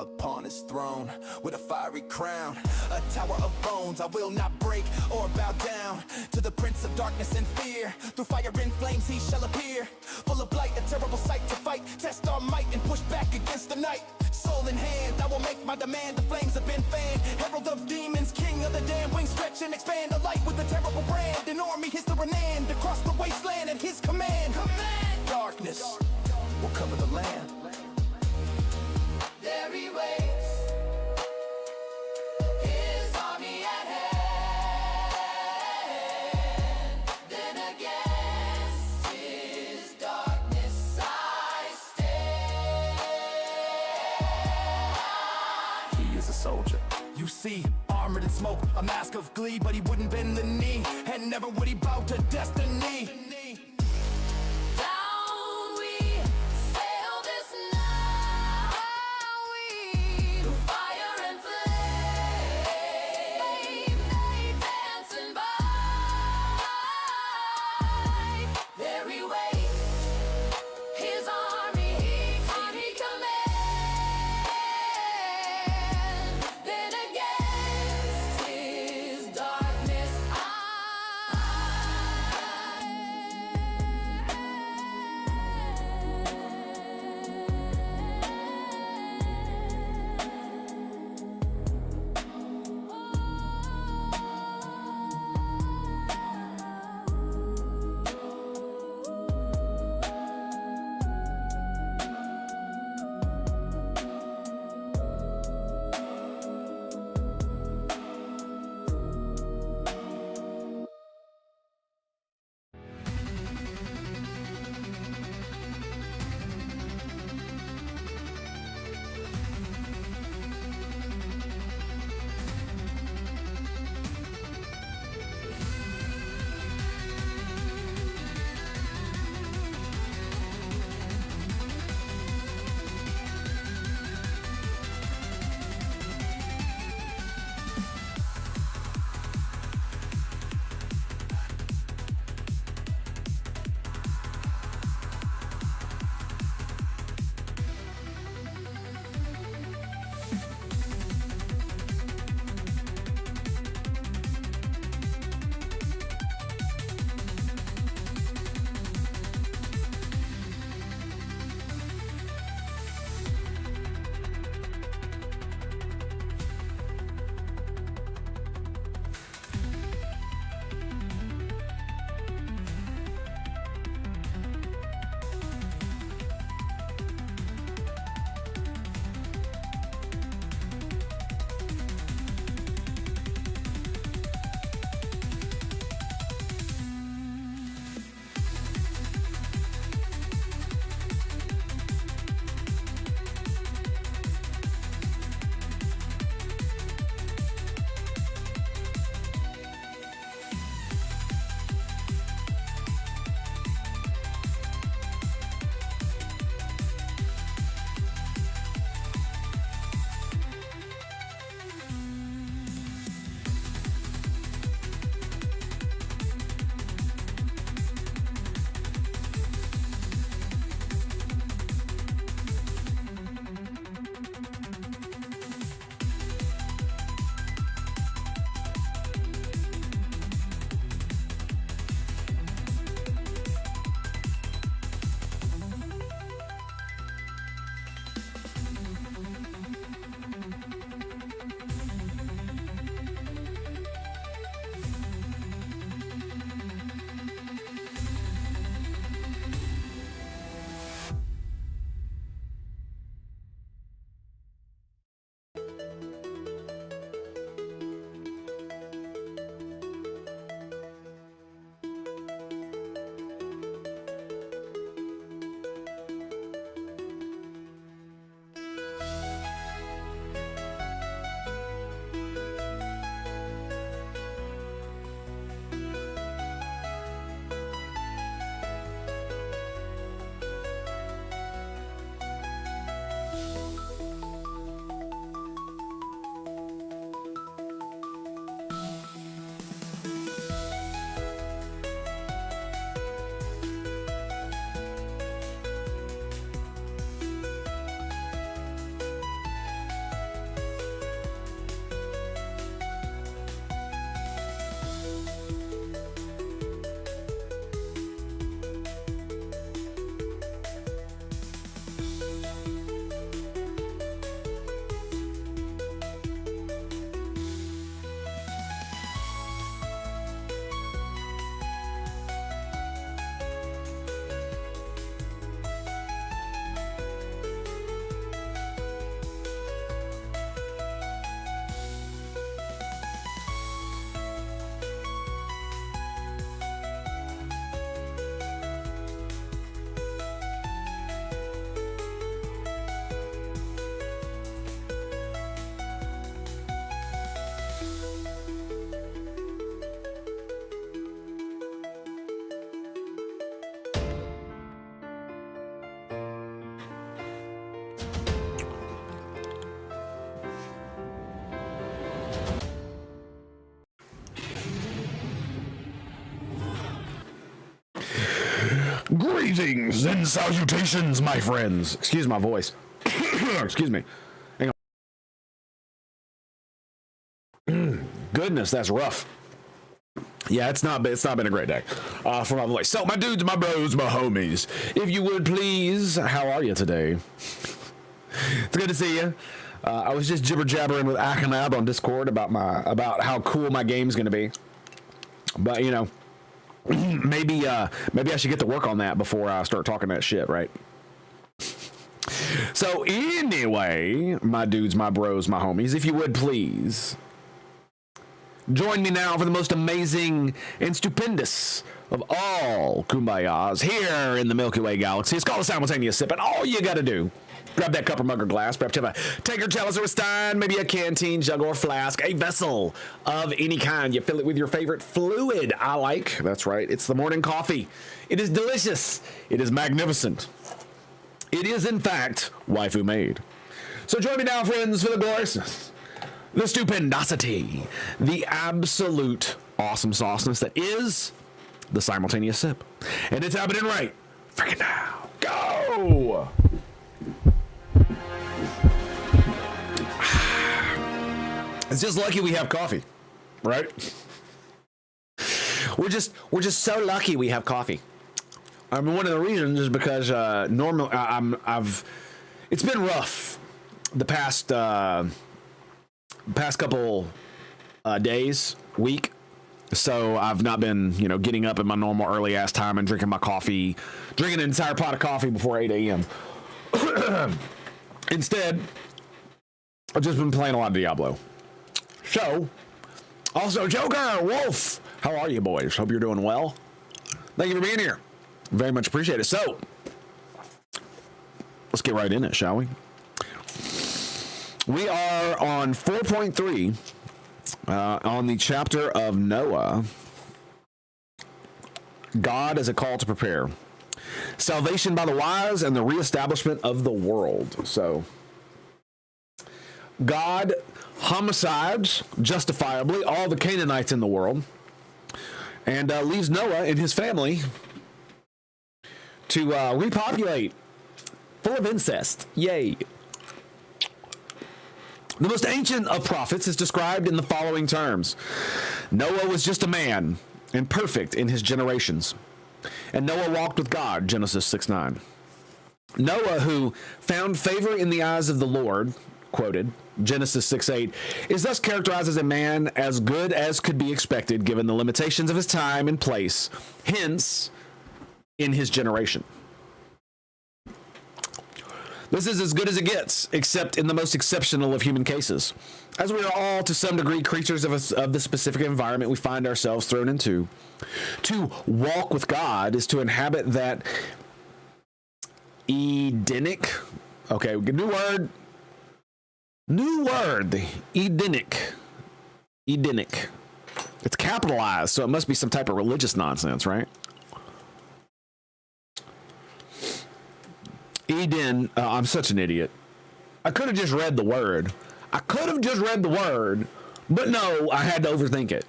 upon his throne with a fiery crown, a tower of bones. I will not break or bow down to the prince of darkness and fear. Through fire and flames he shall appear, full of blight, a terrible sight to fight. Test our might and push back against the night. Soul in hand, I will make my demand. The flames have been fanned, herald of demons, king of the damned. Wings stretch and expand, the light with a terrible brand. An army his to Renan, across the wasteland at his command. Darkness will cover the land. There he waits, his army at hand. Then against his darkness I stand. He is a soldier, you see, armored in smoke, a mask of glee. But he wouldn't bend the knee, and never would he bow to destiny. Greetings and salutations, my friends. Excuse my voice. Excuse me. Hang on. Goodness, that's rough. Yeah, it's not been a great day for my voice. So, my dudes, my bros, my homies, if you would please, how are you today? It's good to see you. I was just jibber jabbering with Akanab on Discord about how cool my game's gonna be, but you know, maybe I should get to work on that before I start talking that shit, right? So anyway, my dudes, my bros, my homies, if you would please join me now for the most amazing and stupendous of all kumbayas here in the Milky Way galaxy. It's called a simultaneous sip, and all you gotta do, grab that cup or mug or glass, perhaps have a taker, chalice, or a stein, maybe a canteen, jug, or flask, a vessel of any kind. You fill it with your favorite fluid. I like, that's right, it's the morning coffee. It is delicious. It is magnificent. It is, in fact, waifu made. So join me now, friends, for the gloriousness, the stupendosity, the absolute awesome sauceness that is the simultaneous sip. And it's happening right freaking now. Go! It's just lucky we have coffee, right? We're just so lucky we have coffee. I mean, one of the reasons is because normally it's been rough the past couple days, week. So I've not been, getting up at my normal early ass time and drinking an entire pot of coffee before 8 a.m. Instead, I've just been playing a lot of Diablo. So, also, Joker, Wolf, how are you, boys? Hope you're doing well. Thank you for being here. Very much appreciate it. So, let's get right in it, shall we? We are on 4.3 on the chapter of Noah. God as a call to prepare. Salvation by the wise and the reestablishment of the world. So, God homicides justifiably all the Canaanites in the world and leaves Noah and his family to repopulate full of incest. Yay. The most ancient of prophets is described in the following terms. Noah was just a man and perfect in his generations. And Noah walked with God, Genesis 6:9. Noah, who found favor in the eyes of the Lord, quoted, Genesis 6:8, is thus characterized as a man as good as could be expected given the limitations of his time and place, hence, in his generation. This is as good as it gets, except in the most exceptional of human cases. As we are all, to some degree, creatures of the specific environment we find ourselves thrown into. To walk with God is to inhabit that Edenic, okay, new word, Edenic. It's capitalized, so it must be some type of religious nonsense, right? Eden, I'm such an idiot. I could have just read the word. But no, I had to overthink it.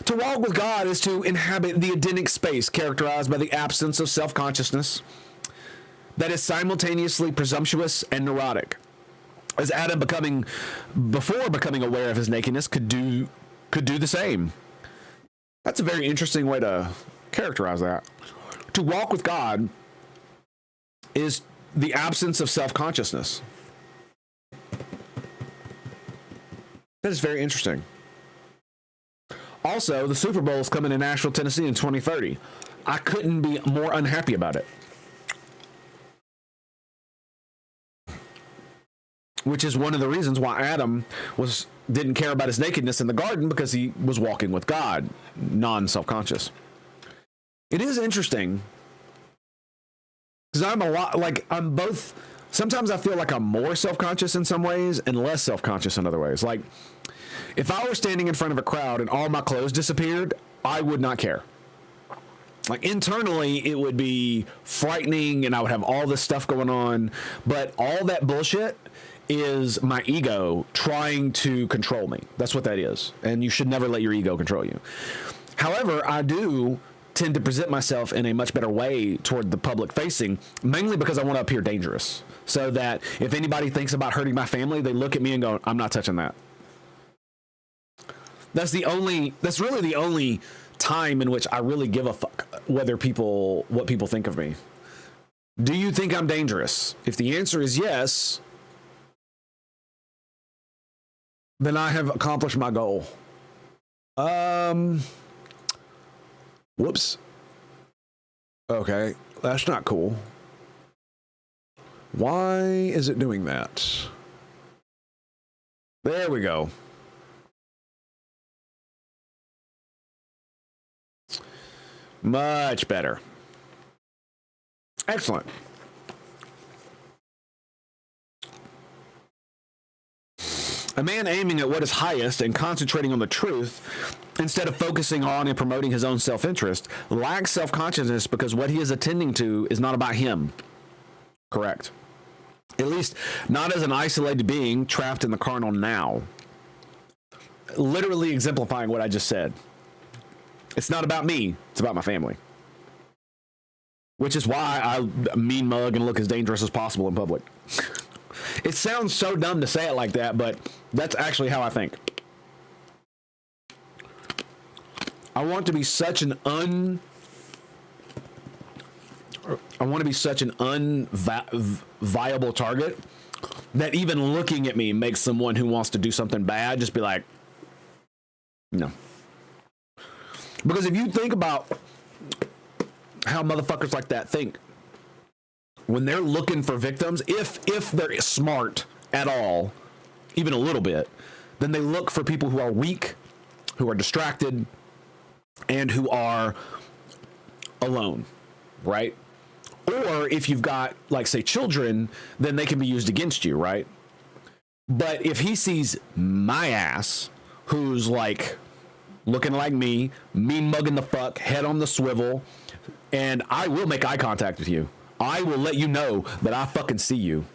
To walk with God is to inhabit the Edenic space characterized by the absence of self-consciousness that is simultaneously presumptuous and neurotic. As Adam before becoming aware of his nakedness could do the same. That's a very interesting way to characterize that. To walk with God is the absence of self-consciousness. That is very interesting. Also, the Super Bowl is coming to Nashville, Tennessee in 2030. I couldn't be more unhappy about it. Which is one of the reasons why Adam didn't care about his nakedness in the garden, because he was walking with God, non-self-conscious. It is interesting because I'm both. Sometimes I feel like I'm more self-conscious in some ways and less self-conscious in other ways. Like, if I were standing in front of a crowd and all my clothes disappeared, I would not care. Like, internally, it would be frightening and I would have all this stuff going on. But all that bullshit is my ego trying to control me. That's what that is. And you should never let your ego control you. However, I do tend to present myself in a much better way toward the public facing, mainly because I want to appear dangerous. So that if anybody thinks about hurting my family, they look at me and go, I'm not touching that. That's really the only time in which I really give a fuck what people think of me. Do you think I'm dangerous? If the answer is yes, then I have accomplished my goal. Whoops. Okay, that's not cool. Why is it doing that? There we go. Much better. Excellent. A man aiming at what is highest and concentrating on the truth instead of focusing on and promoting his own self-interest lacks self-consciousness because what he is attending to is not about him. Correct. At least not as an isolated being trapped in the carnal now. Literally exemplifying what I just said. It's not about me. It's about my family. Which is why I mean mug and look as dangerous as possible in public. It sounds so dumb to say it like that, but that's actually how I think. I want to be such an unviable target that even looking at me makes someone who wants to do something bad just be like, no. Because if you think about how motherfuckers like that think, when they're looking for victims, if they're smart at all, even a little bit, then they look for people who are weak, who are distracted, and who are alone, right? Or if you've got, like, say, children, then they can be used against you, right? But if he sees my ass, who's like looking like me, mean mugging the fuck, head on the swivel, and I will make eye contact with you. I will let you know that I fucking see you.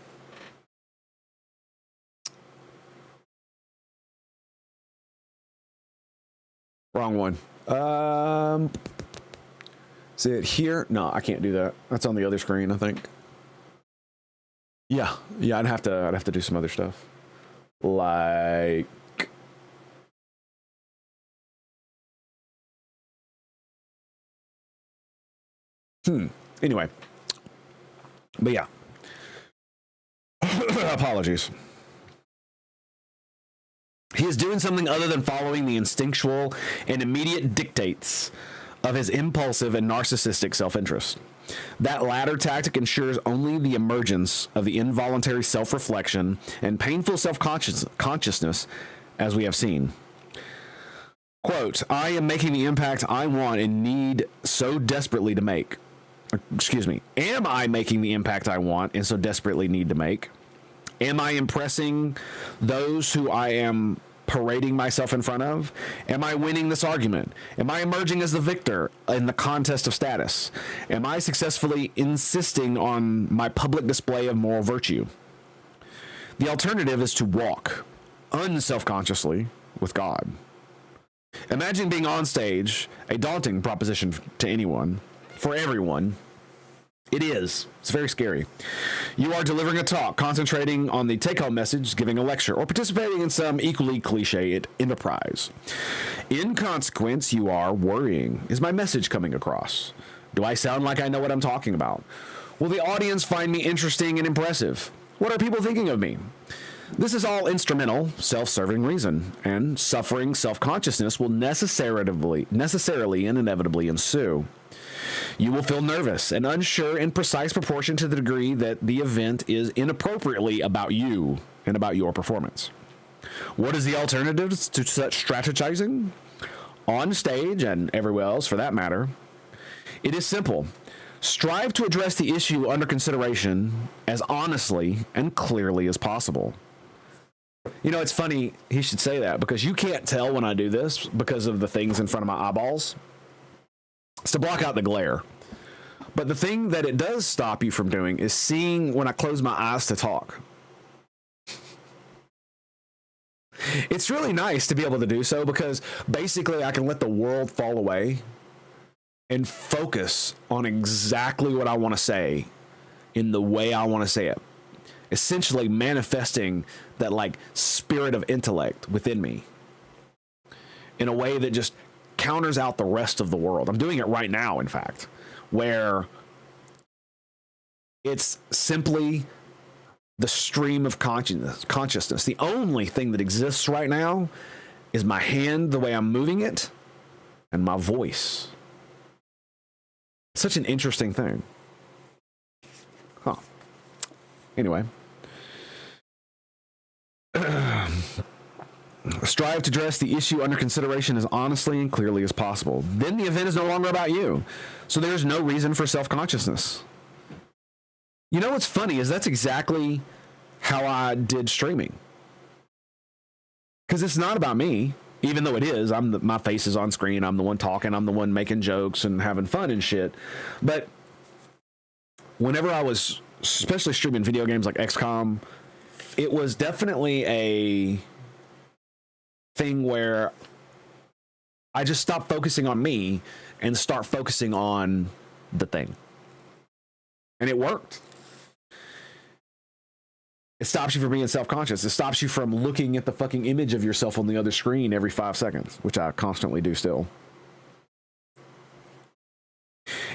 Wrong one. See it here? No, I can't do that. That's on the other screen, I think. Yeah, I'd have to do some other stuff. Like anyway. But yeah. Apologies. He is doing something other than following the instinctual and immediate dictates of his impulsive and narcissistic self-interest. That latter tactic ensures only the emergence of the involuntary self-reflection and painful self-consciousness, as we have seen. Quote, I am making the impact I want and need so desperately to make. Excuse me. Am I making the impact I want and so desperately need to make? Am I impressing those who I am parading myself in front of? Am I winning this argument? Am I emerging as the victor in the contest of status? Am I successfully insisting on my public display of moral virtue? The alternative is to walk unselfconsciously with God. Imagine being on stage, a daunting proposition to anyone, for everyone. It is. It's very scary. You are delivering a talk, concentrating on the take-home message, giving a lecture, or participating in some equally cliched enterprise. In consequence, you are worrying. Is my message coming across? Do I sound like I know what I'm talking about? Will the audience find me interesting and impressive? What are people thinking of me? This is all instrumental, self-serving reason, and suffering self-consciousness will necessarily and inevitably ensue. You will feel nervous and unsure in precise proportion to the degree that the event is inappropriately about you and about your performance. What is the alternative to such strategizing? On stage, and everywhere else for that matter, it is simple. Strive to address the issue under consideration as honestly and clearly as possible. You know, it's funny he should say that, because you can't tell when I do this because of the things in front of my eyeballs. It's to block out the glare. But the thing that it does stop you from doing is seeing when I close my eyes to talk. It's really nice to be able to do so because basically I can let the world fall away and focus on exactly what I want to say in the way I want to say it. Essentially manifesting that like spirit of intellect within me in a way that just counters out the rest of the world. I'm doing it right now, in fact, where it's simply the stream of consciousness. The only thing that exists right now is my hand, the way I'm moving it, and my voice. Such an interesting thing. Huh. Anyway. Strive to address the issue under consideration as honestly and clearly as possible. Then the event is no longer about you. So there's no reason for self-consciousness. You know what's funny is that's exactly how I did streaming. Because it's not about me, even though it is. My face is on screen. I'm the one talking. I'm the one making jokes and having fun and shit. But whenever I was especially streaming video games like XCOM, it was definitely a thing where I just stopped focusing on me and start focusing on the thing. And it worked. It stops you from being self-conscious. It stops you from looking at the fucking image of yourself on the other screen every 5 seconds, which I constantly do still.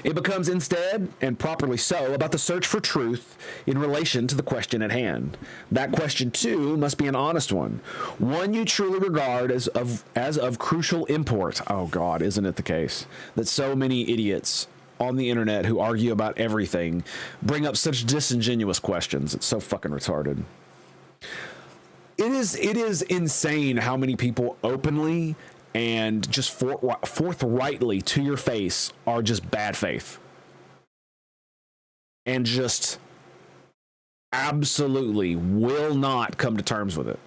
It becomes instead, and properly so, about the search for truth in relation to the question at hand. That question, too, must be an honest one you truly regard as of crucial import. Oh, God, isn't it the case that so many idiots on the internet who argue about everything bring up such disingenuous questions? It's so fucking retarded. It is insane how many people openly and just forthrightly to your face are just bad faith and just absolutely will not come to terms with it.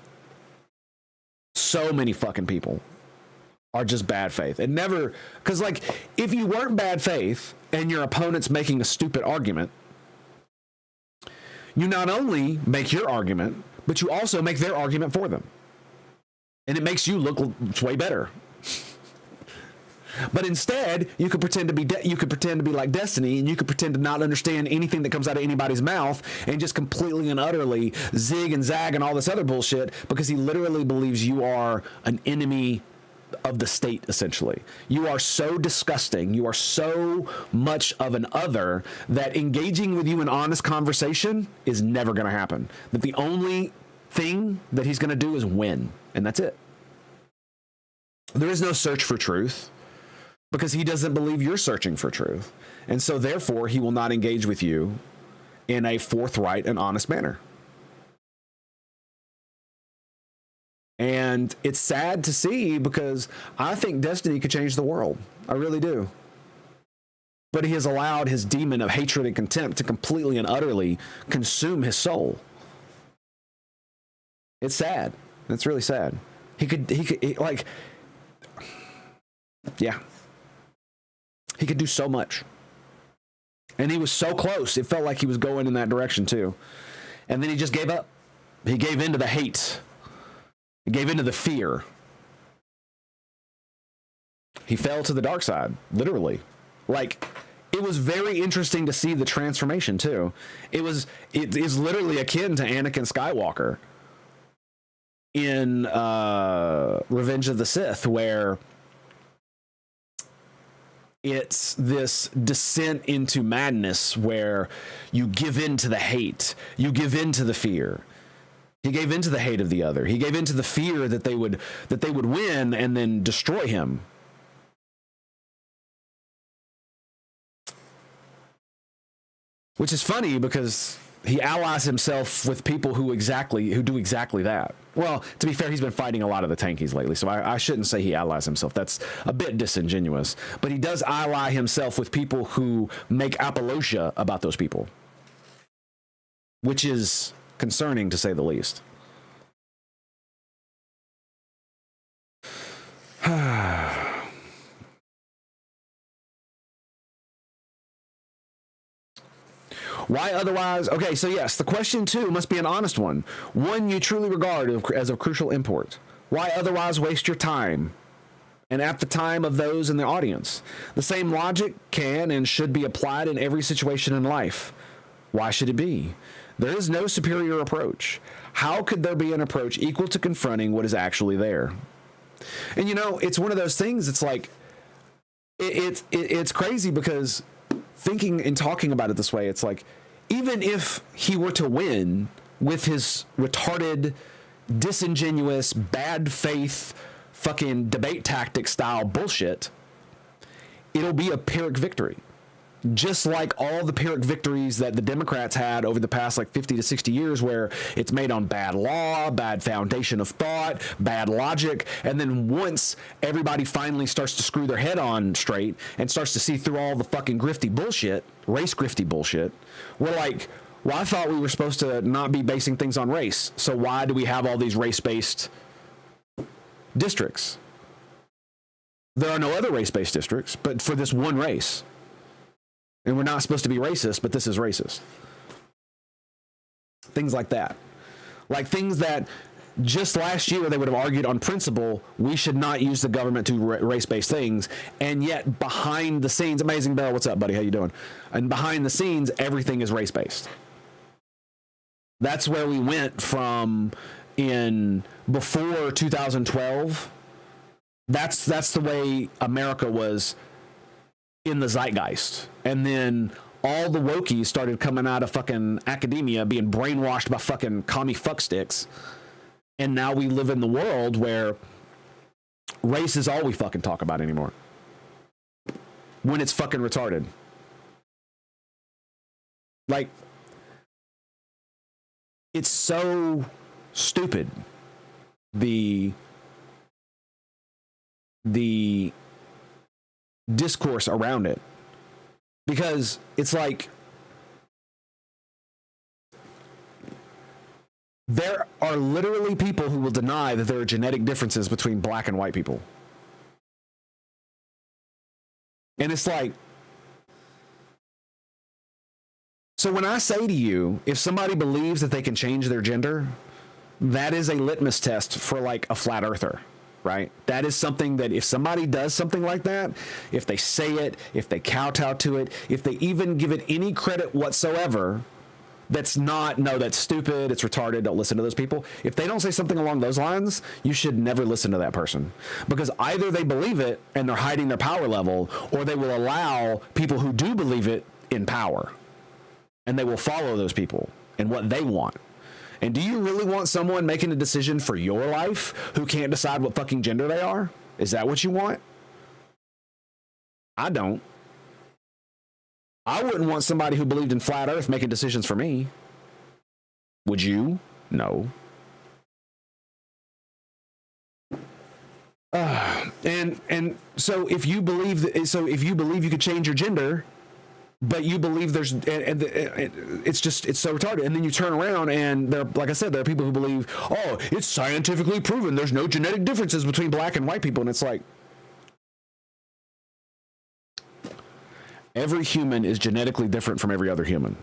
So many fucking people are just bad faith. And never, because like if you weren't bad faith and your opponent's making a stupid argument, you not only make your argument, but you also make their argument for them. And it makes you look way better. But instead, you could pretend to be like Destiny, and you could pretend to not understand anything that comes out of anybody's mouth, and just completely and utterly zig and zag and all this other bullshit because he literally believes you are an enemy of the state. Essentially, you are so disgusting, you are so much of an other that engaging with you in honest conversation is never going to happen. That the only thing that he's going to do is win, and that's it. There is no search for truth because he doesn't believe you're searching for truth, and so therefore he will not engage with you in a forthright and honest manner. And it's sad to see because I think Destiny could change the world. I really do. But he has allowed his demon of hatred and contempt to completely and utterly consume his soul. It's sad. It's really sad. He could do so much. And he was so close. It felt like he was going in that direction too. And then he just gave up. He gave into the hate. He gave into the fear. He fell to the dark side, literally. Like, it was very interesting to see the transformation too. It is literally akin to Anakin Skywalker in Revenge of the Sith, where it's this descent into madness where you give in to the hate, you give in to the fear. He gave into the hate of the other. He gave into the fear that they would win and then destroy him. Which is funny because he allies himself with people who do exactly that. Well, to be fair, he's been fighting a lot of the tankies lately, so I shouldn't say he allies himself. That's a bit disingenuous. But he does ally himself with people who make apologia about those people, which is concerning to say the least. Why otherwise? Okay, so yes, the question too must be an honest one you truly regard as of crucial import. Why otherwise waste your time? And at the time of those in the audience, the same logic can and should be applied in every situation in life. Why should it be? There is no superior approach. How could there be an approach equal to confronting what is actually there? And you know, it's one of those things. It's like it's crazy because thinking and talking about it this way, it's like even if he were to win with his retarded, disingenuous, bad faith, fucking debate tactic style bullshit, it'll be a Pyrrhic victory. Just like all the Pyrrhic victories that the Democrats had over the past like 50 to 60 years, where it's made on bad law, bad foundation of thought, bad logic. And then once everybody finally starts to screw their head on straight and starts to see through all the fucking grifty bullshit, race grifty bullshit, we're like, well, I thought we were supposed to not be basing things on race. So why do we have all these race-based districts? There are no other race-based districts, but for this one race. And we're not supposed to be racist, but this is racist. Things like that. Like things that just last year they would have argued on principle, we should not use the government to race-based things. And yet behind the scenes, Amazing Bell, what's up, buddy? How you doing? And behind the scenes, everything is race-based. That's where we went from in before 2012. That's the way America was in the zeitgeist. And then all the wokies started coming out of fucking academia, being brainwashed by fucking commie fucksticks. And now we live in the world where race is all we fucking talk about anymore. When it's fucking retarded. Like, it's so stupid. The discourse around it, because it's like there are literally people who will deny that there are genetic differences between black and white people. And it's like, so when I say to you, if somebody believes that they can change their gender, that is a litmus test for like a flat earther. Right? That is something that if somebody does something like that, if they say it, if they kowtow to it, if they even give it any credit whatsoever, that's not, no, that's stupid, it's retarded, don't listen to those people. If they don't say something along those lines, you should never listen to that person. Because either they believe it and they're hiding their power level, or they will allow people who do believe it in power. And they will follow those people and what they want. And do you really want someone making a decision for your life who can't decide what fucking gender they are? Is that what you want? I don't. I wouldn't want somebody who believed in flat earth making decisions for me. Would you? No. And so if you believe you could change your gender, but you believe there's, it's so retarded. And then you turn around and there, like I said, there are people who believe, oh, it's scientifically proven there's no genetic differences between black and white people. And it's like, every human is genetically different from every other human.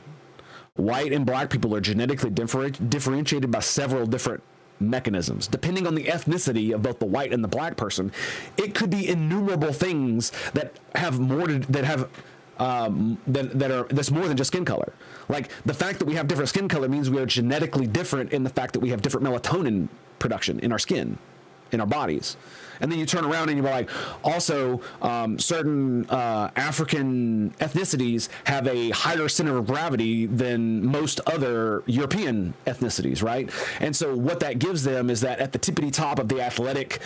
White and black people are genetically differentiated by several different mechanisms. Depending on the ethnicity of both the white and the black person, it could be innumerable things that have more to, that have that's more than just skin color. Like the fact that we have different skin color means we are genetically different in the fact that we have different melatonin production in our skin, in our bodies. And then you turn around and you're like, also, certain African ethnicities have a higher center of gravity than most other European ethnicities, right? And so what that gives them is that at the tippity top of the athletic,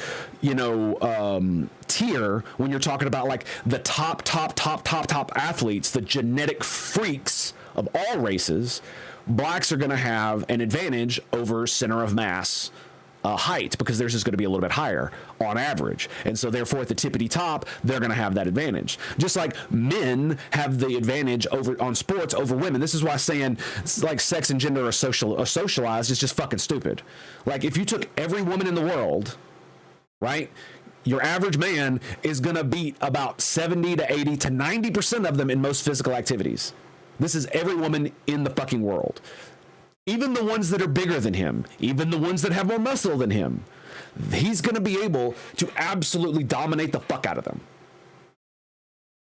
tier, when you're talking about like the top athletes, the genetic freaks of all races, blacks are going to have an advantage over center of mass height, because theirs is going to be a little bit higher on average. And so therefore at the tippity top, they're going to have that advantage. Just like men have the advantage over on sports over women. This is why saying like sex and gender are socialized is just fucking stupid. Like if you took every woman in the world, right, your average man is going to beat about 70 to 80 to 90% of them in most physical activities. This is every woman in the fucking world. Even the ones that are bigger than him, even the ones that have more muscle than him, he's going to be able to absolutely dominate the fuck out of them.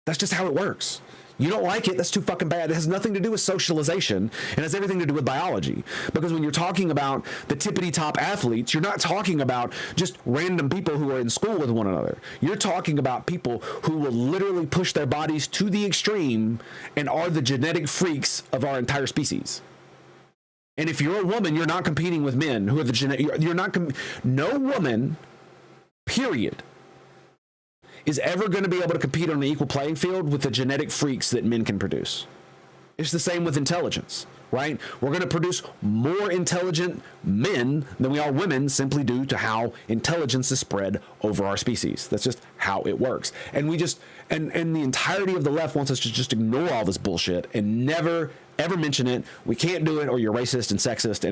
That's just how it works. You don't like it, that's too fucking bad. It has nothing to do with socialization. It has everything to do with biology. Because when you're talking about the tippity-top athletes, you're not talking about just random people who are in school with one another. You're talking about people who will literally push their bodies to the extreme and are the genetic freaks of our entire species. And if you're a woman, you're not competing with men who are the genetic... You're not... No woman, period, is ever going to be able to compete on an equal playing field with the genetic freaks that men can produce. It's the same with intelligence, right? We're going to produce more intelligent men than we are women simply due to how intelligence is spread over our species. That's just how it works. And we just, and the entirety of the left wants us to just ignore all this bullshit and never, ever mention it. We can't do it or you're racist and sexist.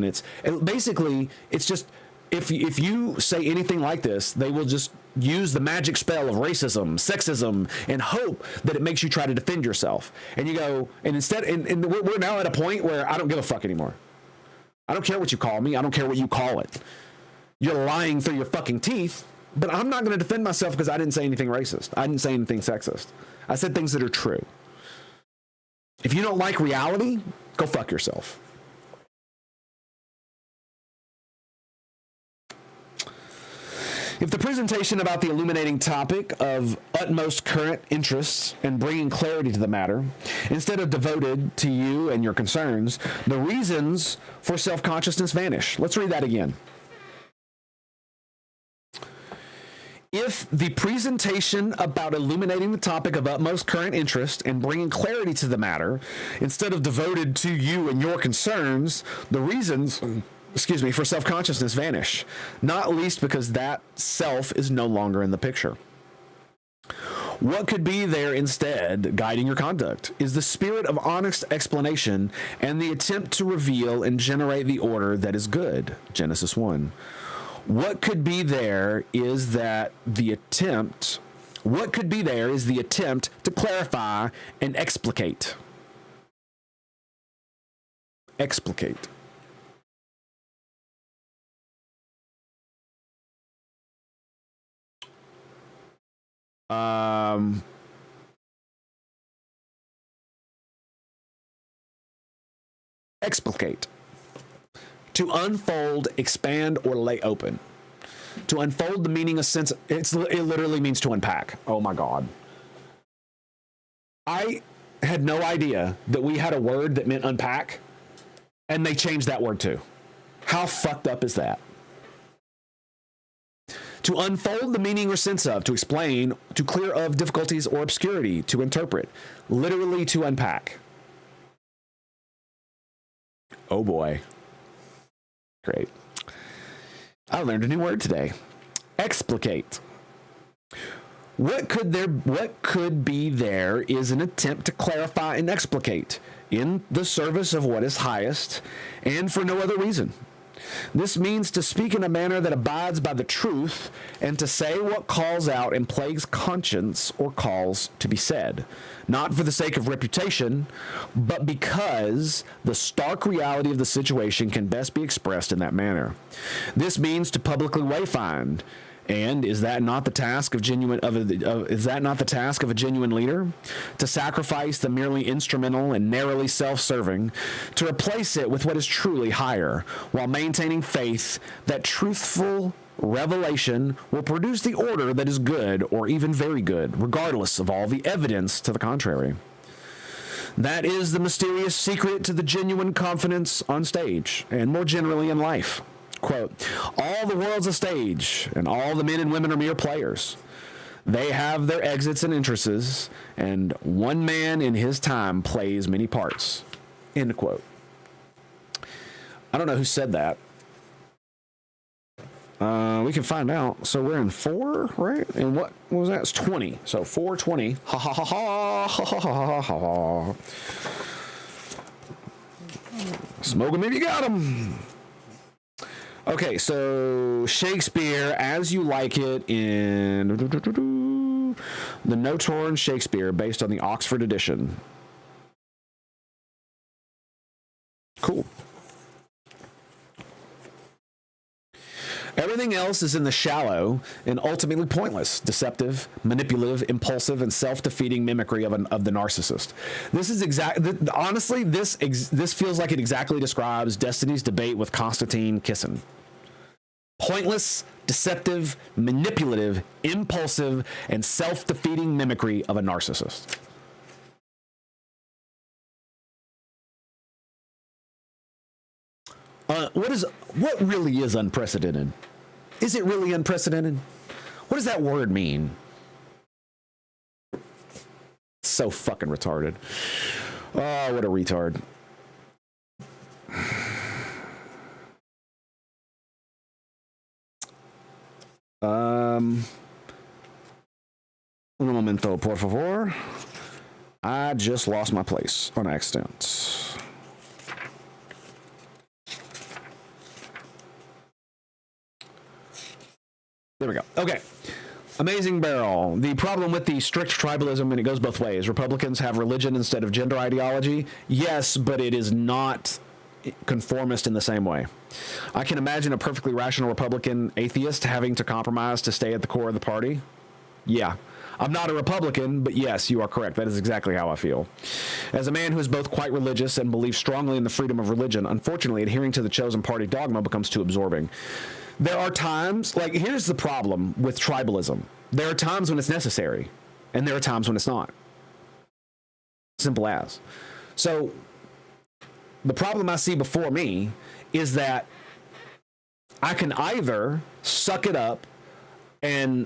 And basically, it's just, if you say anything like this, they will just use the magic spell of racism, sexism, and hope that it makes you try to defend yourself. And you go, and instead, and we're now at a point where I don't give a fuck anymore. I don't care what you call me. I don't care what you call it. You're lying through your fucking teeth, but I'm not going to defend myself because I didn't say anything racist. I didn't say anything sexist. I said things that are true. If you don't like reality, go fuck yourself. If the presentation about the illuminating topic of utmost current interests and bringing clarity to the matter, instead of devoted to you and your concerns, the reasons for self-consciousness vanish. Let's read that again. If the presentation about illuminating the topic of utmost current interest and bringing clarity to the matter, instead of devoted to you and your concerns, the reasons... for self-consciousness vanish, not least because that self is no longer in the picture. What could be there instead, guiding your conduct, is the spirit of honest explanation and the attempt to reveal and generate the order that is good. Genesis 1. What could be there is the attempt to clarify and explicate. Explicate. Explicate. To unfold, expand, or lay open. To unfold the meaning of sense, it literally means to unpack. Oh my God. I had no idea that we had a word that meant unpack, and they changed that word too. How fucked up is that? To unfold the meaning or sense of, to explain, to clear of difficulties or obscurity, to interpret, literally to unpack. Oh boy. Great. I learned a new word today. Explicate. What could be there is an attempt to clarify and explicate in the service of what is highest and for no other reason. This means to speak in a manner that abides by the truth and to say what calls out and plagues conscience or calls to be said, not for the sake of reputation, but because the stark reality of the situation can best be expressed in that manner. This means to publicly wayfind. And is that not the task of a genuine leader? To sacrifice the merely instrumental and narrowly self-serving, to replace it with what is truly higher, while maintaining faith that truthful revelation will produce the order that is good or even very good, regardless of all the evidence to the contrary. That is the mysterious secret to the genuine confidence on stage, and more generally in life. Quote, all the world's a stage, and all the men and women are mere players. They have their exits and entrances, and one man in his time plays many parts. End quote. I don't know who said that. We can find out. So we're in 4, right? And what was that? It's 20. So 420. Ha ha ha ha ha ha ha ha ha. Smoke 'em if you got 'em. Okay, so Shakespeare, as you like it in the No Torn Shakespeare, based on the Oxford edition. Cool. Everything else is in the shallow and ultimately pointless, deceptive, manipulative, impulsive, and self-defeating mimicry of the narcissist. This is honestly, this feels like it exactly describes Destiny's debate with Constantine Kissin. Pointless, deceptive, manipulative, impulsive, and self-defeating mimicry of a narcissist. What really is unprecedented? Is it really unprecedented? What does that word mean? So fucking retarded. Oh, what a retard. Un momento, por favor. I just lost my place on accident. There we go. Okay. Amazing Barrel. The problem with the strict tribalism, and it goes both ways. Republicans have religion instead of gender ideology. Yes, but it is not conformist in the same way. I can imagine a perfectly rational Republican atheist having to compromise to stay at the core of the party. Yeah. I'm not a Republican, but yes, you are correct. That is exactly how I feel. As a man who is both quite religious and believes strongly in the freedom of religion, unfortunately, adhering to the chosen party dogma becomes too absorbing. There are times, like, here's the problem with tribalism. There are times when it's necessary, and there are times when it's not. Simple as. So, the problem I see before me is that I can either suck it up and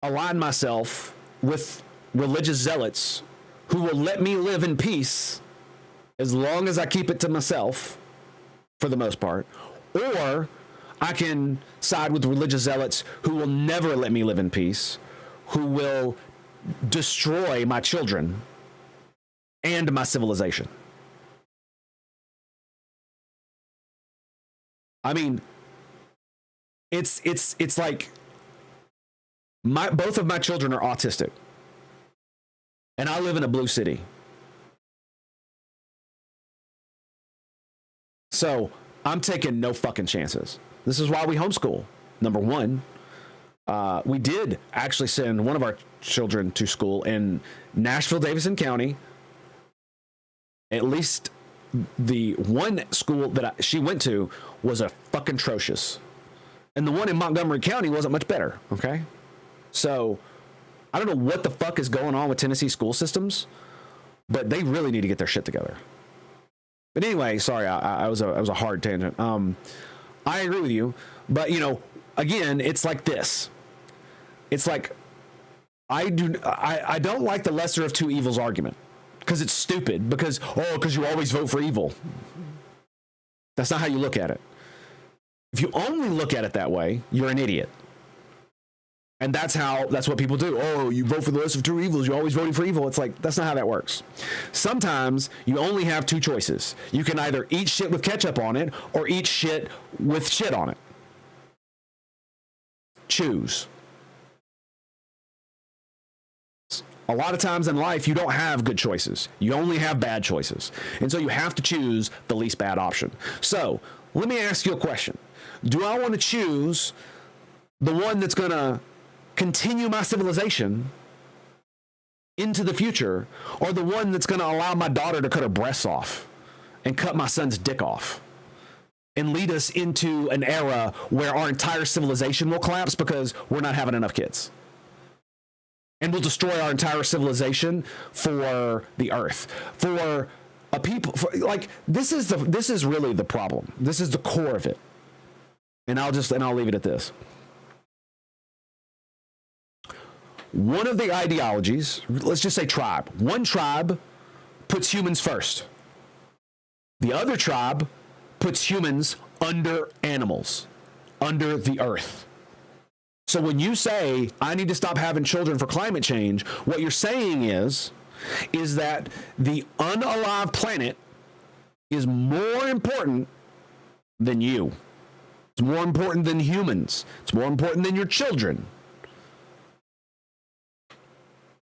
align myself with religious zealots who will let me live in peace as long as I keep it to myself, for the most part, or I can side with religious zealots who will never let me live in peace, who will destroy my children and my civilization. I mean, it's like both of my children are autistic, and I live in a blue city. So I'm taking no fucking chances. This is why we homeschool. Number one, we did actually send one of our children to school in Nashville, Davidson County. At least the one school that she went to was a fucking atrocious. And the one in Montgomery County wasn't much better, okay? So I don't know what the fuck is going on with Tennessee school systems, but they really need to get their shit together. But anyway, sorry, I was a hard tangent. I agree with you, but you know, again, it's like this. It's like I don't like the lesser of two evils argument, because it's stupid. Because you always vote for evil. That's not how you look at it. If you only look at it that way, you're an idiot. And that's what people do. Oh, you vote for the lesser of two evils. You're always voting for evil. It's like, that's not how that works. Sometimes you only have two choices. You can either eat shit with ketchup on it or eat shit with shit on it. Choose. A lot of times in life, you don't have good choices. You only have bad choices. And so you have to choose the least bad option. So let me ask you a question. Do I want to choose the one that's going to continue my civilization into the future, or the one that's going to allow my daughter to cut her breasts off and cut my son's dick off and lead us into an era where our entire civilization will collapse because we're not having enough kids? And we'll destroy our entire civilization for the earth, for a people. Like, this is really the problem. This is the core of it. And I'll leave it at this. One of the ideologies, let's just say tribe. One tribe puts humans first. The other tribe puts humans under animals, under the earth. So when you say, I need to stop having children for climate change, what you're saying is that the unalive planet is more important than you. It's more important than humans. It's more important than your children.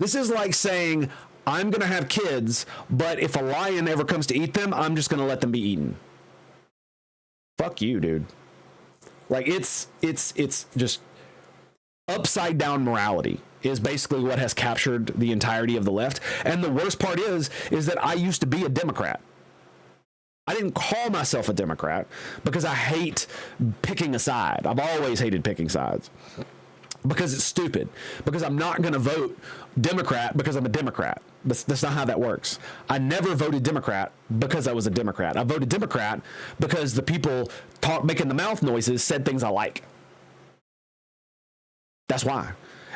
This is like saying, I'm going to have kids, but if a lion ever comes to eat them, I'm just going to let them be eaten. Fuck you, dude. Like it's just upside down morality is basically what has captured the entirety of the left. And the worst part is that I used to be a Democrat. I didn't call myself a Democrat because I hate picking a side. I've always hated picking sides because it's stupid. Because I'm not going to vote Democrat because I'm a Democrat. That's not how that works. I never voted Democrat because I was a Democrat. I voted Democrat because the people making the mouth noises said things I like. That's why.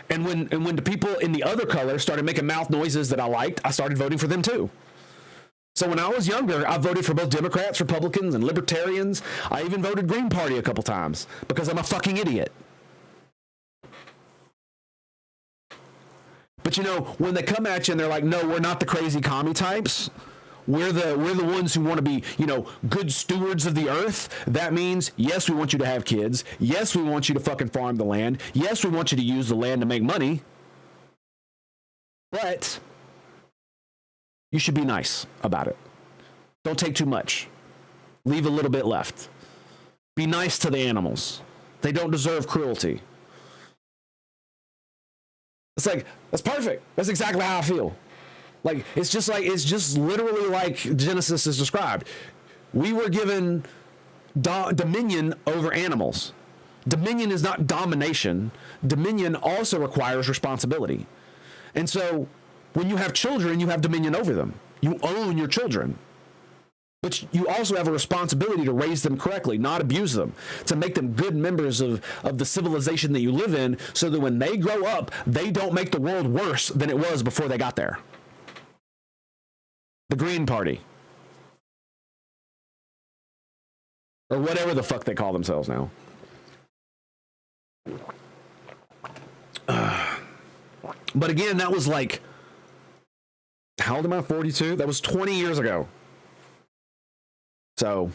And when the people in the other color started making mouth noises that I liked, I started voting for them too. So when I was younger, I voted for both Democrats, Republicans, and Libertarians. I even voted Green Party a couple times because I'm a fucking idiot. But you know, when they come at you and they're like, no, we're not the crazy commie types. We're the ones who want to be, you know, good stewards of the earth. That means, yes, we want you to have kids. Yes, we want you to fucking farm the land. Yes, we want you to use the land to make money. But you should be nice about it. Don't take too much. Leave a little bit left. Be nice to the animals. They don't deserve cruelty. It's like, that's perfect. That's exactly how I feel. Like, it's just literally like Genesis is described. We were given dominion over animals. Dominion is not domination. Dominion also requires responsibility. And so when you have children, you have dominion over them. You own your children. But you also have a responsibility to raise them correctly, not abuse them, to make them good members of the civilization that you live in so that when they grow up, they don't make the world worse than it was before they got there. The Green Party. Or whatever the fuck they call themselves now. But again, that was like, how old am I? 42? That was 20 years ago. So,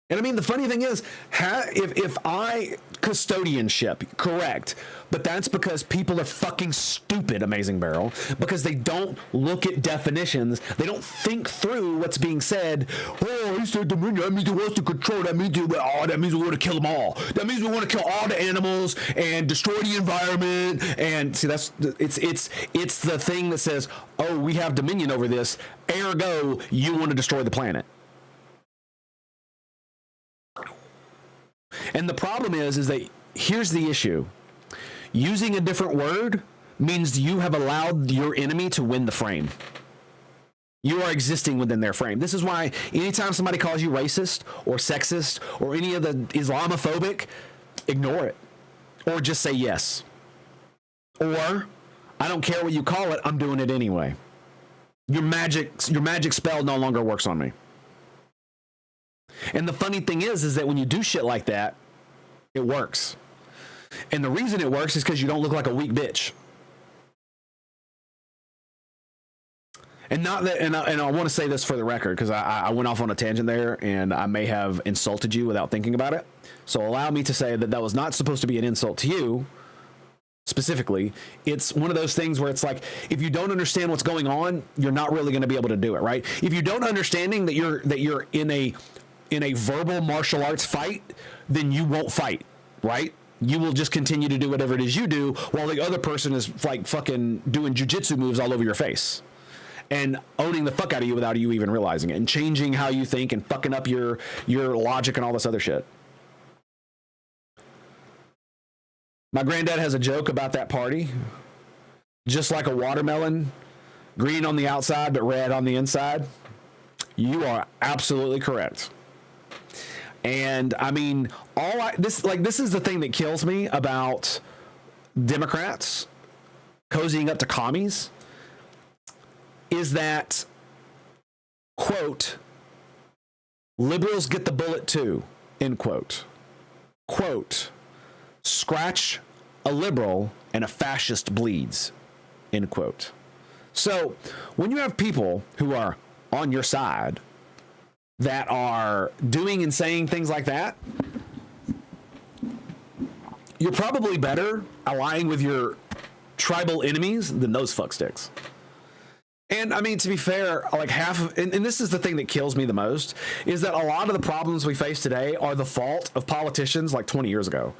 and I mean, the funny thing is, if I custodianship, correct, but that's because people are fucking stupid, Amazing Barrel, because they don't look at definitions. They don't think through what's being said. Oh, he said dominion. That means he wants to control. That means we want to kill them all. That means we want to kill all the animals and destroy the environment. And see, it's the thing that says, oh, we have dominion over this. Ergo, you want to destroy the planet. And the problem is that here's the issue. Using a different word means you have allowed your enemy to win the frame. You are existing within their frame. This is why anytime somebody calls you racist or sexist or any of the Islamophobic, ignore it. Or just say yes. Or, I don't care what you call it, I'm doing it anyway. Your magic spell no longer works on me. And the funny thing is that when you do shit like that, it works. And the reason it works is because you don't look like a weak bitch. And not that, and I want to say this for the record, because I went off on a tangent there, and I may have insulted you without thinking about it. So allow me to say that was not supposed to be an insult to you, specifically. It's one of those things where it's like, if you don't understand what's going on, you're not really going to be able to do it, right? If you don't understanding that you're in a verbal martial arts fight, then you won't fight, right? You will just continue to do whatever it is you do while the other person is like fucking doing jujitsu moves all over your face and owning the fuck out of you without you even realizing it and changing how you think and fucking up your logic and all this other shit. My granddad has a joke about that party. Just like a watermelon, green on the outside but red on the inside. You are absolutely correct. And I mean, this is the thing that kills me about Democrats cozying up to commies, is that, quote, liberals get the bullet too, end quote. Quote, scratch a liberal and a fascist bleeds, end quote. So when you have people who are on your side that are doing and saying things like that, you're probably better allying with your tribal enemies than those fucksticks. And I mean, to be fair, like half of, and this is the thing that kills me the most, is that a lot of the problems we face today are the fault of politicians like 20 years ago.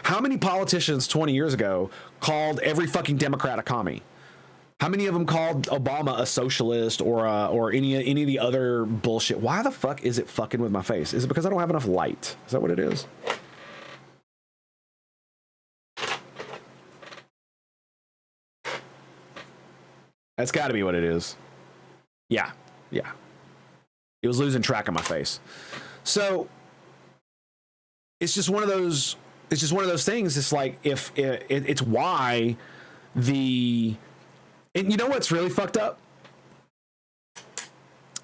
How many politicians 20 years ago called every fucking Democrat a commie? How many of them called Obama a socialist or any of the other bullshit? Why the fuck is it fucking with my face? Is it because I don't have enough light? Is that what it is? That's got to be what it is. Yeah. It was losing track of my face. So it's just one of those. It's just one of those things. It's like it's why the. And you know what's really fucked up?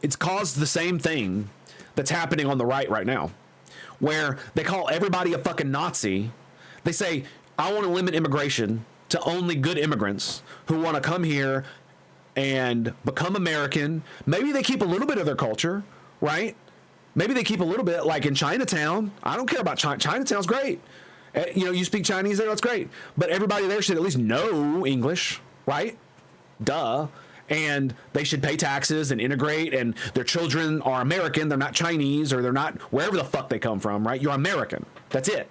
It's caused the same thing that's happening on the right now, where they call everybody a fucking Nazi. They say, I want to limit immigration to only good immigrants who want to come here and become American. Maybe they keep a little bit of their culture, right? Maybe they keep a little bit, like in Chinatown. I don't care about China. Chinatown's great. You know, you speak Chinese there, that's great. But everybody there should at least know English, right? Duh. And they should pay taxes and integrate, and their children are American. They're not Chinese, or they're not wherever the fuck they come from, right? You're American. That's it.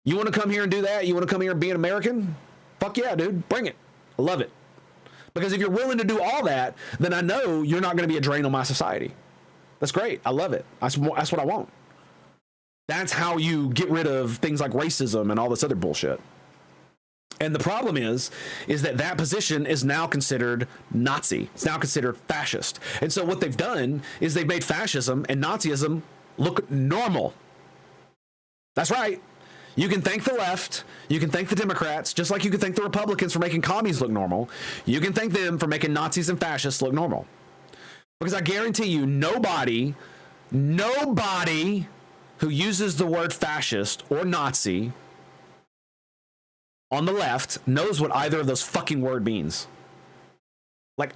You want to come here and do that? You want to come here and be an American? Fuck yeah, dude. Bring it. I love it. Because if you're willing to do all that, then I know you're not going to be a drain on my society. That's great. I love it. That's what I want. That's how you get rid of things like racism and all this other bullshit. And the problem is that position is now considered Nazi. It's now considered fascist. And so what they've done is they've made fascism and Nazism look normal. That's right. You can thank the left. You can thank the Democrats, just like you can thank the Republicans for making commies look normal. You can thank them for making Nazis and fascists look normal. Because I guarantee you, nobody who uses the word fascist or Nazi on the left knows what either of those fucking word means. Like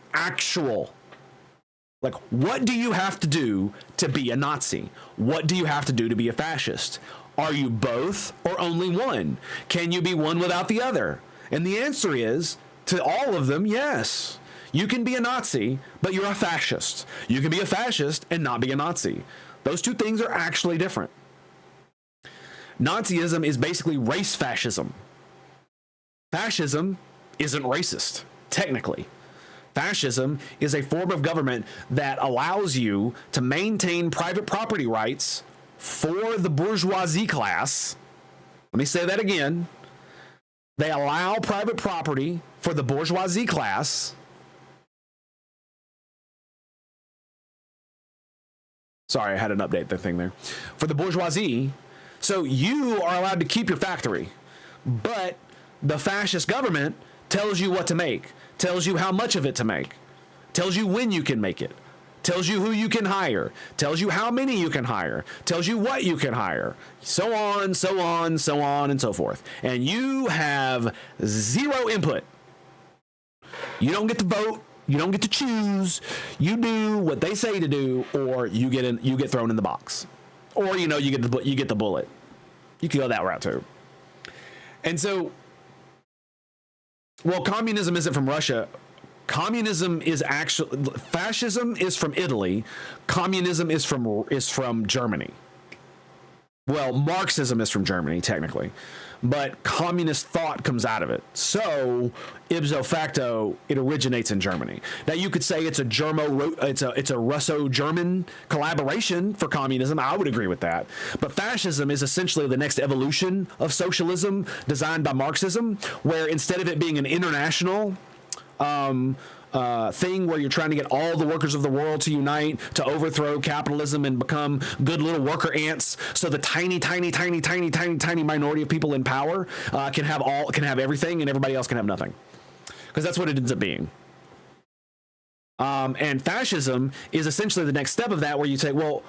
what do you have to do to be a Nazi? What do you have to do to be a fascist? Are you both or only one? Can you be one without the other? And the answer is, to all of them, yes. You can be a Nazi, but you're a fascist. You can be a fascist and not be a Nazi. Those two things are actually different. Nazism is basically race fascism. Fascism isn't racist, technically. Fascism is a form of government that allows you to maintain private property rights for the bourgeoisie class. Let me say that again. They allow private property for the bourgeoisie class. Sorry, I had an update the thing there. For the bourgeoisie. So you are allowed to keep your factory, but the fascist government tells you what to make, tells you how much of it to make, tells you when you can make it, tells you who you can hire, tells you how many you can hire, tells you what you can hire, so on, and so forth. And you have zero input. You don't get to vote. You don't get to choose. You do what they say to do, or you get thrown in the box, or you get the bullet. You can go that route too. And so, well, communism isn't from Russia. Communism is actually, fascism is from Italy. Communism is from Germany. Well, Marxism is from Germany, technically, but communist thought comes out of it. So, ipso facto, it originates in Germany. Now, you could say it's a Russo-German collaboration for communism. I would agree with that. But fascism is essentially the next evolution of socialism designed by Marxism, where instead of it being an international thing where you're trying to get all the workers of the world to unite to overthrow capitalism and become good little worker ants, so the tiny minority of people in power can have everything and everybody else can have nothing, because that's what it ends up being. And fascism is essentially the next step of that, where you say, well,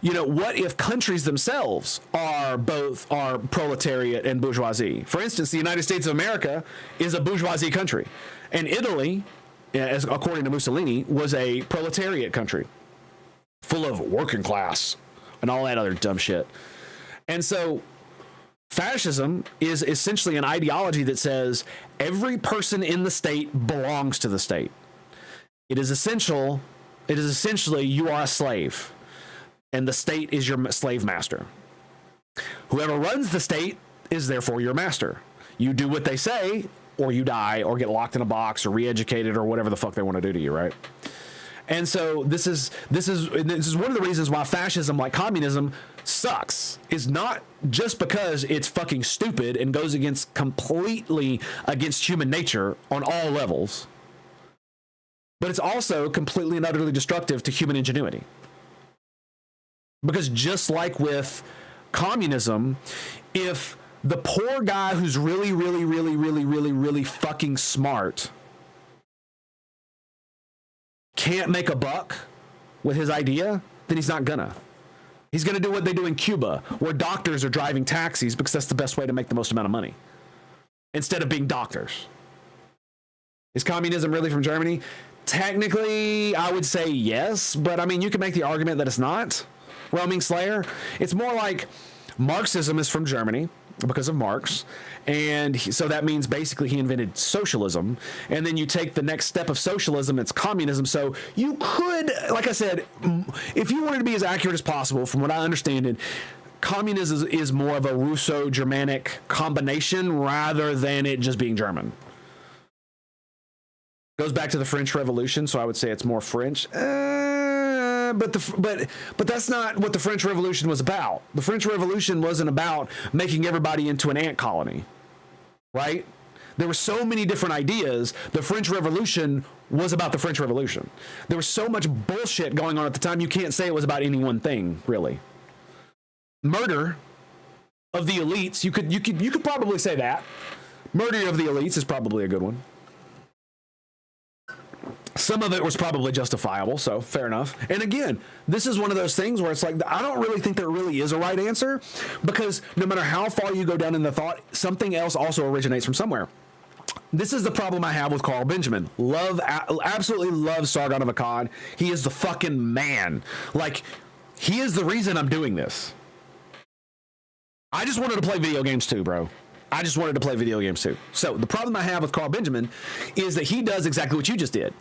you know, what if countries themselves are proletariat and bourgeoisie? For instance, the United States of America is a bourgeoisie country, and Italy, as according to Mussolini, was a proletariat country full of working class and all that other dumb shit. And so fascism is essentially an ideology that says every person in the state belongs to the state. It is essential. It is essentially you are a slave, and the state is your slave master. Whoever runs the state is therefore your master. You do what they say, or you die, or get locked in a box, or re-educated, or whatever the fuck they want to do to you, right? And so this is one of the reasons why fascism, like communism, sucks. Is not just because it's fucking stupid and goes completely against human nature on all levels, but it's also completely and utterly destructive to human ingenuity. Because just like with communism, if the poor guy who's really fucking smart can't make a buck with his idea, then he's not gonna. He's gonna do what they do in Cuba, where doctors are driving taxis because that's the best way to make the most amount of money, instead of being doctors. Is communism really from Germany? Technically, I would say yes, but I mean, you can make the argument that it's not. Roaming Slayer. It's more like Marxism is from Germany because of Marx, and so that means basically he invented socialism, and then you take the next step of socialism, it's communism. So you could, like I said, if you wanted to be as accurate as possible, from what I understand it, communism is more of a Russo-Germanic combination rather than it just being German. Goes back to the French Revolution, so I would say it's more French. But that's not what the French Revolution was about. The French Revolution wasn't about making everybody into an ant colony, right? There were so many different ideas. The French Revolution was about the French Revolution. There was so much bullshit going on at the time, you can't say it was about any one thing, really. Murder of the elites, you could probably say that. Murder of the elites is probably a good one. Some of it was probably justifiable, so fair enough. And again, this is one of those things where it's like, I don't really think there really is a right answer, because no matter how far you go down in the thought, something else also originates from somewhere. This is the problem I have with Carl Benjamin. Absolutely love Sargon of Akkad. He is the fucking man. Like, he is the reason I'm doing this. I just wanted to play video games too, bro. I just wanted to play video games too. So the problem I have with Carl Benjamin is that he does exactly what you just did.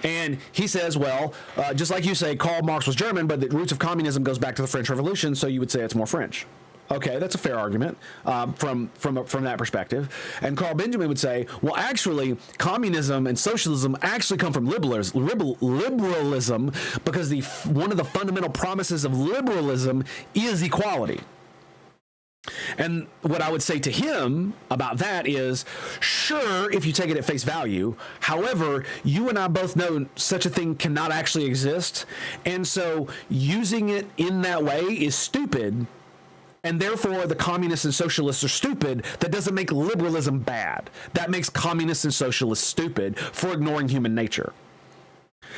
And he says, well, just like you say, Karl Marx was German, but the roots of communism goes back to the French Revolution, so you would say it's more French. Okay, that's a fair argument from that perspective. And Carl Benjamin would say, well, actually, communism and socialism actually come from liberalism, because one of the fundamental promises of liberalism is equality. And what I would say to him about that is, sure, if you take it at face value. However, you and I both know such a thing cannot actually exist. And so using it in that way is stupid. And therefore, the communists and socialists are stupid. That doesn't make liberalism bad. That makes communists and socialists stupid for ignoring human nature.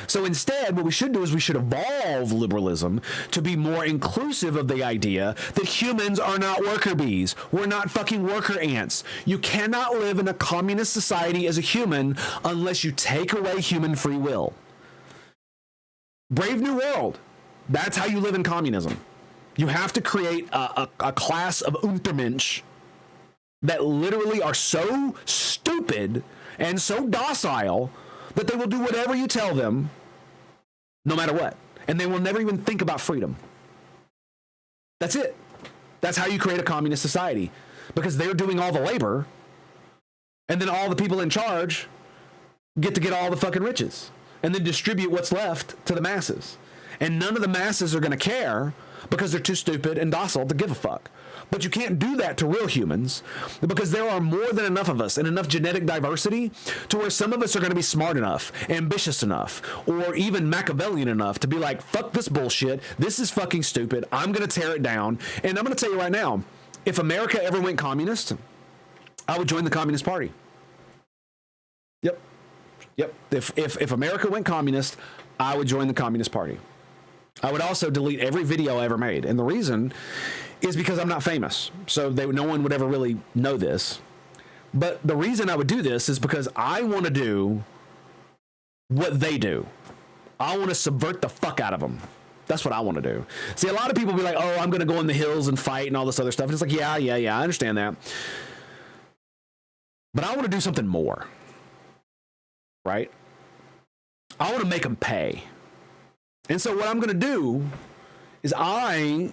So instead, what we should do is we should evolve liberalism to be more inclusive of the idea that humans are not worker bees. We're not fucking worker ants. You cannot live in a communist society as a human unless you take away human free will. Brave New World. That's how you live in communism. You have to create a class of Untermensch that literally are so stupid and so docile that they will do whatever you tell them, no matter what. And they will never even think about freedom. That's it. That's how you create a communist society. Because they're doing all the labor, and then all the people in charge get all the fucking riches, and then distribute what's left to the masses. And none of the masses are going to care because they're too stupid and docile to give a fuck. But you can't do that to real humans, because there are more than enough of us and enough genetic diversity to where some of us are going to be smart enough, ambitious enough, or even Machiavellian enough to be like, fuck this bullshit. This is fucking stupid. I'm going to tear it down. And I'm going to tell you right now, if America ever went communist, I would join the Communist Party. Yep. If America went communist, I would join the Communist Party. I would also delete every video I ever made. And the reason is because I'm not famous. So no one would ever really know this. But the reason I would do this is because I want to do what they do. I want to subvert the fuck out of them. That's what I want to do. See, a lot of people be like, oh, I'm going to go in the hills and fight and all this other stuff. And it's like, yeah, I understand that. But I want to do something more. Right? I want to make them pay. And so what I'm going to do is I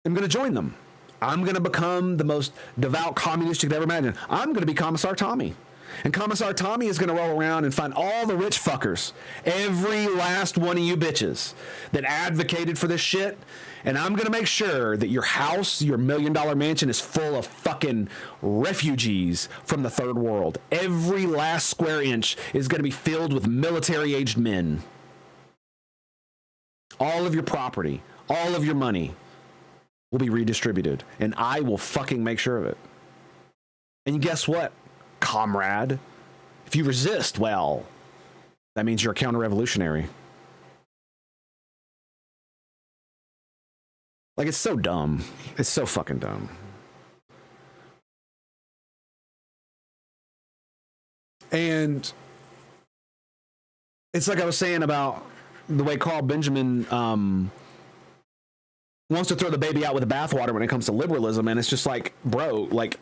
am going to join them. I'm going to become the most devout communist you could ever imagine. I'm going to be Commissar Tommy. And Commissar Tommy is going to roll around and find all the rich fuckers, every last one of you bitches that advocated for this shit. And I'm going to make sure that your house, your $1 million mansion is full of fucking refugees from the third world. Every last square inch is going to be filled with military-aged men. All of your property, all of your money will be redistributed, and I will fucking make sure of it. And guess what, comrade? If you resist, well, that means you're a counter-revolutionary. Like, it's so dumb. It's so fucking dumb. And it's like I was saying about the way Carl Benjamin wants to throw the baby out with the bathwater when it comes to liberalism. And it's just like, bro, like,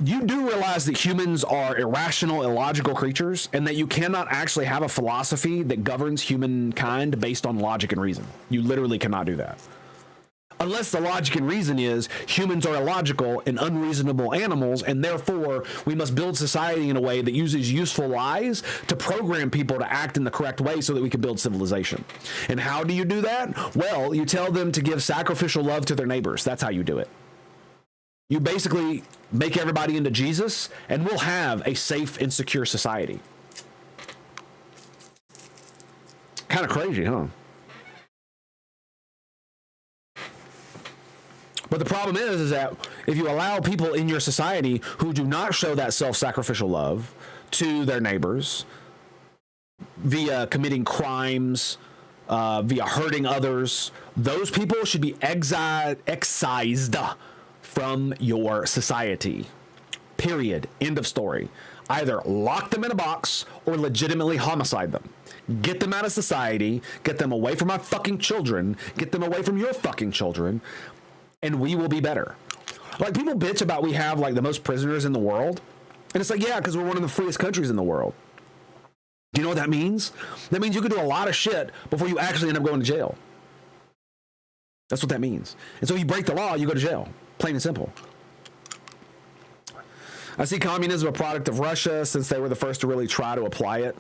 you do realize that humans are irrational, illogical creatures, and that you cannot actually have a philosophy that governs humankind based on logic and reason. You literally cannot do that. Unless the logic and reason is humans are illogical and unreasonable animals, and therefore we must build society in a way that uses useful lies to program people to act in the correct way so that we can build civilization. And how do you do that? Well, you tell them to give sacrificial love to their neighbors. That's how you do it. You basically make everybody into Jesus, and we'll have a safe and secure society. Kind of crazy, huh? But the problem is that if you allow people in your society who do not show that self-sacrificial love to their neighbors via committing crimes, via hurting others, those people should be excised from your society. Period. End of story. Either lock them in a box or legitimately homicide them. Get them out of society. Get them away from my fucking children. Get them away from your fucking children. And we will be better. Like, people bitch about we have like the most prisoners in the world. And it's like, yeah, because we're one of the freest countries in the world. Do you know what that means? That means you can do a lot of shit before you actually end up going to jail. That's what that means. And so you break the law, you go to jail. Plain and simple. I see communism a product of Russia since they were the first to really try to apply it.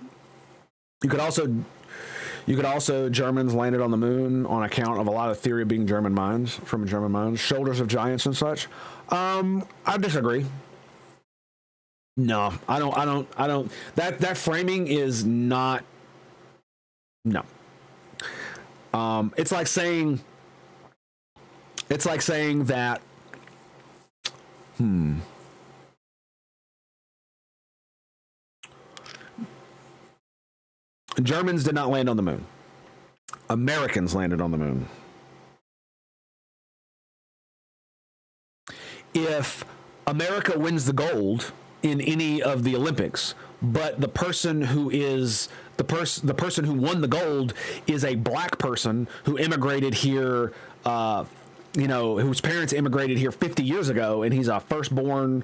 You could also, Germans landed on the moon on account of a lot of theory of being German minds, from German minds, shoulders of giants and such. I disagree. No, I don't. That framing is not. No. It's like saying that. Germans did not land on the moon. Americans landed on the moon. If America wins the gold in any of the Olympics, but the person who is the person who won the gold is a black person who immigrated here, whose parents immigrated here 50 years ago, and he's a firstborn,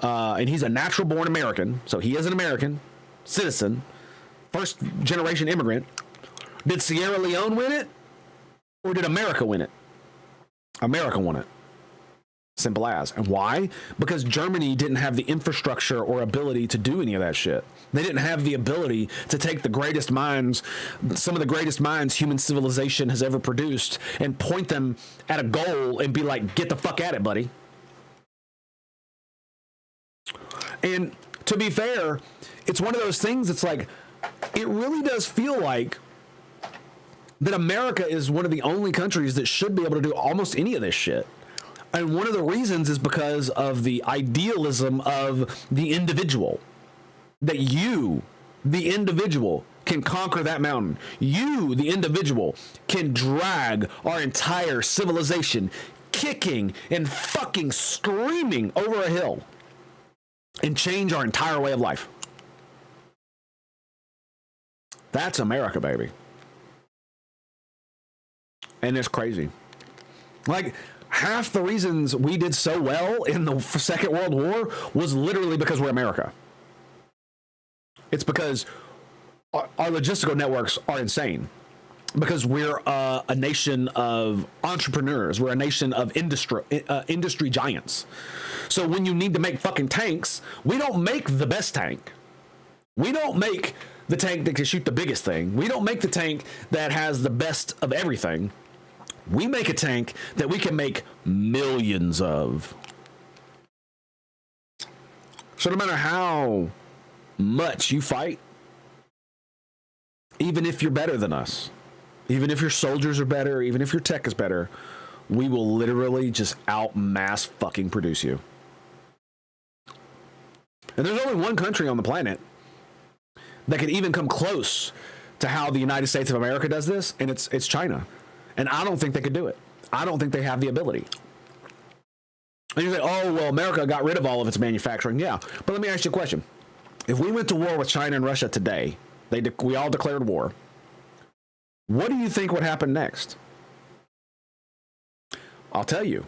and he's a natural born American, so he is an American citizen. First generation immigrant. Did Sierra Leone win it? Or did America win it? America won it. Simple as. And why? Because Germany didn't have the infrastructure or ability to do any of that shit. They didn't have the ability to take the greatest minds, some of the greatest minds human civilization has ever produced, and point them at a goal and be like, get the fuck at it, buddy. And to be fair, it's one of those things that's like, it really does feel like that America is one of the only countries that should be able to do almost any of this shit. And one of the reasons is because of the idealism of the individual. That you, the individual, can conquer that mountain. You, the individual, can drag our entire civilization kicking and fucking screaming over a hill and change our entire way of life. That's America, baby. And it's crazy. Like, half the reasons we did so well in the Second World War was literally because we're America. It's because our logistical networks are insane because we're a nation of entrepreneurs. We're a nation of industry giants. So when you need to make fucking tanks, we don't make the best tank. We don't make the tank that can shoot the biggest thing. We don't make the tank that has the best of everything. We make a tank that we can make millions of. So no matter how much you fight, even if you're better than us, even if your soldiers are better, even if your tech is better, we will literally just mass fucking produce you. And there's only one country on the planet that can even come close to how the United States of America does this, and it's China. And I don't think they could do it. I don't think they have the ability. And you say, oh, well, America got rid of all of its manufacturing. Yeah, but let me ask you a question. If we went to war with China and Russia today, we all declared war, what do you think would happen next? I'll tell you.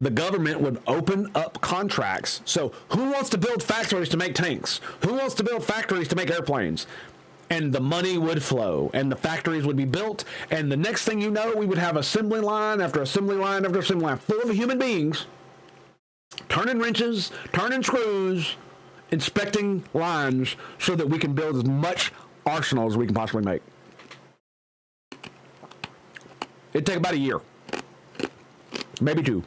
The government would open up contracts. So who wants to build factories to make tanks? Who wants to build factories to make airplanes? And the money would flow, and the factories would be built, and the next thing you know, we would have assembly line after assembly line after assembly line full of human beings turning wrenches, turning screws, inspecting lines so that we can build as much arsenal as we can possibly make. It'd take about a year, maybe 2.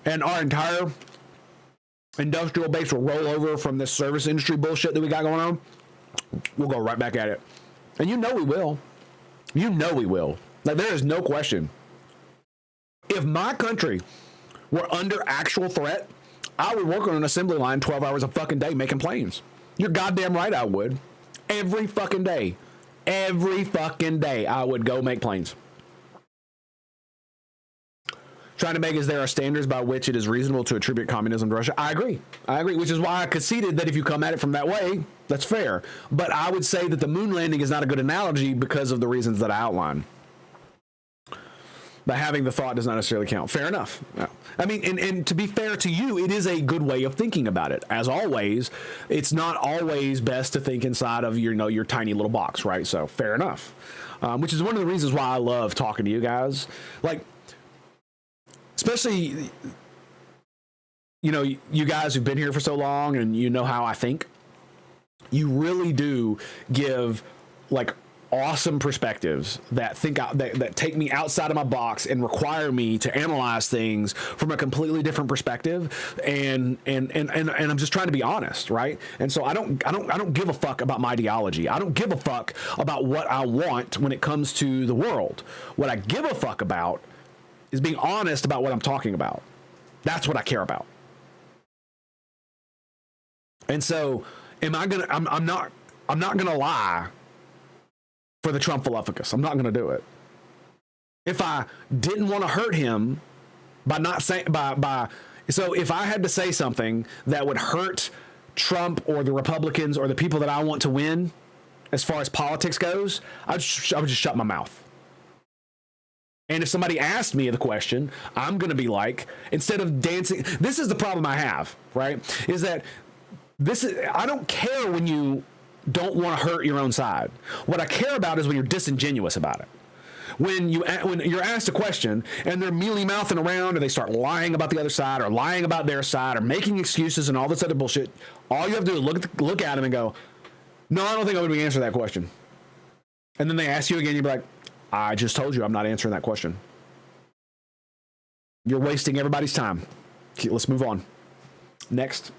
And our entire industrial base will roll over from this service industry bullshit that we got going on. We'll go right back at it. And you know we will. You know we will. Like, there is no question. If my country were under actual threat, I would work on an assembly line 12 hours a fucking day making planes. You're goddamn right I would. Every fucking day. Every fucking day I would go make planes. Trying to make, is there are standards by which it is reasonable to attribute communism to Russia? I agree, which is why I conceded that if you come at it from that way, that's fair. But I would say that the moon landing is not a good analogy because of the reasons that I outlined. But having the thought does not necessarily count. Fair enough. No. I mean, and to be fair to you, it is a good way of thinking about it. As always, it's not always best to think inside of your tiny little box, right? So fair enough. Which is one of the reasons why I love talking to you guys. Like, especially, you guys who've been here for so long and you know how I think. You really do give like awesome perspectives that take me outside of my box and require me to analyze things from a completely different perspective. And I'm just trying to be honest, right? And so I don't give a fuck about my ideology. I don't give a fuck about what I want when it comes to the world. What I give a fuck about is being honest about what I'm talking about. That's what I care about. And so I'm not gonna lie for the Trumphileficus. I'm not gonna do it. If I didn't want to hurt him by not saying so if I had to say something that would hurt Trump or the Republicans or the people that I want to win as far as politics goes, I would just shut my mouth. And if somebody asked me the question, I'm going to be like, instead of dancing, this is the problem I have, right? Is that I don't care when you don't want to hurt your own side. What I care about is when you're disingenuous about it. When you're asked a question and they're mealy-mouthing around or they start lying about the other side or lying about their side or making excuses and all this other bullshit, all you have to do is look at them and go, no, I don't think I'm going to be answering that question. And then they ask you again, you'll be like, I just told you I'm not answering that question. You're wasting everybody's time. Okay, let's move on. Next.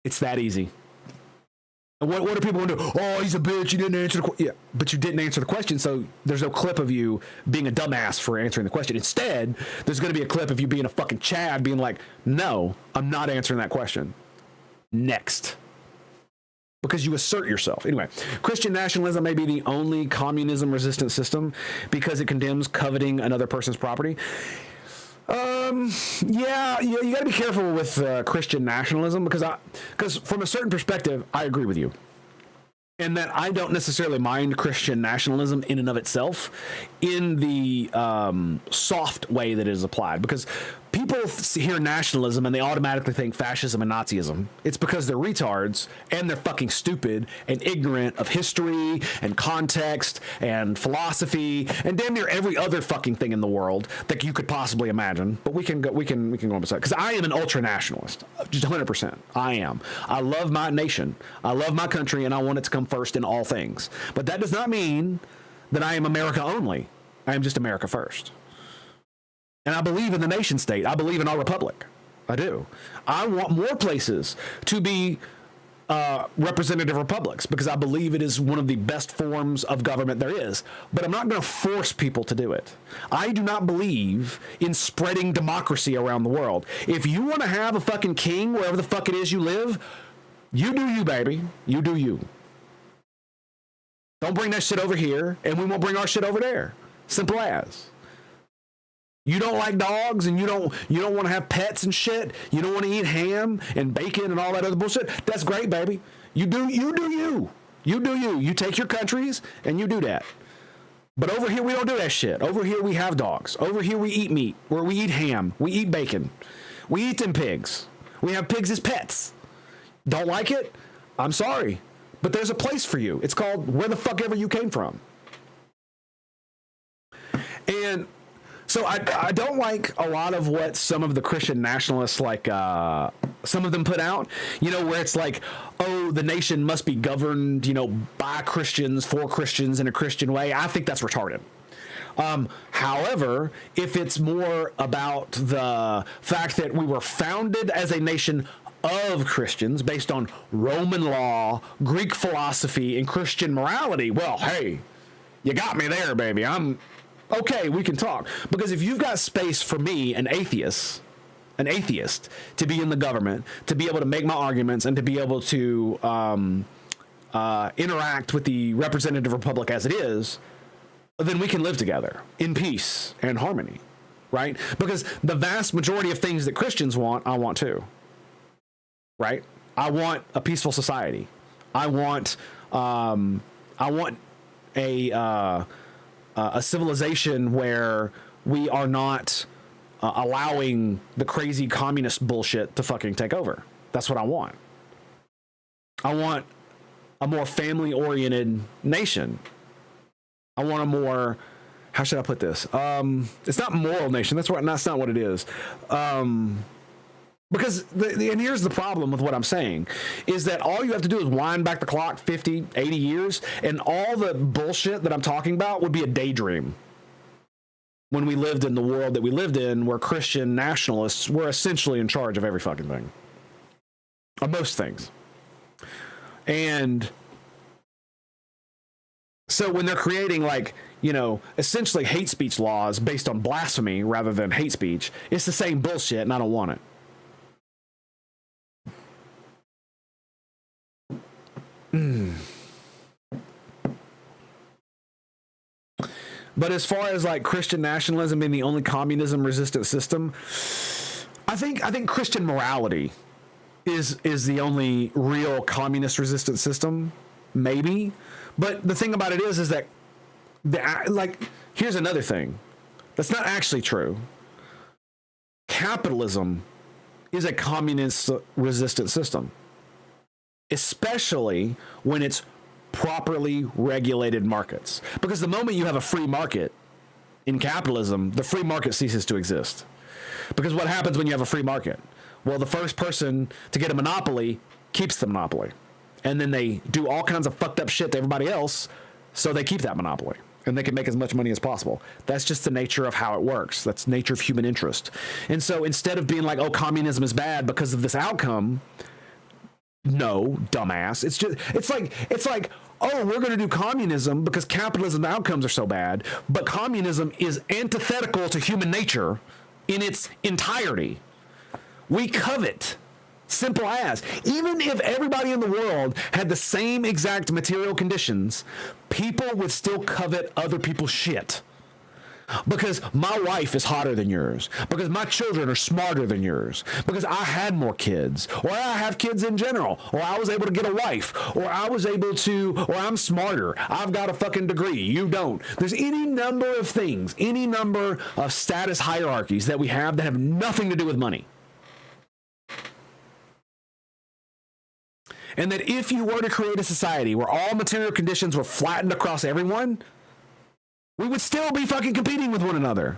It's that easy. And what are people going to do? Oh, he's a bitch. You didn't answer the question. Yeah, but you didn't answer the question, so there's no clip of you being a dumbass for answering the question. Instead, there's going to be a clip of you being a fucking Chad, being like, no, I'm not answering that question. Next. Because you assert yourself. Anyway, Christian nationalism may be the only communism-resistant system because it condemns coveting another person's property. Yeah, you got to be careful with Christian nationalism because from a certain perspective, I agree with you. And that I don't necessarily mind Christian nationalism in and of itself in the soft way that it is applied. Because people hear nationalism and they automatically think fascism and Nazism. It's because they're retards and they're fucking stupid and ignorant of history and context and philosophy and damn near every other fucking thing in the world that you could possibly imagine. But we can go on beside, because I am an ultra nationalist, just 100%. I am. I love my nation. I love my country, and I want it to come first in all things. But that does not mean that I am America only. I am just America first. And I believe in the nation state. I believe in our republic. I do. I want more places to be representative republics, because I believe it is one of the best forms of government there is. But I'm not going to force people to do it. I do not believe in spreading democracy around the world. If you want to have a fucking king wherever the fuck it is you live, you do you, baby. You do you. Don't bring that shit over here, and we won't bring our shit over there. Simple as. You don't like dogs, and you don't want to have pets and shit. You don't want to eat ham and bacon and all that other bullshit. That's great, baby. You do you. You do you. You take your countries and you do that. But over here we don't do that shit. Over here we have dogs. Over here we eat meat. Where we eat ham. We eat bacon. We eat them pigs. We have pigs as pets. Don't like it? I'm sorry. But there's a place for you. It's called where the fuck ever you came from. And so I don't like a lot of what some of the Christian nationalists, like some of them put out, where it's like, oh, the nation must be governed, by Christians, for Christians in a Christian way. I think that's retarded. However, if it's more about the fact that we were founded as a nation of Christians based on Roman law, Greek philosophy, and Christian morality, well, hey, you got me there, baby. Okay, we can talk. Because if you've got space for me, an atheist, to be in the government, to be able to make my arguments, and to be able to interact with the representative republic as it is, then we can live together in peace and harmony, right? Because the vast majority of things that Christians want, I want too, right? I want a peaceful society. I want a civilization where we are not allowing the crazy communist bullshit to fucking take over. That's what I want. I want a more family-oriented nation. I want a more, how should I put this? It's not moral nation. That's not what it is. Because, and here's the problem with what I'm saying, is that all you have to do is wind back the clock 50, 80 years, and all the bullshit that I'm talking about would be a daydream. When we lived in the world that we lived in, where Christian nationalists were essentially in charge of every fucking thing. Of most things. And so when they're creating, like, essentially hate speech laws based on blasphemy rather than hate speech, it's the same bullshit, and I don't want it. But as far as like Christian nationalism being the only communism resistant system, I think Christian morality is the only real communist resistant system, maybe. But the thing about it is that here's another thing that's not actually true. Capitalism is a communist resistant system, especially when it's properly regulated markets. Because the moment you have a free market in capitalism, the free market ceases to exist. Because what happens when you have a free market? Well, the first person to get a monopoly keeps the monopoly. And then they do all kinds of fucked up shit to everybody else, so they keep that monopoly. And they can make as much money as possible. That's just the nature of how it works. That's the nature of human interest. And so instead of being like, oh, communism is bad because of this outcome, no, dumbass. It's like, oh, we're going to do communism because capitalism outcomes are so bad, but communism is antithetical to human nature in its entirety. We covet. Simple as. Even if everybody in the world had the same exact material conditions, people would still covet other people's shit. because my wife is hotter than yours, because my children are smarter than yours, because I had more kids, or I have kids in general, or I was able to get a wife, or I was able to, or I'm smarter, I've got a fucking degree, you don't. There's any number of things, any number of status hierarchies that we have that have nothing to do with money. And that if you were to create a society where all material conditions were flattened across everyone, we would still be fucking competing with one another.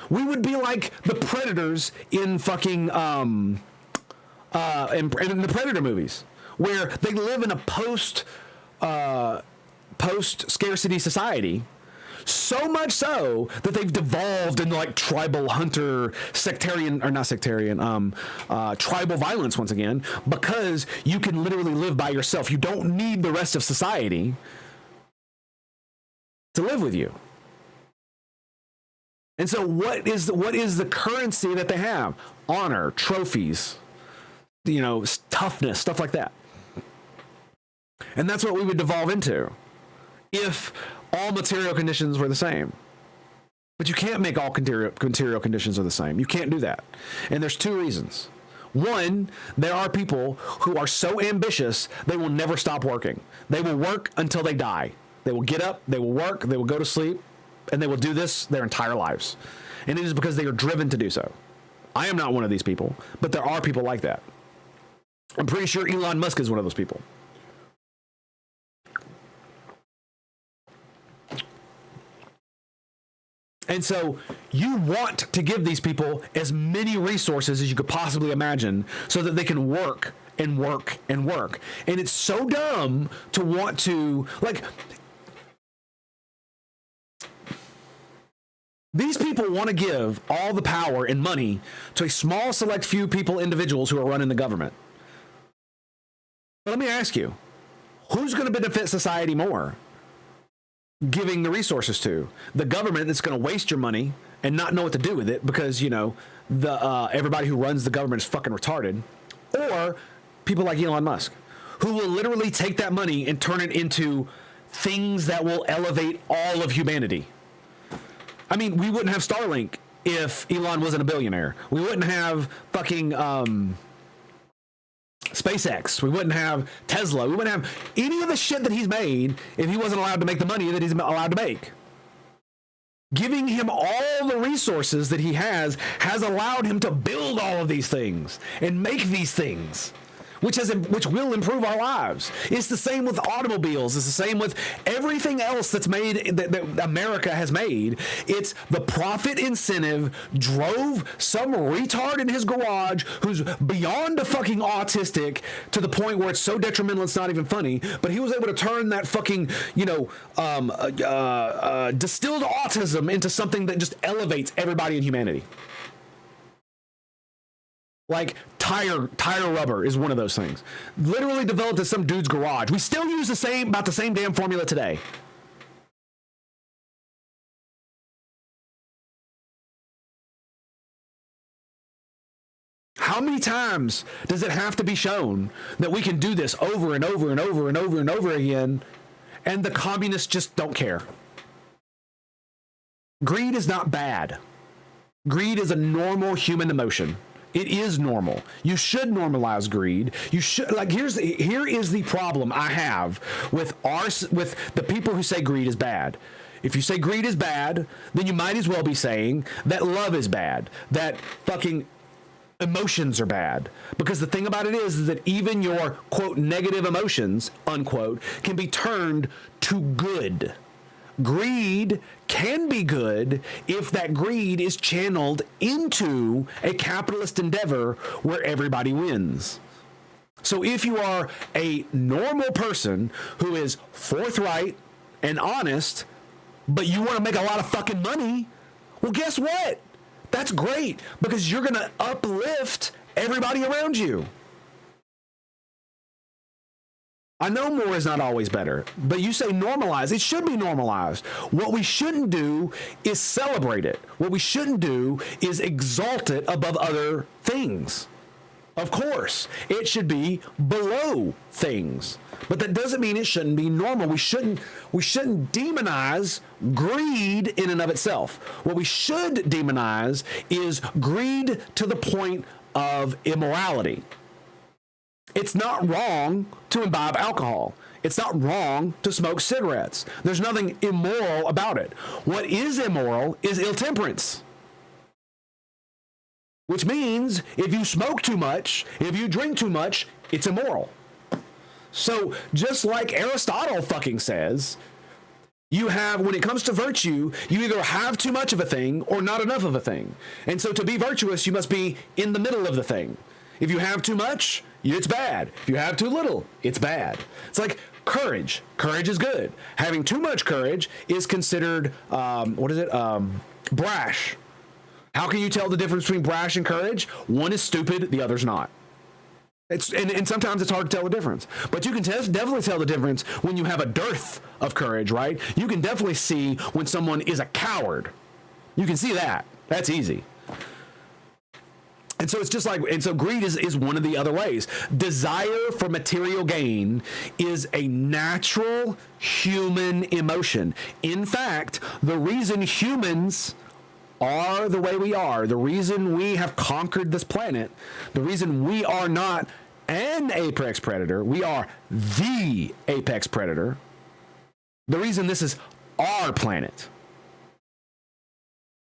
We would be like the predators in fucking in the Predator movies, where they live in a post scarcity society, so much so that they've devolved into like tribal hunter sectarian, or not sectarian, tribal violence once again, because you can literally live by yourself. You don't need the rest of society to live with you. And so what is the currency that they have? Honor, trophies, toughness, stuff like that. And that's what we would devolve into if all material conditions were the same. But you can't make all material conditions are the same. You can't do that. And there's two reasons. One, there are people who are so ambitious, they will never stop working. They will work until they die. They will get up, they will work, they will go to sleep, and they will do this their entire lives. And it is because they are driven to do so. I am not one of these people, but there are people like that. I'm pretty sure Elon Musk is one of those people. And so you want to give these people as many resources as you could possibly imagine so that they can work and work and work. And it's so dumb to want to, like, these people want to give all the power and money to a small select few people, individuals who are running the government. But let me ask you, who's going to benefit society more? Giving the resources to the government that's going to waste your money and not know what to do with it because, everybody who runs the government is fucking retarded, or people like Elon Musk, who will literally take that money and turn it into things that will elevate all of humanity. I mean, we wouldn't have Starlink if Elon wasn't a billionaire. We wouldn't have fucking SpaceX. We wouldn't have Tesla. We wouldn't have any of the shit that he's made if he wasn't allowed to make the money that he's allowed to make. Giving him all the resources that he has allowed him to build all of these things and make these things, which will improve our lives. It's the same with automobiles. It's the same with everything else that's made, that America has made. It's the profit incentive drove some retard in his garage who's beyond a fucking autistic to the point where it's so detrimental it's not even funny, but he was able to turn that fucking, distilled autism into something that just elevates everybody in humanity. Like tire rubber is one of those things. Literally developed in some dude's garage. We still use about the same damn formula today. How many times does it have to be shown that we can do this over and over and over and over and over again, and the communists just don't care? Greed is not bad. Greed is a normal human emotion. It is normal. You should normalize greed. You should, here is the problem I have with the people who say greed is bad. If you say greed is bad, then you might as well be saying that love is bad, that fucking emotions are bad. Because the thing about it is that even your, quote, negative emotions, unquote, can be turned to good. Greed can be good if that greed is channeled into a capitalist endeavor where everybody wins. So if you are a normal person who is forthright and honest, but you want to make a lot of fucking money, well, guess what? That's great, because you're going to uplift everybody around you. I know more is not always better, but you say normalize. It should be normalized. What we shouldn't do is celebrate it. What we shouldn't do is exalt it above other things. Of course, it should be below things, but that doesn't mean it shouldn't be normal. We shouldn't demonize greed in and of itself. What we should demonize is greed to the point of immorality. It's not wrong to imbibe alcohol. It's not wrong to smoke cigarettes. There's nothing immoral about it. What is immoral is ill temperance. Which means if you smoke too much, if you drink too much, it's immoral. So just like Aristotle fucking says, you have, when it comes to virtue, you either have too much of a thing or not enough of a thing. And so to be virtuous, you must be in the middle of the thing. If you have too much, it's bad. If you have too little, it's bad. It's like courage. Courage is good. Having too much courage is considered, brash. How can you tell the difference between brash and courage? One is stupid, the other's not. And sometimes it's hard to tell the difference. But you can definitely tell the difference when you have a dearth of courage, right? You can definitely see when someone is a coward. You can see that. That's easy. And so it's just like, and so greed is one of the other ways. Desire for material gain is a natural human emotion. In fact, the reason humans are the way we are, the reason we have conquered this planet, the reason we are not an apex predator, we are the apex predator, the reason this is our planet.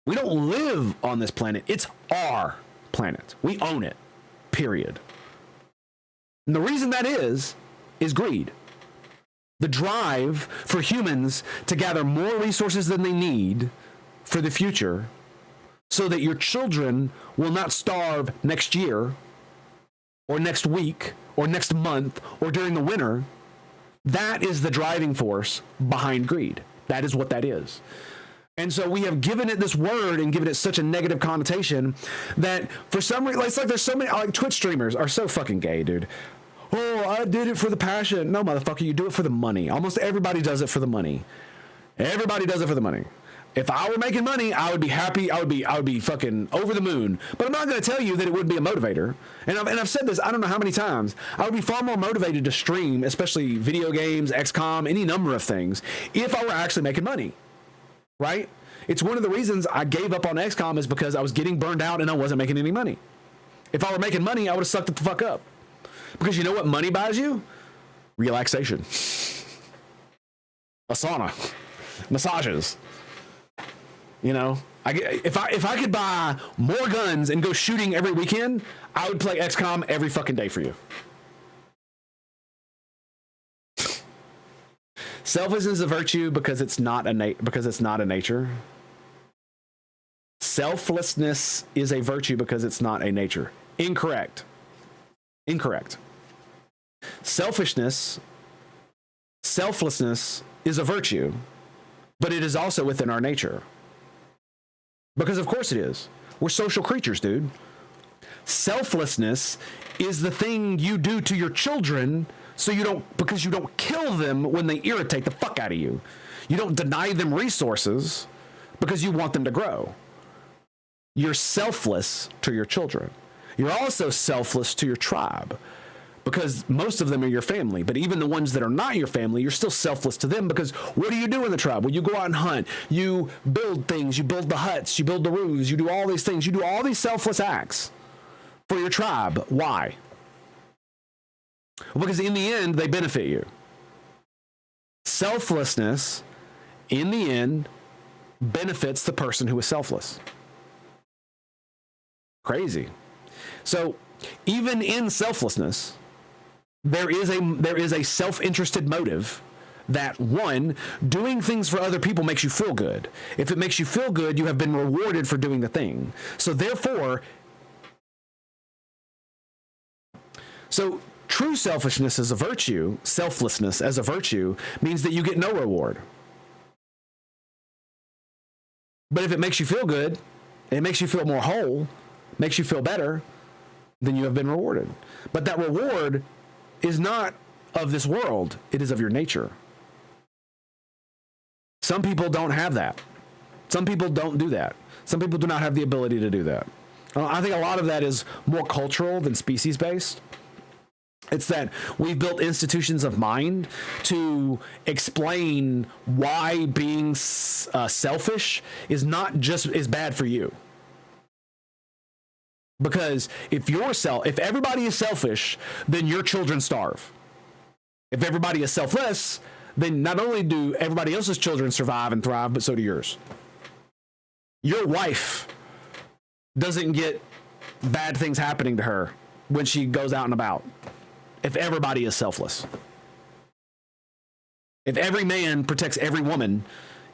We don't live on this planet, it's our planet. We own it, period. And the reason that is greed. The drive for humans to gather more resources than they need for the future so that your children will not starve next year or next week or next month or during the winter. That is the driving force behind greed. That is what that is. And so we have given it this word and given it such a negative connotation that for some reason, it's like there's so many, like Twitch streamers are so fucking gay, dude. Oh, I did it for the passion. No, motherfucker, you do it for the money. Almost everybody does it for the money. Everybody does it for the money. If I were making money, I would be happy. I would be fucking over the moon. But I'm not going to tell you that it would be a motivator. And I've said this, I don't know how many times. I would be far more motivated to stream, especially video games, XCOM, any number of things, if I were actually making money. Right? It's one of the reasons I gave up on XCOM is because I was getting burned out and I wasn't making any money. If I were making money, I would have sucked it the fuck up. Because you know what money buys you? Relaxation. A sauna. Massages. You know, if I could buy more guns and go shooting every weekend, I would play XCOM every fucking day for you. Selfishness is a virtue because it's not a nature. Selflessness is a virtue because it's not a nature. Incorrect. Selflessness is a virtue, but it is also within our nature. Because of course it is. We're social creatures, dude. Selflessness is the thing you do to your children because you don't kill them when they irritate the fuck out of you. You don't deny them resources because you want them to grow. You're selfless to your children. You're also selfless to your tribe because most of them are your family. But even the ones that are not your family, you're still selfless to them because what do you do in the tribe? Well, you go out and hunt. You build things. You build the huts. You build the roofs. You do all these things. You do all these selfless acts for your tribe. Why? Well, because in the end, they benefit you. Selflessness, in the end, benefits the person who is selfless. Crazy. So even in selflessness, there is a self-interested motive that, one, doing things for other people makes you feel good. If it makes you feel good, you have been rewarded for doing the thing. So therefore, true selfishness as a virtue, selflessness as a virtue, means that you get no reward. But if it makes you feel good, and it makes you feel more whole, makes you feel better, then you have been rewarded. But that reward is not of this world. It is of your nature. Some people don't have that. Some people don't do that. Some people do not have the ability to do that. I think a lot of that is more cultural than species based. It's that we've built institutions of mind to explain why being selfish is not just is bad for you. Because if everybody is selfish, then your children starve. If everybody is selfless, then not only do everybody else's children survive and thrive, but so do yours. Your wife doesn't get bad things happening to her when she goes out and about. If everybody is selfless. If every man protects every woman,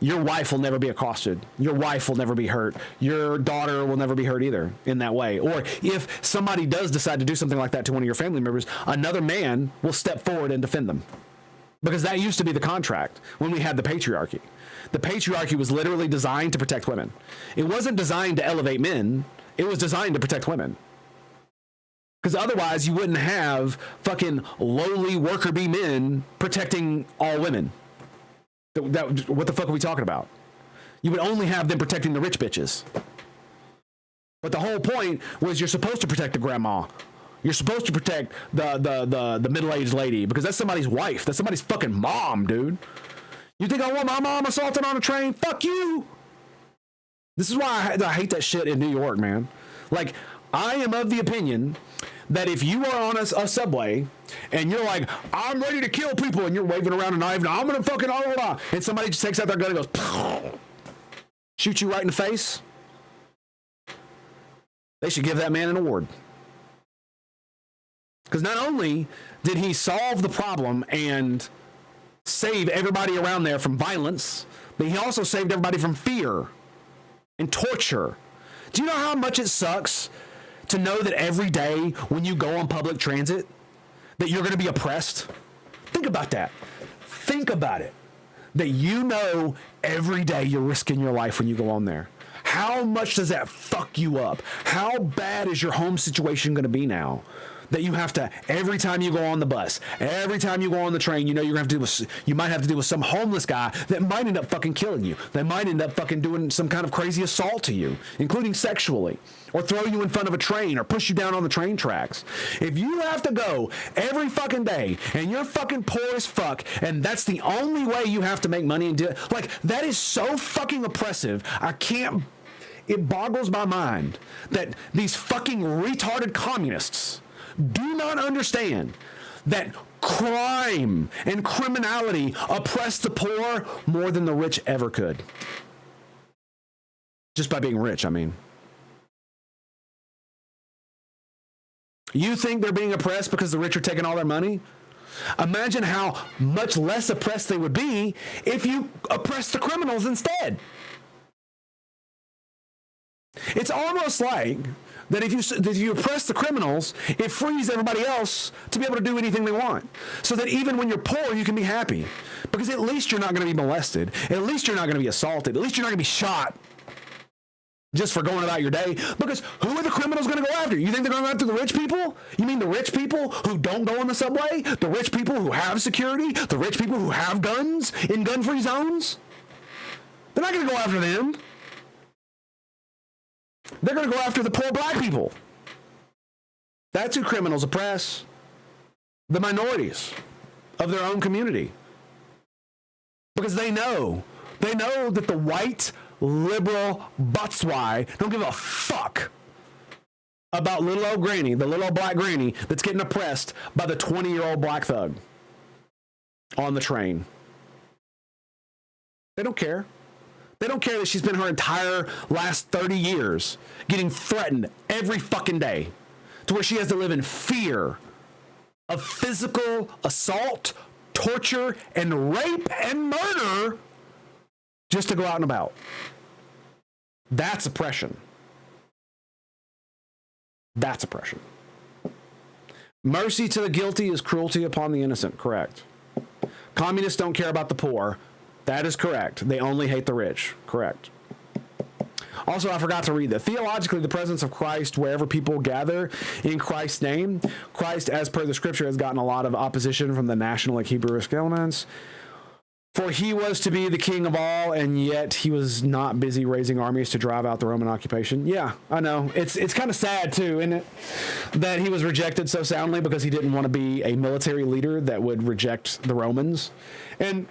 your wife will never be accosted. Your wife will never be hurt. Your daughter will never be hurt either in that way. Or if somebody does decide to do something like that to one of your family members, another man will step forward and defend them. Because that used to be the contract when we had the patriarchy. The patriarchy was literally designed to protect women. It wasn't designed to elevate men. It was designed to protect women. Because otherwise you wouldn't have fucking lowly worker bee men protecting all women. What the fuck are we talking about? You would only have them protecting the rich bitches. But the whole point was you're supposed to protect the grandma. You're supposed to protect the middle-aged lady because that's somebody's wife. That's somebody's fucking mom, dude. You think I want my mom assaulted on a train? Fuck you. This is why I hate that shit in New York, man. Like, I am of the opinion that if you are on a subway and you're like, I'm ready to kill people, and you're waving around a knife, and I'm gonna fucking and somebody just takes out their gun and goes, shoot you right in the face, they should give that man an award. Because not only did he solve the problem and save everybody around there from violence, but he also saved everybody from fear and torture. Do you know how much it sucks to know that every day when you go on public transit that you're going to be oppressed? Think about that. Think about it. That you know every day you're risking your life when you go on there. How much does that fuck you up? How bad is your home situation going to be now? That you have to, every time you go on the bus, every time you go on the train, you know you're going to have to do with, you might have to deal with some homeless guy that might end up fucking killing you. They might end up fucking doing some kind of crazy assault to you, including sexually, or throw you in front of a train or push you down on the train tracks. If you have to go every fucking day and you're fucking poor as fuck and that's the only way you have to make money and do it, like, that is so fucking oppressive. It boggles my mind that these fucking retarded communists do not understand that crime and criminality oppress the poor more than the rich ever could. Just by being rich, I mean. You think they're being oppressed because the rich are taking all their money? Imagine how much less oppressed they would be if you oppressed the criminals instead. It's almost like that if you oppress the criminals, it frees everybody else to be able to do anything they want. So that even when you're poor, you can be happy. Because at least you're not going to be molested. At least you're not going to be assaulted. At least you're not going to be shot just for going about your day. Because who are the criminals going to go after? You think they're going to go after the rich people? You mean the rich people who don't go on the subway? The rich people who have security? The rich people who have guns in gun-free zones? They're not going to go after them. They're going to go after the poor black people. That's who criminals oppress. The minorities of their own community. Because they know that the white, liberal Botswai don't give a fuck about little old granny, the little old black granny that's getting oppressed by the 20-year-old black thug on the train. They don't care. They don't care that she's been her entire last 30 years getting threatened every fucking day to where she has to live in fear of physical assault, torture, and rape and murder just to go out and about. That's oppression. That's oppression. Mercy to the guilty is cruelty upon the innocent. Correct. Communists don't care about the poor. That is correct. They only hate the rich. Correct. Also, I forgot to read that. Theologically, the presence of Christ wherever people gather in Christ's name, Christ, as per the scripture, has gotten a lot of opposition from the nationalist Hebrew elements. For he was to be the king of all, and yet he was not busy raising armies to drive out the Roman occupation. Yeah, I know. It's kind of sad, too, isn't it? That he was rejected so soundly because he didn't want to be a military leader that would reject the Romans. And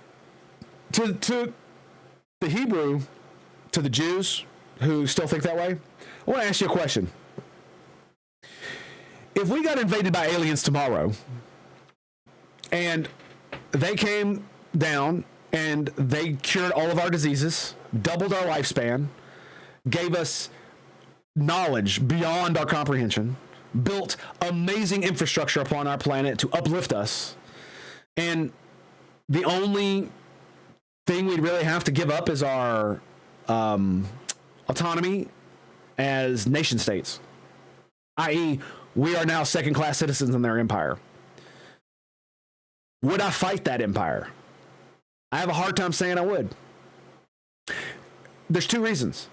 to the Hebrew, to the Jews who still think that way, I want to ask you a question. If we got invaded by aliens tomorrow, and they came down and they cured all of our diseases, doubled our lifespan, gave us knowledge beyond our comprehension, built amazing infrastructure upon our planet to uplift us, and the only thing we'd really have to give up is our autonomy as nation states, i.e., we are now second-class citizens in their empire. Would I fight that empire? I have a hard time saying I would. There's two reasons.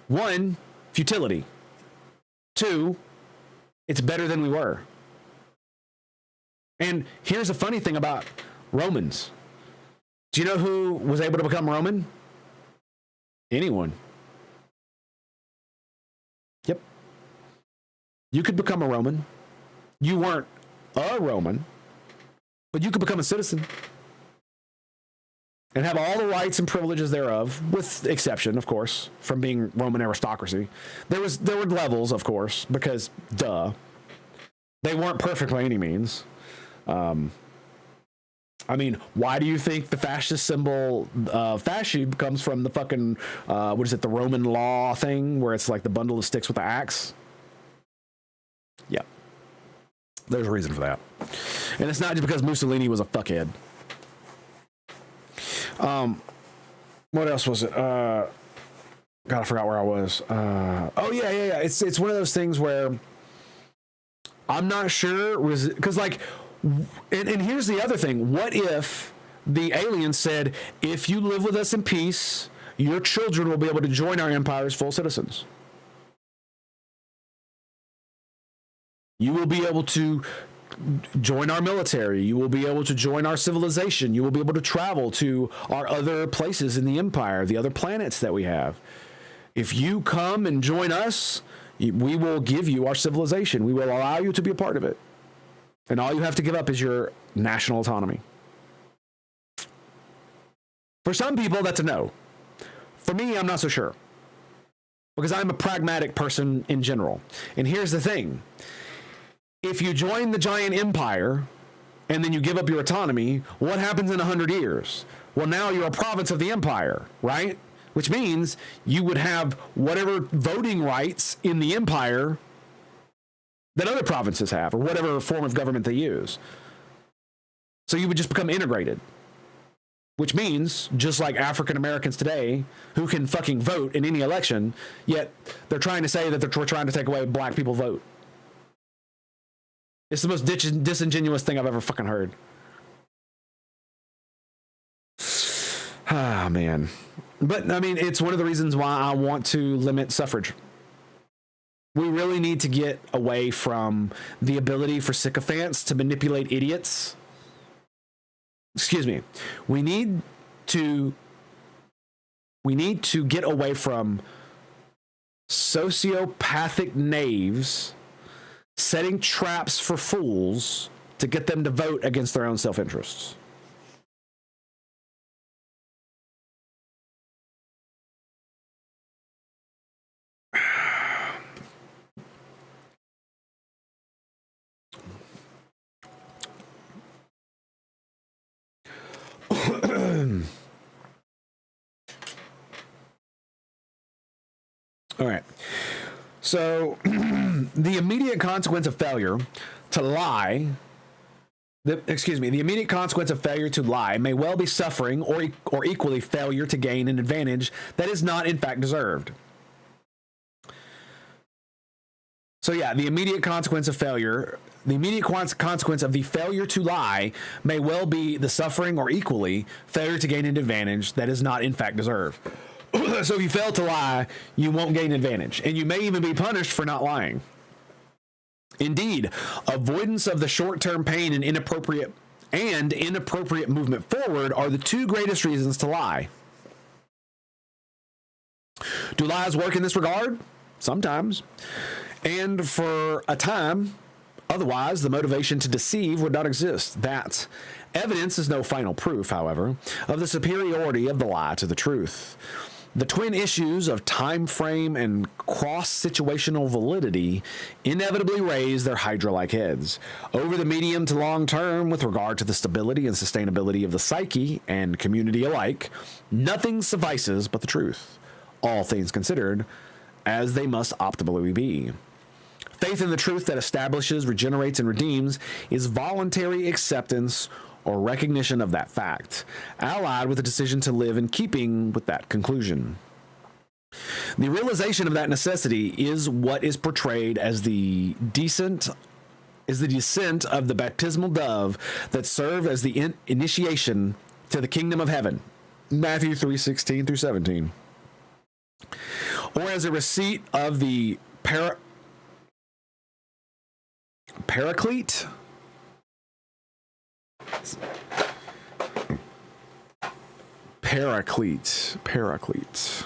One, futility. Two, it's better than we were. And here's the funny thing about Romans. Do you know who was able to become Roman? Anyone. Yep. You could become a Roman. You weren't a Roman, but you could become a citizen and have all the rights and privileges thereof, with exception, of course, from being Roman aristocracy. There were levels, of course, because duh, they weren't perfect by any means. I mean, why do you think the fascist symbol, fasci, comes from the fucking, what is it, the Roman law thing, where it's like the bundle of sticks with the axe? Yeah. There's a reason for that. And it's not just because Mussolini was a fuckhead. What else was it? God, I forgot where I was. Oh yeah. It's one of those things where I'm not sure was because like, and here's the other thing. What if the aliens said, if you live with us in peace, your children will be able to join our empire as full citizens. You will be able to join our military. You will be able to join our civilization. You will be able to travel to our other places in the empire, the other planets that we have. If you come and join us, we will give you our civilization. We will allow you to be a part of it. And all you have to give up is your national autonomy. For some people, that's a no. For me, I'm not so sure. Because I'm a pragmatic person in general. And here's the thing. If you join the giant empire and then you give up your autonomy, what happens in 100 years? Well, now you're a province of the empire, right? Which means you would have whatever voting rights in the empire that other provinces have, or whatever form of government they use. So you would just become integrated. Which means, just like African Americans today, who can fucking vote in any election, yet they're trying to say that we're trying to take away black people vote. It's the most disingenuous thing I've ever fucking heard. Ah, man. But, I mean, it's one of the reasons why I want to limit suffrage. We really need to get away from the ability for sycophants to manipulate idiots. Excuse me. We need to get away from sociopathic knaves setting traps for fools to get them to vote against their own self-interests. All right. So the immediate consequence of failure to lie, the immediate consequence of failure to lie may well be suffering or equally failure to gain an advantage that is not in fact deserved. So yeah, the immediate consequence of failure, the immediate consequence of the failure to lie may well be the suffering or equally failure to gain an advantage that is not in fact deserved. So if you fail to lie, you won't gain advantage, and you may even be punished for not lying. Indeed, avoidance of the short-term pain and inappropriate and inappropriate movement forward are the two greatest reasons to lie. Do lies work in this regard? Sometimes. And for a time, otherwise, the motivation to deceive would not exist. That evidence is no final proof, however, of the superiority of the lie to the truth. The twin issues of time frame and cross-situational validity inevitably raise their hydra-like heads. Over the medium to long term, with regard to the stability and sustainability of the psyche and community alike, nothing suffices but the truth, all things considered, as they must optimally be. Faith in the truth that establishes, regenerates, and redeems is voluntary acceptance or recognition of that fact, allied with a decision to live in keeping with that conclusion. The realization of that necessity is what is portrayed as the descent of the baptismal dove that served as the initiation to the kingdom of heaven, Matthew 3:16 through 17, or as a receipt of the paraclete. Paraclete.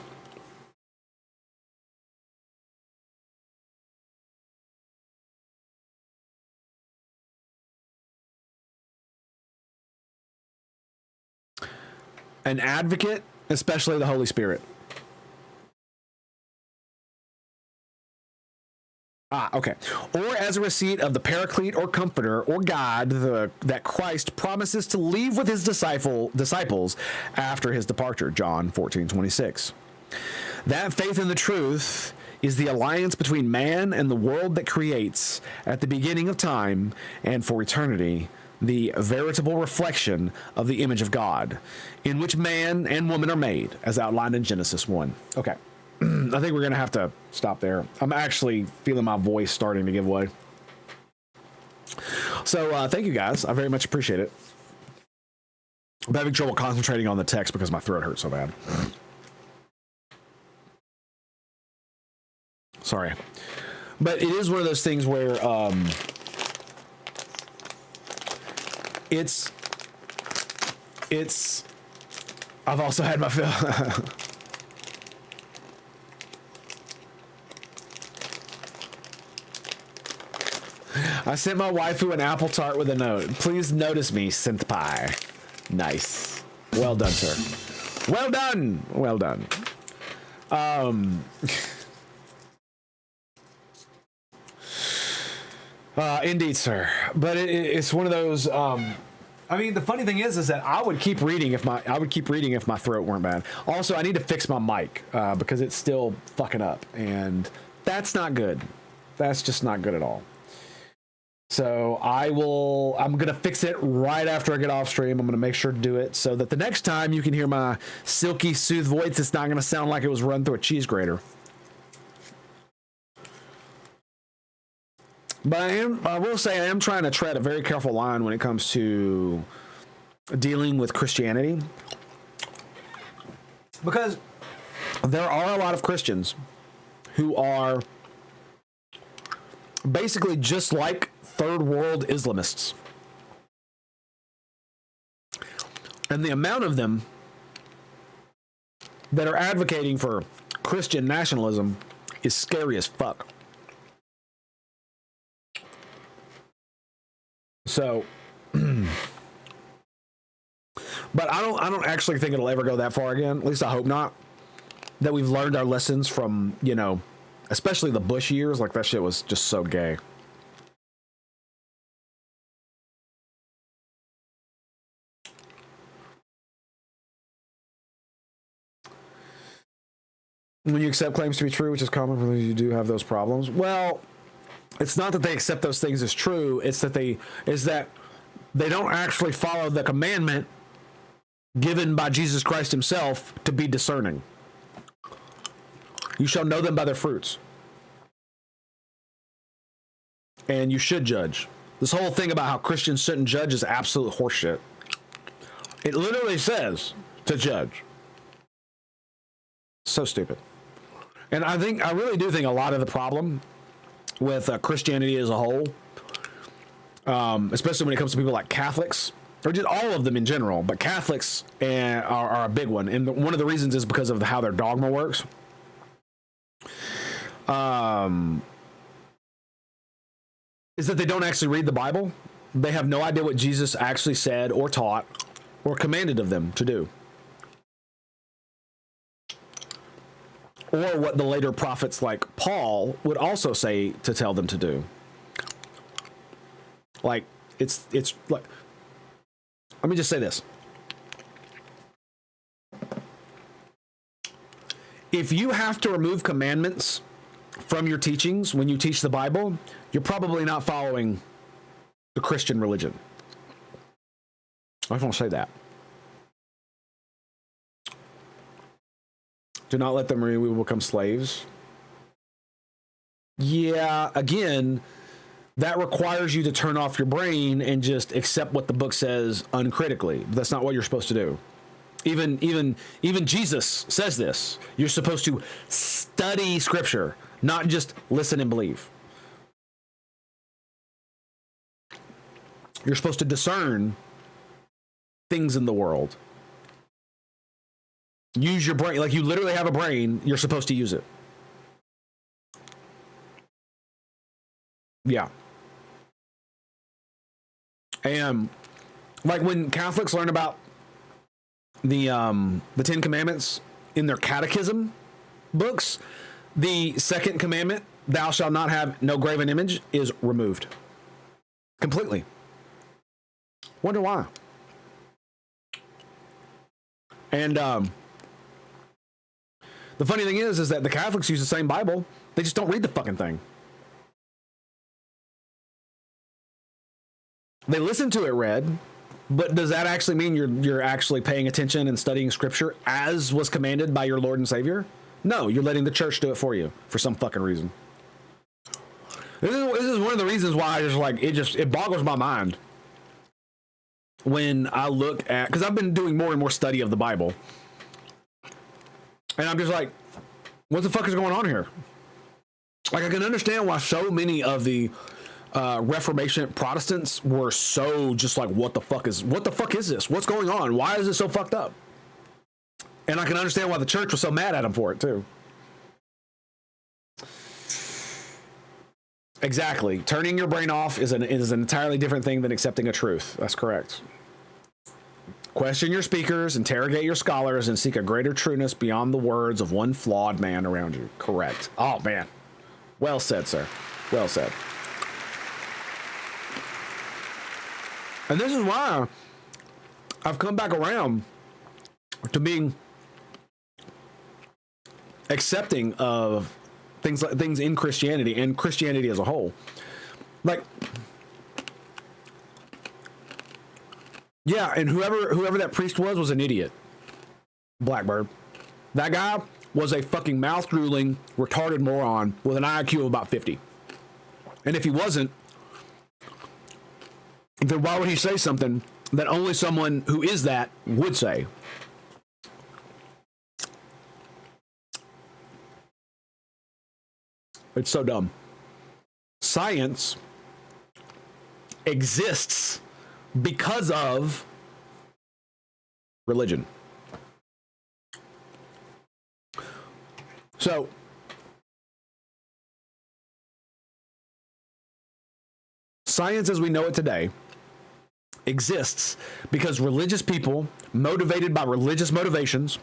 An advocate, especially the Holy Spirit. Okay. Or as a receipt of the paraclete or comforter or guide that Christ promises to leave with his disciples after his departure, John 14:26. That faith in the truth is the alliance between man and the world that creates, at the beginning of time and for eternity, the veritable reflection of the image of God, in which man and woman are made, as outlined in Genesis 1. Okay. I think we're going to have to stop there. I'm actually feeling my voice starting to give way. So thank you guys. I very much appreciate it. I'm having trouble concentrating on the text because my throat hurts so bad. Sorry. But it is one of those things where it's I've also had my fill. I sent my waifu an apple tart with a note. Please notice me, synth pie. Nice. Well done, sir. Well done. Well done. Indeed, sir. But it's one of those. I mean, the funny thing is that I would keep reading if my throat weren't bad. Also, I need to fix my mic because it's still fucking up, and that's not good. That's just not good at all. So I'm going to fix it right after I get off stream. I'm going to make sure to do it so that the next time you can hear my silky, soothed voice, it's not going to sound like it was run through a cheese grater. But I will say I am trying to tread a very careful line when it comes to dealing with Christianity. Because there are a lot of Christians who are basically just like third world Islamists. And the amount of them that are advocating for Christian nationalism is scary as fuck. So, but I don't actually think it'll ever go that far again. At least I hope not. That we've learned our lessons from, especially the Bush years. Like, that shit was just so gay. When you accept claims to be true, which is common when you do have those problems. Well, it's not that they accept those things as true. It's that they don't actually follow the commandment given by Jesus Christ himself to be discerning. You shall know them by their fruits. And you should judge. This whole thing about how Christians shouldn't judge is absolute horseshit. It literally says to judge. So stupid. And I really do think a lot of the problem with Christianity as a whole, especially when it comes to people like Catholics, or just all of them in general, but Catholics are a big one. And one of the reasons is because of how their dogma works. Is that they don't actually read the Bible. They have no idea what Jesus actually said or taught or commanded of them to do. Or what the later prophets like Paul would also say to tell them to do. Like, it's like, let me just say this. If you have to remove commandments from your teachings when you teach the Bible, you're probably not following the Christian religion. I just want to say that. Do not let them we will become slaves. Yeah, again, that requires you to turn off your brain and just accept what the book says uncritically. But that's not what you're supposed to do. Even Jesus says this. You're supposed to study Scripture, not just listen and believe. You're supposed to discern things in the world. Use your brain. Like, you literally have a brain. You're supposed to use it. Yeah. And like when Catholics learn about the Ten Commandments in their catechism books, the second commandment, thou shalt not have no graven image, is removed completely. Wonder why. And the funny thing is that the Catholics use the same Bible. They just don't read the fucking thing. They listen to it read, but does that actually mean you're actually paying attention and studying Scripture as was commanded by your Lord and Savior? No, you're letting the church do it for you for some fucking reason. This is one of the reasons why I just like it boggles my mind when I look at, because I've been doing more and more study of the Bible, and I'm just like, what the fuck is going on here? Like, I can understand why so many of the Reformation Protestants were so just like, what the fuck is this? What's going on? Why is it so fucked up? And I can understand why the church was so mad at them for it too. Exactly. Turning your brain off is an entirely different thing than accepting a truth. That's correct. Question your speakers, interrogate your scholars, and seek a greater trueness beyond the words of one flawed man around you. Correct. Oh, man. Well said, sir. Well said. And this is why I've come back around to being accepting of things in Christianity and Christianity as a whole. Like, yeah, and whoever that priest was an idiot. Blackbird. That guy was a fucking mouth-drooling, retarded moron with an IQ of about 50. And if he wasn't, then why would he say something that only someone who is that would say? It's so dumb. Science exists because of religion. So, science as we know it today exists because religious people, motivated by religious motivations,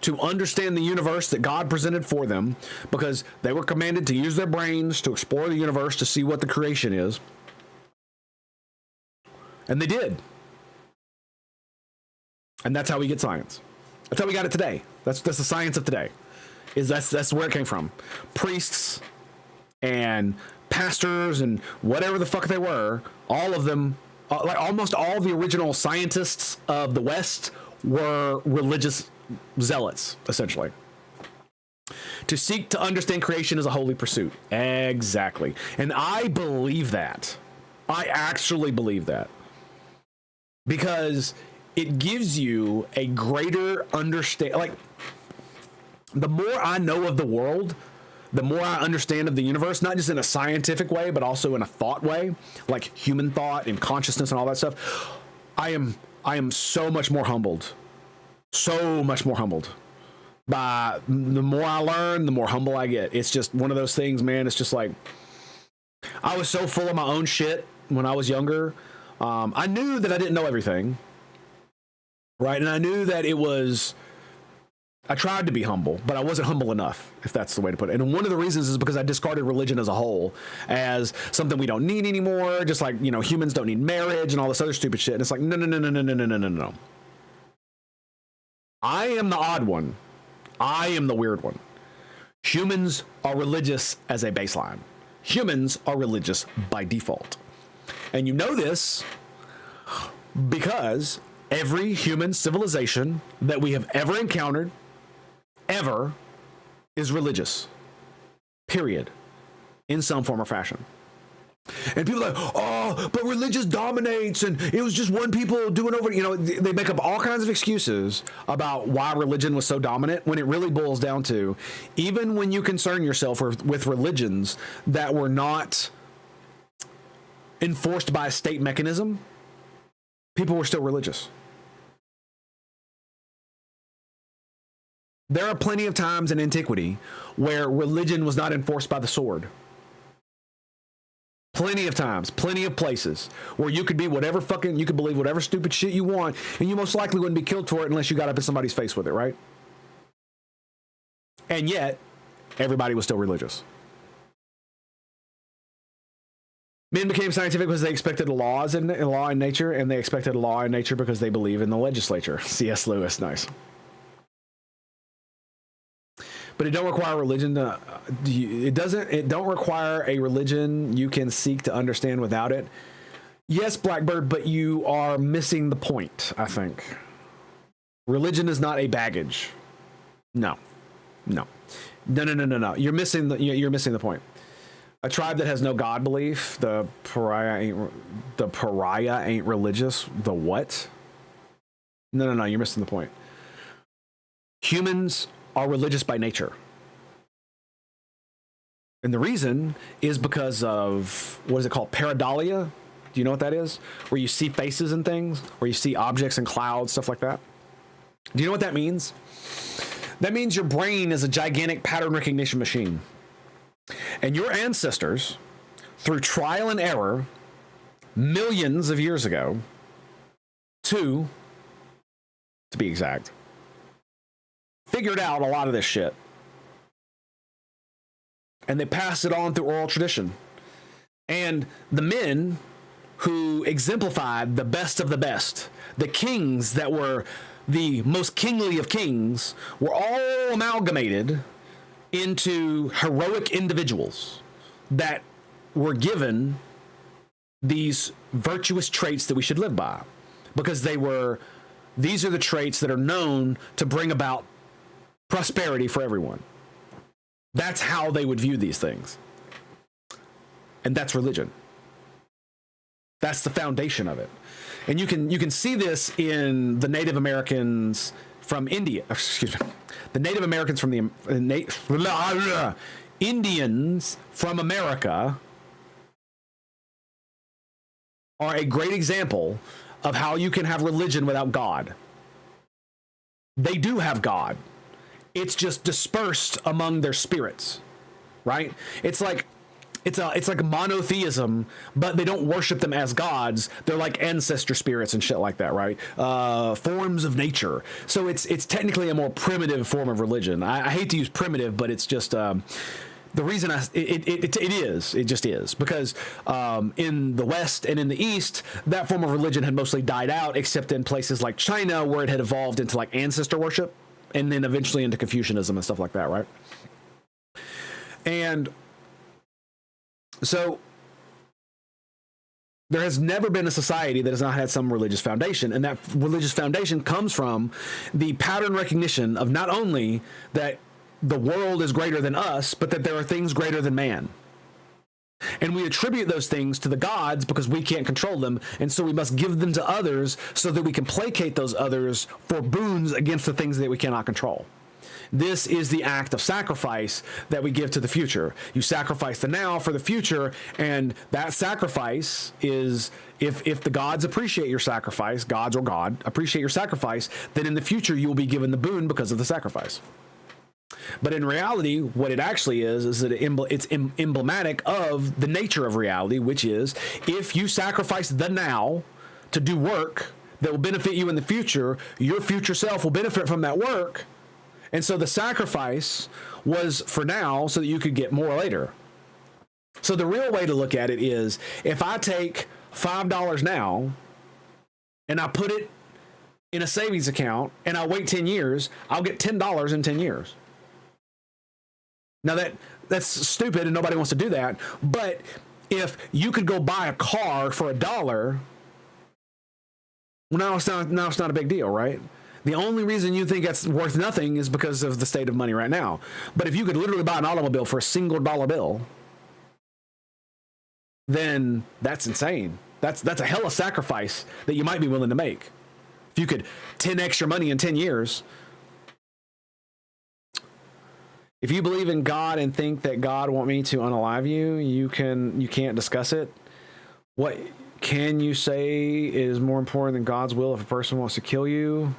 to understand the universe that God presented for them, because they were commanded to use their brains to explore the universe to see what the creation is. And they did. And that's how we get science. That's how we got it today. That's the science of today. That's where it came from. Priests and pastors and whatever the fuck they were, all of them, like almost all the original scientists of the West were religious zealots, essentially. To seek to understand creation is a holy pursuit. Exactly. And I believe that. I actually believe that. Because it gives you a greater understanding. Like, the more I know of the world, the more I understand of the universe, not just in a scientific way, but also in a thought way, like human thought and consciousness and all that stuff. I am so much more humbled. So much more humbled. By the more I learn, the more humble I get. It's just one of those things, man. It's just like, I was so full of my own shit when I was younger. I knew that I didn't know everything, right? And I knew that I tried to be humble, but I wasn't humble enough, if that's the way to put it. And one of the reasons is because I discarded religion as a whole as something we don't need anymore. Just like, humans don't need marriage and all this other stupid shit. And it's like, no. I am the odd one. I am the weird one. Humans are religious as a baseline. Humans are religious by default. And you know this because every human civilization that we have ever encountered, ever, is religious. Period. In some form or fashion. And people are like, oh, but religious dominates, and it was just one people doing over, they make up all kinds of excuses about why religion was so dominant, when it really boils down to, even when you concern yourself with religions that were not enforced by a state mechanism, people were still religious. There are plenty of times in antiquity where religion was not enforced by the sword. Plenty of times, plenty of places where you could be you could believe whatever stupid shit you want, and you most likely wouldn't be killed for it unless you got up in somebody's face with it, right? And yet, everybody was still religious. Men became scientific because they expected law in nature, and they expected a law in nature because they believe in the legislature. C.S. Lewis, nice. But it don't require religion to, it don't require a religion you can seek to understand without it. Yes, Blackbird, but you are missing the point, I think. Religion is not a baggage. No. You're missing the point. A tribe that has no God belief, the pariah ain't religious. The what? No, you're missing the point. Humans are religious by nature. And the reason is because of, what is it called? Pareidolia? Do you know what that is? Where you see faces and things, where you see objects and clouds, stuff like that. Do you know what that means? That means your brain is a gigantic pattern recognition machine. And your ancestors, through trial and error, millions of years ago, to be exact, figured out a lot of this shit. And they passed it on through oral tradition. And the men who exemplified the best of the best, the kings that were the most kingly of kings, were all amalgamated into heroic individuals that were given these virtuous traits that we should live by. Because these are the traits that are known to bring about prosperity for everyone. That's how they would view these things. And that's religion. That's the foundation of it. And you can see this in the Native Americans from India. Excuse me. The Native Americans from the Indians from America are a great example of how you can have religion without God. They do have God. It's just dispersed among their spirits, right? It's like monotheism, but they don't worship them as gods. They're like ancestor spirits and shit like that, right? Forms of nature. So it's technically a more primitive form of religion. I hate to use primitive, but it's just the reason it just is because in the West and in the East, that form of religion had mostly died out, except in places like China, where it had evolved into like ancestor worship, and then eventually into Confucianism and stuff like that, right? And so there has never been a society that has not had some religious foundation, and that religious foundation comes from the pattern recognition of not only that the world is greater than us, but that there are things greater than man. And we attribute those things to the gods because we can't control them, and so we must give them to others so that we can placate those others for boons against the things that we cannot control. This is the act of sacrifice that we give to the future. You sacrifice the now for the future, and that sacrifice is, if the gods appreciate your sacrifice, gods or God appreciate your sacrifice, then in the future you will be given the boon because of the sacrifice. But in reality, what it actually is that it's emblematic of the nature of reality, which is if you sacrifice the now to do work that will benefit you in the future, your future self will benefit from that work. And so the sacrifice was for now so that you could get more later. So the real way to look at it is, if I take $5 now and I put it in a savings account and I wait 10 years, I'll get $10 in 10 years. Now that's stupid and nobody wants to do that. But if you could go buy a car for $1, well, now it's not a big deal, right? The only reason you think that's worth nothing is because of the state of money right now. But if you could literally buy an automobile for a single dollar bill, then that's insane. That's a hell of a sacrifice that you might be willing to make. If you could 10x your money in 10 years. If you believe in God and think that God want me to unalive you, you can't discuss it. What can you say is more important than God's will if a person wants to kill you?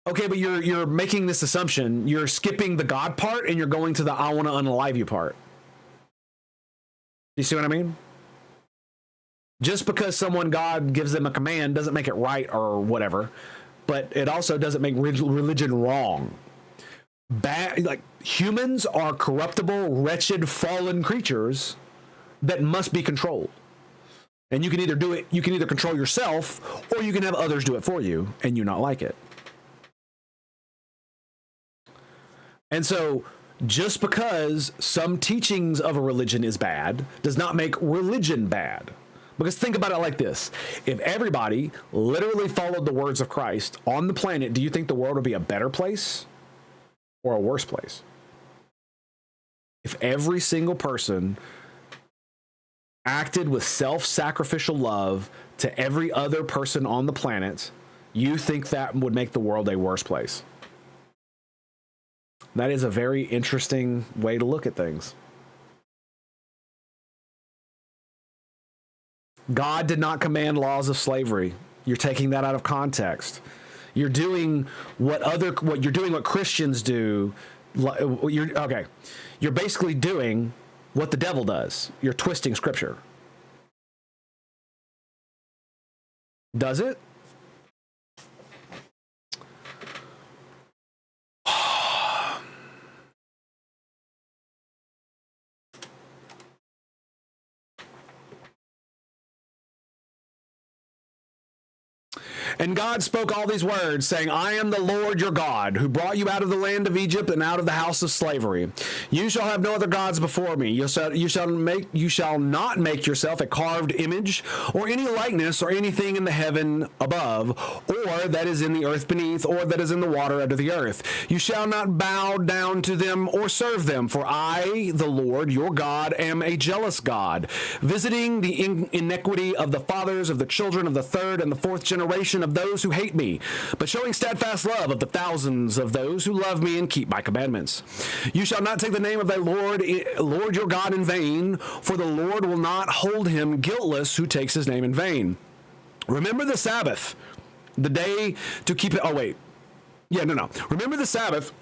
Okay, but you're making this assumption. You're skipping the God part and you're going to the I want to unalive you part. You see what I mean? Just because God gives them a command doesn't make it right or whatever, but it also doesn't make religion wrong. Like humans are corruptible, wretched, fallen creatures that must be controlled. And you can either control yourself or you can have others do it for you and you not like it. And so just because some teachings of a religion is bad does not make religion bad. Because think about it like this. If everybody literally followed the words of Christ on the planet, do you think the world would be a better place or a worse place? If every single person acted with self-sacrificial love to every other person on the planet, you think that would make the world a worse place? That is a very interesting way to look at things. God did not command laws of slavery. You're taking that out of context. You're doing what Christians do. You're basically doing what the devil does. You're twisting scripture. Does it? And God spoke all these words, saying, I am the Lord your God, who brought you out of the land of Egypt and out of the house of slavery. You shall have no other gods before me. You shall not make yourself a carved image, or any likeness, or anything in the heaven above, or that is in the earth beneath, or that is in the water under the earth. You shall not bow down to them or serve them, for I, the Lord your God, am a jealous God, visiting the iniquity of the fathers of the children of the third and the fourth generation of those who hate me, but showing steadfast love of the thousands of those who love me and keep my commandments. You shall not take the name of thy Lord your God in vain, for the Lord will not hold him guiltless who takes his name in vain. Remember the Sabbath, the day to keep it. Remember the Sabbath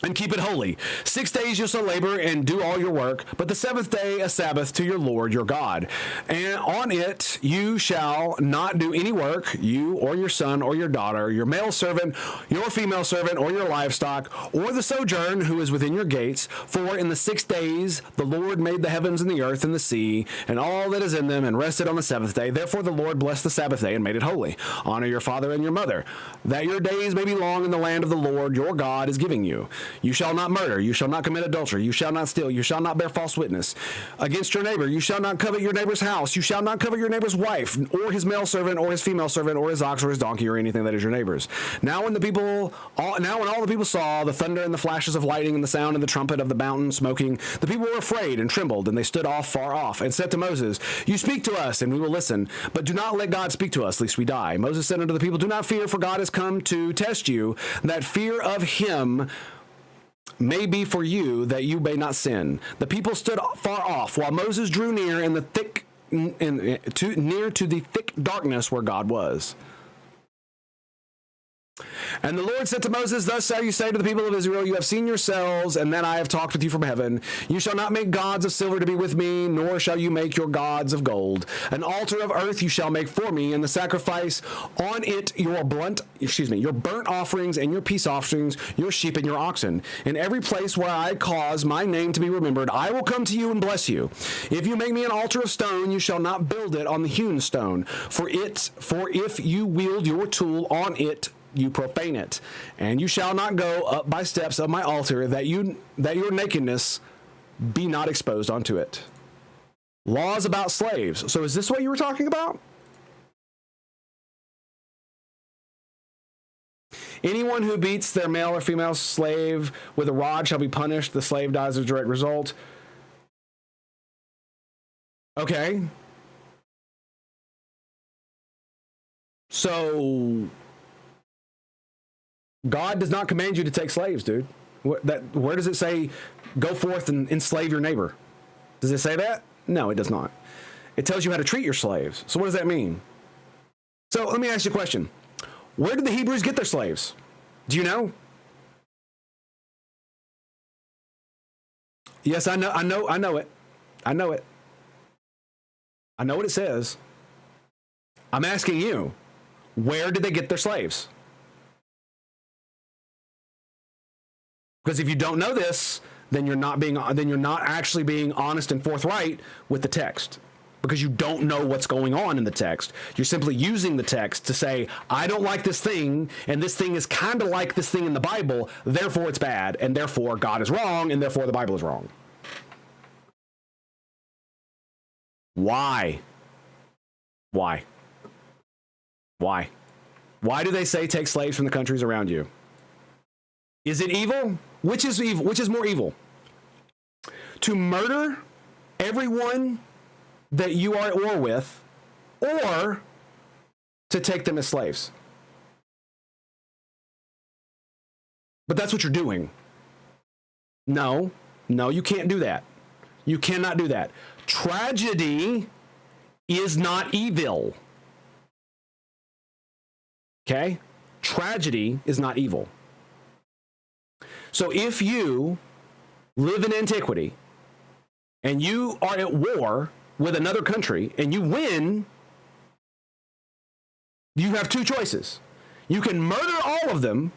and keep it holy. 6 days you shall labor and do all your work, but the seventh day a Sabbath to your Lord your God. And on it you shall not do any work, you or your son or your daughter, your male servant, your female servant, or your livestock, or the sojourn who is within your gates. For in the 6 days the Lord made the heavens and the earth and the sea, and all that is in them, and rested on the seventh day. Therefore the Lord blessed the Sabbath day and made it holy. Honor your father and your mother, that your days may be long in the land of the Lord your God is giving you. You shall not murder. You shall not commit adultery. You shall not steal. You shall not bear false witness against your neighbor. You shall not covet your neighbor's house. You shall not covet your neighbor's wife, or his male servant, or his female servant, or his ox, or his donkey, or anything that is your neighbor's. Now when all the people saw the thunder and the flashes of lightning and the sound and the trumpet of the mountain smoking, the people were afraid and trembled, and they stood off far off and said to Moses, "You speak to us, and we will listen, but do not let God speak to us, lest we die." Moses said unto the people, "Do not fear, for God has come to test you, that fear of him may be for you, that you may not sin." The people stood far off, while Moses drew near near to the thick darkness where God was. And the Lord said to Moses, "Thus shall you say to the people of Israel, you have seen yourselves, and then I have talked with you from heaven. You shall not make gods of silver to be with me, nor shall you make your gods of gold. An altar of earth you shall make for me, and the sacrifice on it your burnt offerings and your peace offerings, your sheep and your oxen. In every place where I cause my name to be remembered, I will come to you and bless you. If you make me an altar of stone, you shall not build it on the hewn stone, for if you wield your tool on it, you profane it, and you shall not go up by steps of my altar, that your nakedness be not exposed unto it." Laws about slaves. So is this what you were talking about? Anyone who beats their male or female slave with a rod shall be punished. The slave dies as a direct result. Okay. So God does not command you to take slaves, dude. Where does it say, go forth and enslave your neighbor? Does it say that? No, it does not. It tells you how to treat your slaves. So what does that mean? So let me ask you a question. Where did the Hebrews get their slaves? Do you know? Yes, I know it. I know it. I know what it says. I'm asking you, where did they get their slaves? Because if you don't know this, then you're not actually being honest and forthright with the text, because you don't know what's going on in the text. You're simply using the text to say, I don't like this thing, and this thing is kind of like this thing in the Bible, therefore it's bad, and therefore God is wrong, and therefore the Bible is wrong. Why? Why do they say take slaves from the countries around you? Is it evil? Which is evil? Which is more evil? To murder everyone that you are at war with, or to take them as slaves? But that's what you're doing. No, you can't do that. You cannot do that. Tragedy is not evil. Okay? Tragedy is not evil. So if you live in antiquity and you are at war with another country and you win, you have two choices. You can murder all of them,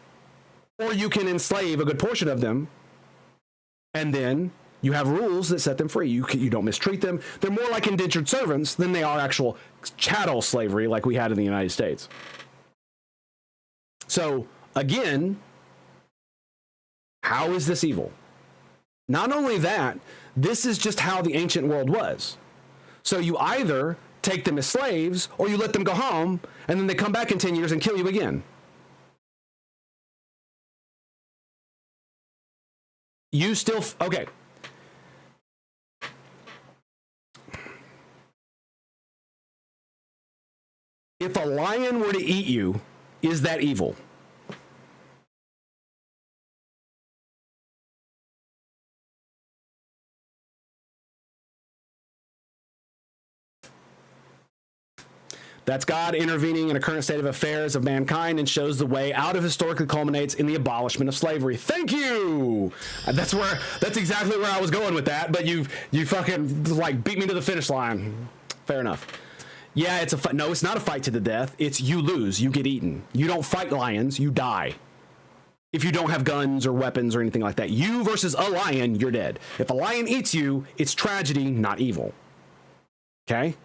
or you can enslave a good portion of them, and then you have rules that set them free. You don't mistreat them. They're more like indentured servants than they are actual chattel slavery like we had in the United States. So, again, how is this evil? Not only that, this is just how the ancient world was. So you either take them as slaves, or you let them go home, and then they come back in 10 years and kill you again. You still, okay. If a lion were to eat you, is that evil? That's God intervening in a current state of affairs of mankind and shows the way out of historically culminates in the abolishment of slavery. Thank you. That's exactly where I was going with that, but you fucking like beat me to the finish line. Fair enough. Yeah, it's a fight. No, it's not a fight to the death. It's you lose, you get eaten. You don't fight lions, you die. If you don't have guns or weapons or anything like that, you versus a lion, you're dead. If a lion eats you, it's tragedy, not evil. Okay?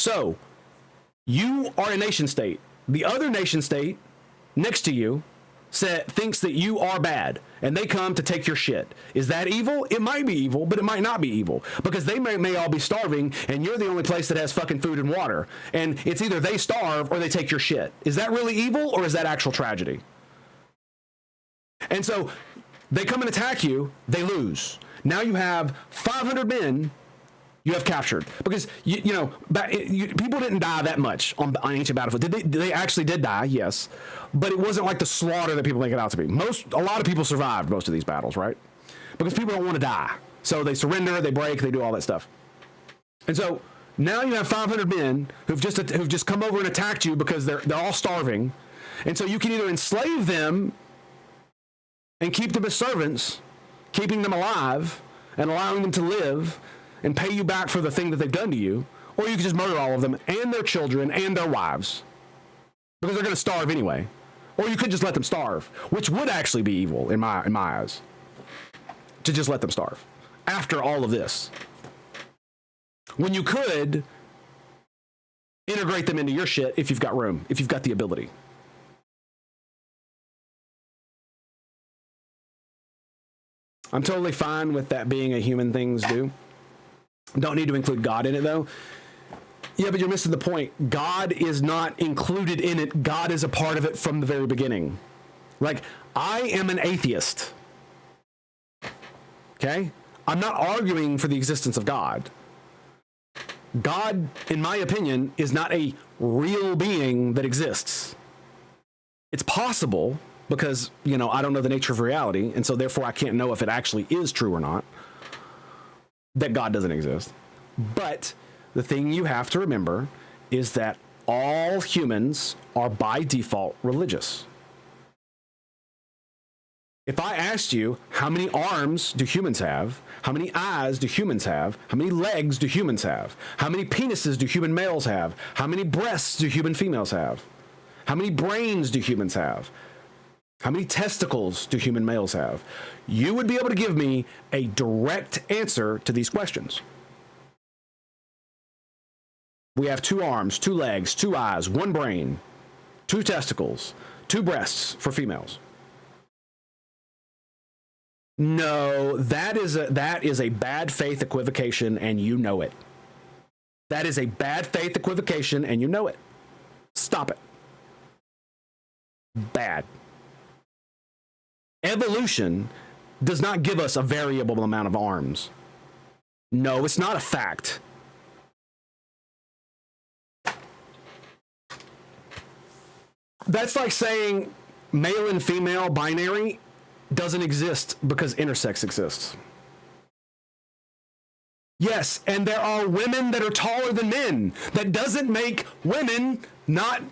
So, you are a nation state. The other nation state next to you thinks that you are bad, and they come to take your shit. Is that evil? It might be evil, but it might not be evil, because they may all be starving, and you're the only place that has fucking food and water. And it's either they starve or they take your shit. Is that really evil, or is that actual tragedy? And so they come and attack you, they lose. Now you have 500 men you have captured, because people didn't die that much on ancient battlefield. They actually did die, yes, but it wasn't like the slaughter that people make it out to be. A lot of people survived most of these battles, right? Because people don't want to die, so they surrender, they break, they do all that stuff. And so now you have 500 men who've just come over and attacked you because they're all starving, and so you can either enslave them and keep them as servants, keeping them alive and allowing them to live and pay you back for the thing that they've done to you, or you can just murder all of them and their children and their wives, because they're going to starve anyway. Or you could just let them starve, which would actually be evil in my eyes, to just let them starve after all of this, when you could integrate them into your shit if you've got room, if you've got the ability. I'm totally fine with that being a human things do. Don't need to include God in it, though. Yeah, but you're missing the point. God is not included in it. God is a part of it from the very beginning. Like, I am an atheist. Okay? I'm not arguing for the existence of God. God, in my opinion, is not a real being that exists. It's possible, because, I don't know the nature of reality, and so therefore I can't know if it actually is true or not, that God doesn't exist. But the thing you have to remember is that all humans are by default religious. If I asked you, how many arms do humans have? How many eyes do humans have? How many legs do humans have? How many penises do human males have? How many breasts do human females have? How many brains do humans have? How many testicles do human males have? You would be able to give me a direct answer to these questions. We have 2 arms, 2 legs, 2 eyes, 1 brain, 2 testicles, 2 breasts for females. No, that is a bad faith equivocation, and you know it. That is a bad faith equivocation, and you know it. Stop it. Bad. Evolution does not give us a variable amount of arms. No, it's not a fact. That's like saying male and female binary doesn't exist because intersex exists. Yes, and there are women that are taller than men. That doesn't make women not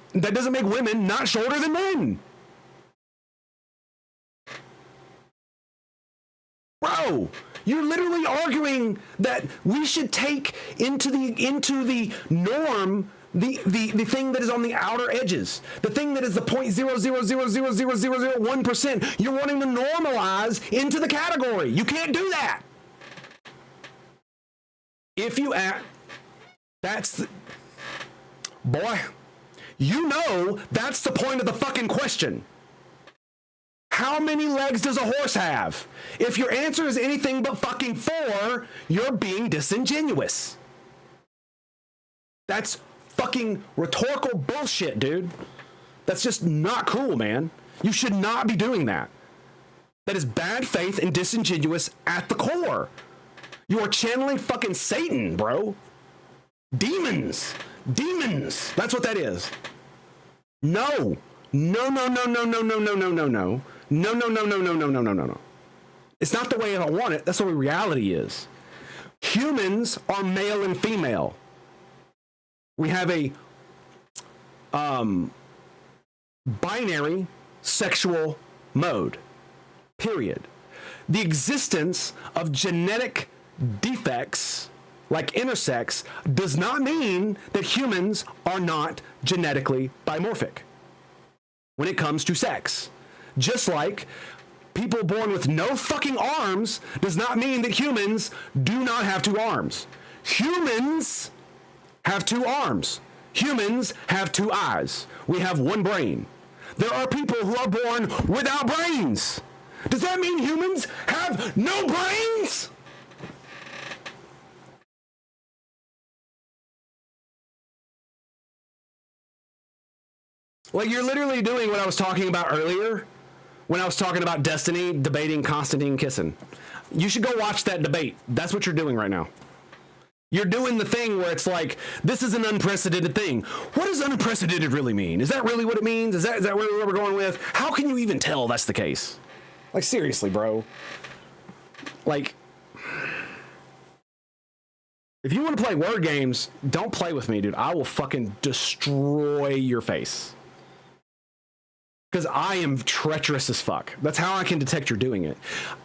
shorter than men. Bro, you're literally arguing that we should take into the norm the thing that is on the outer edges, the thing that is the 0.000000001%. You're wanting to normalize into the category. You can't do that. If you act, that's the, boy, that's the point of the fucking question. How many legs does a horse have? If your answer is anything but fucking 4, you're being disingenuous. That's fucking rhetorical bullshit, dude. That's just not cool, man. You should not be doing that. That is bad faith and disingenuous at the core. You are channeling fucking Satan, bro. Demons. That's what that is. No. No. It's not the way I want it. That's the way reality is. Humans are male and female. We have a binary sexual mode. Period. The existence of genetic defects like intersex does not mean that humans are not genetically dimorphic when it comes to sex. Just like people born with no fucking arms does not mean that humans do not have 2 arms. Humans have 2 arms. Humans have 2 eyes. We have 1 brain. there are people who are born without brains. Does that mean humans have no brains? Like, you're literally doing what I was talking about earlier when I was talking about Destiny debating Constantine kissing. You should go watch that debate. That's what you're doing right now. You're doing the thing where it's like, this is an unprecedented thing. What does unprecedented really mean? Is that really what it means? Is that really what we're going with? How can you even tell that's the case? Like, seriously, bro. Like, if you want to play word games, don't play with me, dude. I will fucking destroy your face. Because I am treacherous as fuck. That's how I can detect you're doing it.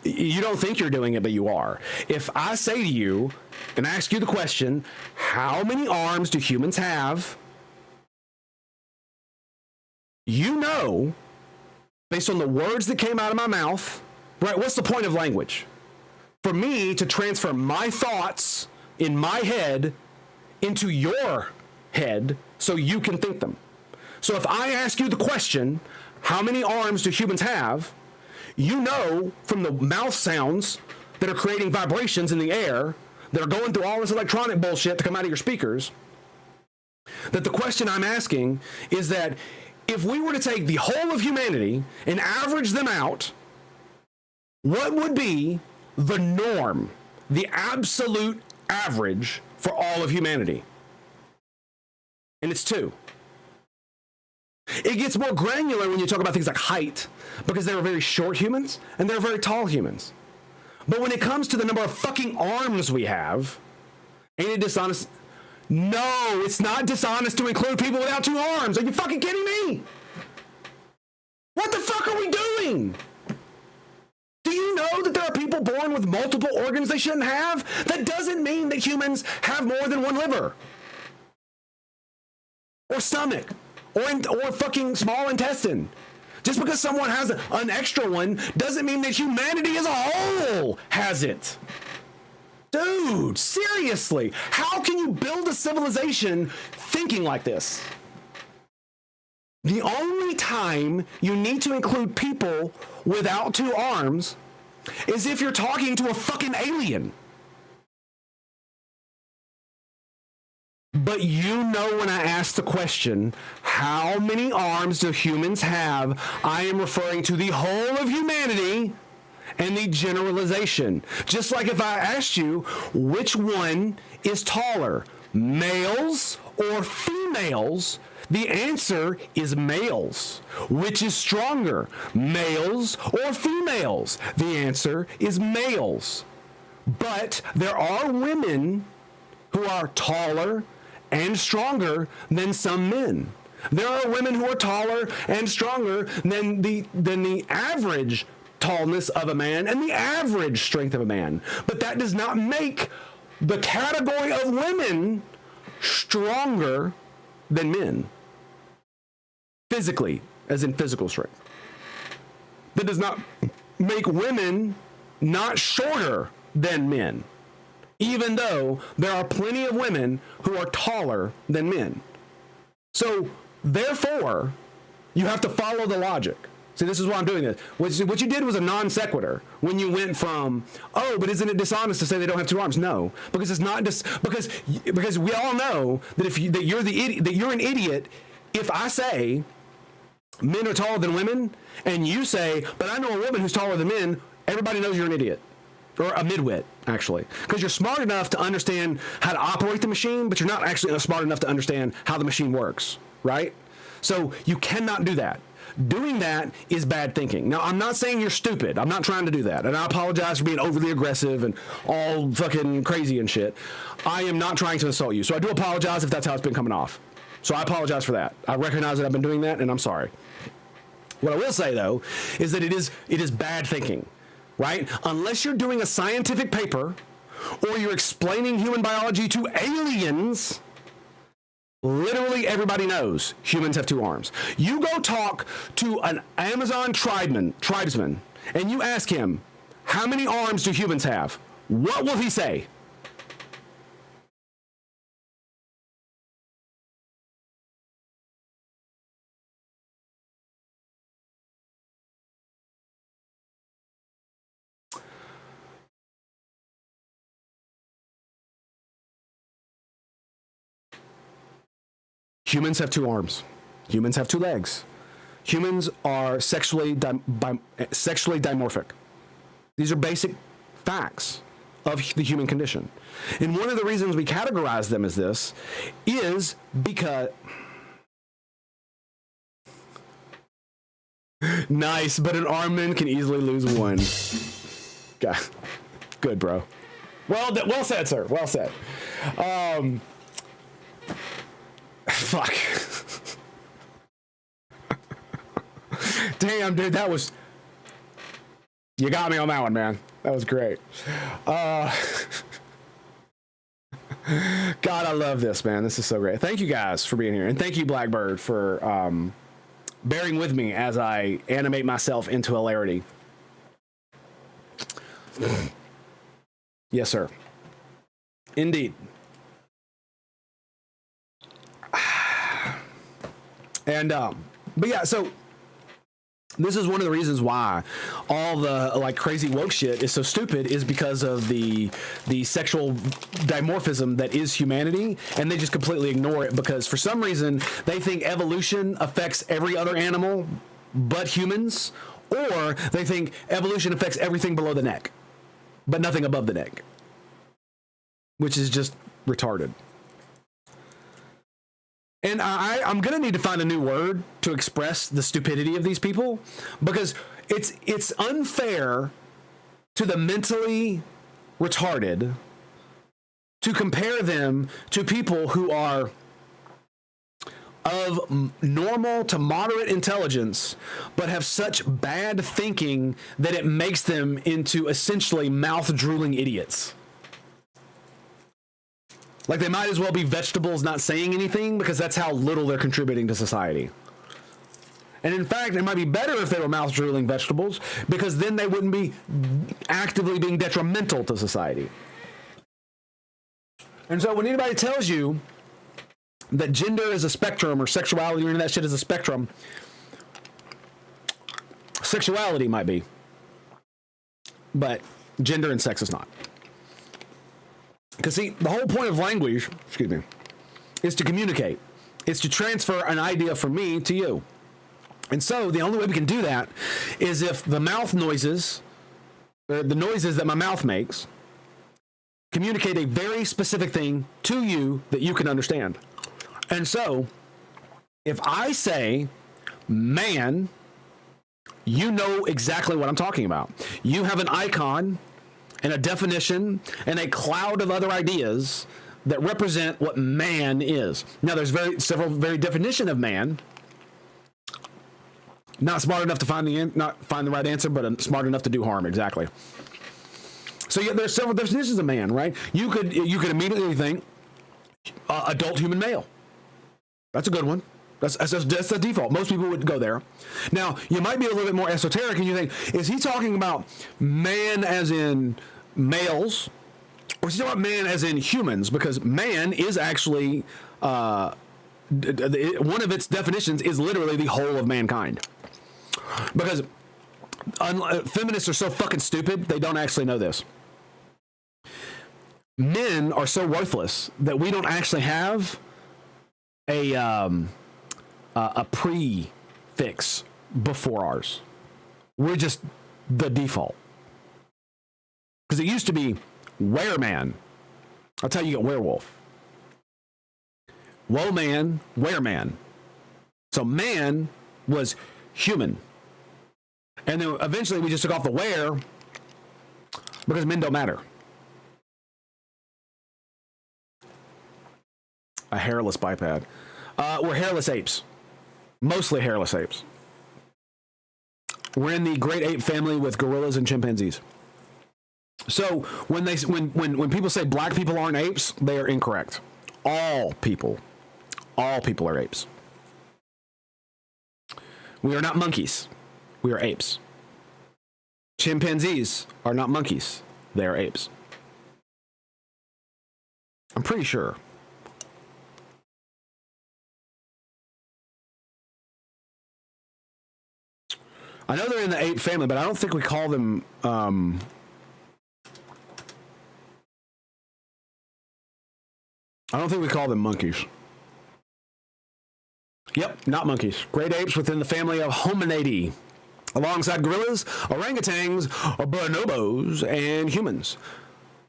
You don't think you're doing it, but you are. If I say to you and ask you the question, how many arms do humans have? You know, based on the words that came out of my mouth, right? What's the point of language? For me to transfer my thoughts in my head into your head so you can think them. So if I ask you the question, how many arms do humans have? You know from the mouth sounds that are creating vibrations in the air, that are going through all this electronic bullshit to come out of your speakers, that the question I'm asking is that if we were to take the whole of humanity and average them out, what would be the norm, the absolute average for all of humanity? And it's 2. It gets more granular when you talk about things like height, because there are very short humans and there are very tall humans. But when it comes to the number of fucking arms we have, ain't it dishonest? No, it's not dishonest to include people without 2 arms. Are you fucking kidding me? What the fuck are we doing? Do you know that there are people born with multiple organs they shouldn't have? That doesn't mean that humans have more than 1 liver or stomach. Or fucking small intestine. Just because someone has an extra one doesn't mean that humanity as a whole has it. Dude, seriously, how can you build a civilization thinking like this? The only time you need to include people without 2 arms is if you're talking to a fucking alien. But you know when I ask the question, how many arms do humans have, I am referring to the whole of humanity and the generalization. Just like if I asked you, which one is taller, males or females? The answer is males. Which is stronger, males or females? The answer is males. But there are women who are taller and stronger than some men. There are women who are taller and stronger than the average tallness of a man and the average strength of a man. But that does not make the category of women stronger than men. Physically, as in physical strength. That does not make women not shorter than men, even though there are plenty of women who are taller than men. So, therefore, you have to follow the logic. See, this is why I'm doing this. What you did was a non sequitur when you went from, oh, but isn't it dishonest to say they don't have 2 arms? No, because it's not because we all know that you're an idiot if I say men are taller than women and you say, but I know a woman who's taller than men. Everybody knows you're an idiot. Or a midwit, actually. Because you're smart enough to understand how to operate the machine, but you're not actually smart enough to understand how the machine works, right? So you cannot do that. Doing that is bad thinking. Now, I'm not saying you're stupid. I'm not trying to do that. And I apologize for being overly aggressive and all fucking crazy and shit. I am not trying to insult you. So I do apologize if that's how it's been coming off. So I apologize for that. I recognize that I've been doing that, and I'm sorry. What I will say, though, is that it is bad thinking. Right? Unless you're doing a scientific paper or you're explaining human biology to aliens, literally everybody knows humans have 2 arms. You go talk to an Amazon tribesman and you ask him, how many arms do humans have? What will he say? Humans have 2 arms. Humans have 2 legs. Humans are sexually dimorphic. These are basic facts of the human condition. And one of the reasons we categorize them as this is because... Nice, but an armed man can easily lose one. God. Good, bro. Well said, sir. Well said. Fuck. Damn, dude, that was... You got me on that one, man. That was great. God, I love this, man. This is so great. Thank you guys for being here. And thank you, Blackbird, for bearing with me as I animate myself into hilarity. Yes, sir. Indeed. And, but yeah, so this is one of the reasons why all the like crazy woke shit is so stupid, is because of the sexual dimorphism that is humanity, and they just completely ignore it because for some reason they think evolution affects every other animal but humans, or they think evolution affects everything below the neck but nothing above the neck, which is just retarded. And I'm going to need to find a new word to express the stupidity of these people, because it's unfair to the mentally retarded to compare them to people who are of normal to moderate intelligence, but have such bad thinking that it makes them into essentially mouth-drooling idiots. Like, they might as well be vegetables not saying anything, because that's how little they're contributing to society. And in fact, it might be better if they were mouth-drooling vegetables, because then they wouldn't be actively being detrimental to society. And so when anybody tells you that gender is a spectrum, or sexuality or any of that shit is a spectrum, sexuality might be, but gender and sex is not. Because, see, the whole point of language, is to communicate. It's to transfer an idea from me to you. And so the only way we can do that is if the mouth noises, or the noises that my mouth makes, communicate a very specific thing to you that you can understand. And so, if I say, man, you know exactly what I'm talking about. You have an icon and a definition and a cloud of other ideas that represent what man is. Now, there's several very definition of man. Not smart enough to not find the right answer, but smart enough to do harm. Exactly. So yeah, there's several definitions of man, right? You could immediately think adult human male. That's a good one. That's the default. Most people would go there. Now, you might be a little bit more esoteric, and you think, is he talking about man as in males, or is he talking about man as in humans? Because man is actually, one of its definitions is literally the whole of mankind. Because feminists are so fucking stupid, they don't actually know this. Men are so worthless that we don't actually have a prefix before ours. We're just the default. Because it used to be wereman. That's how you get werewolf. Woe man, wereman. So man was human. And then eventually we just took off the were because men don't matter. A hairless biped. We're hairless apes. Mostly hairless apes. We're in the great ape family with gorillas and chimpanzees. So when people say black people aren't apes, they are incorrect. All people are apes. We are not monkeys. We are apes. Chimpanzees are not monkeys. They are apes. I'm pretty sure. I know they're in the ape family, but I don't think we call them, I don't think we call them monkeys. Yep, not monkeys. Great apes within the family of Hominidae, alongside gorillas, orangutans, bonobos, and humans.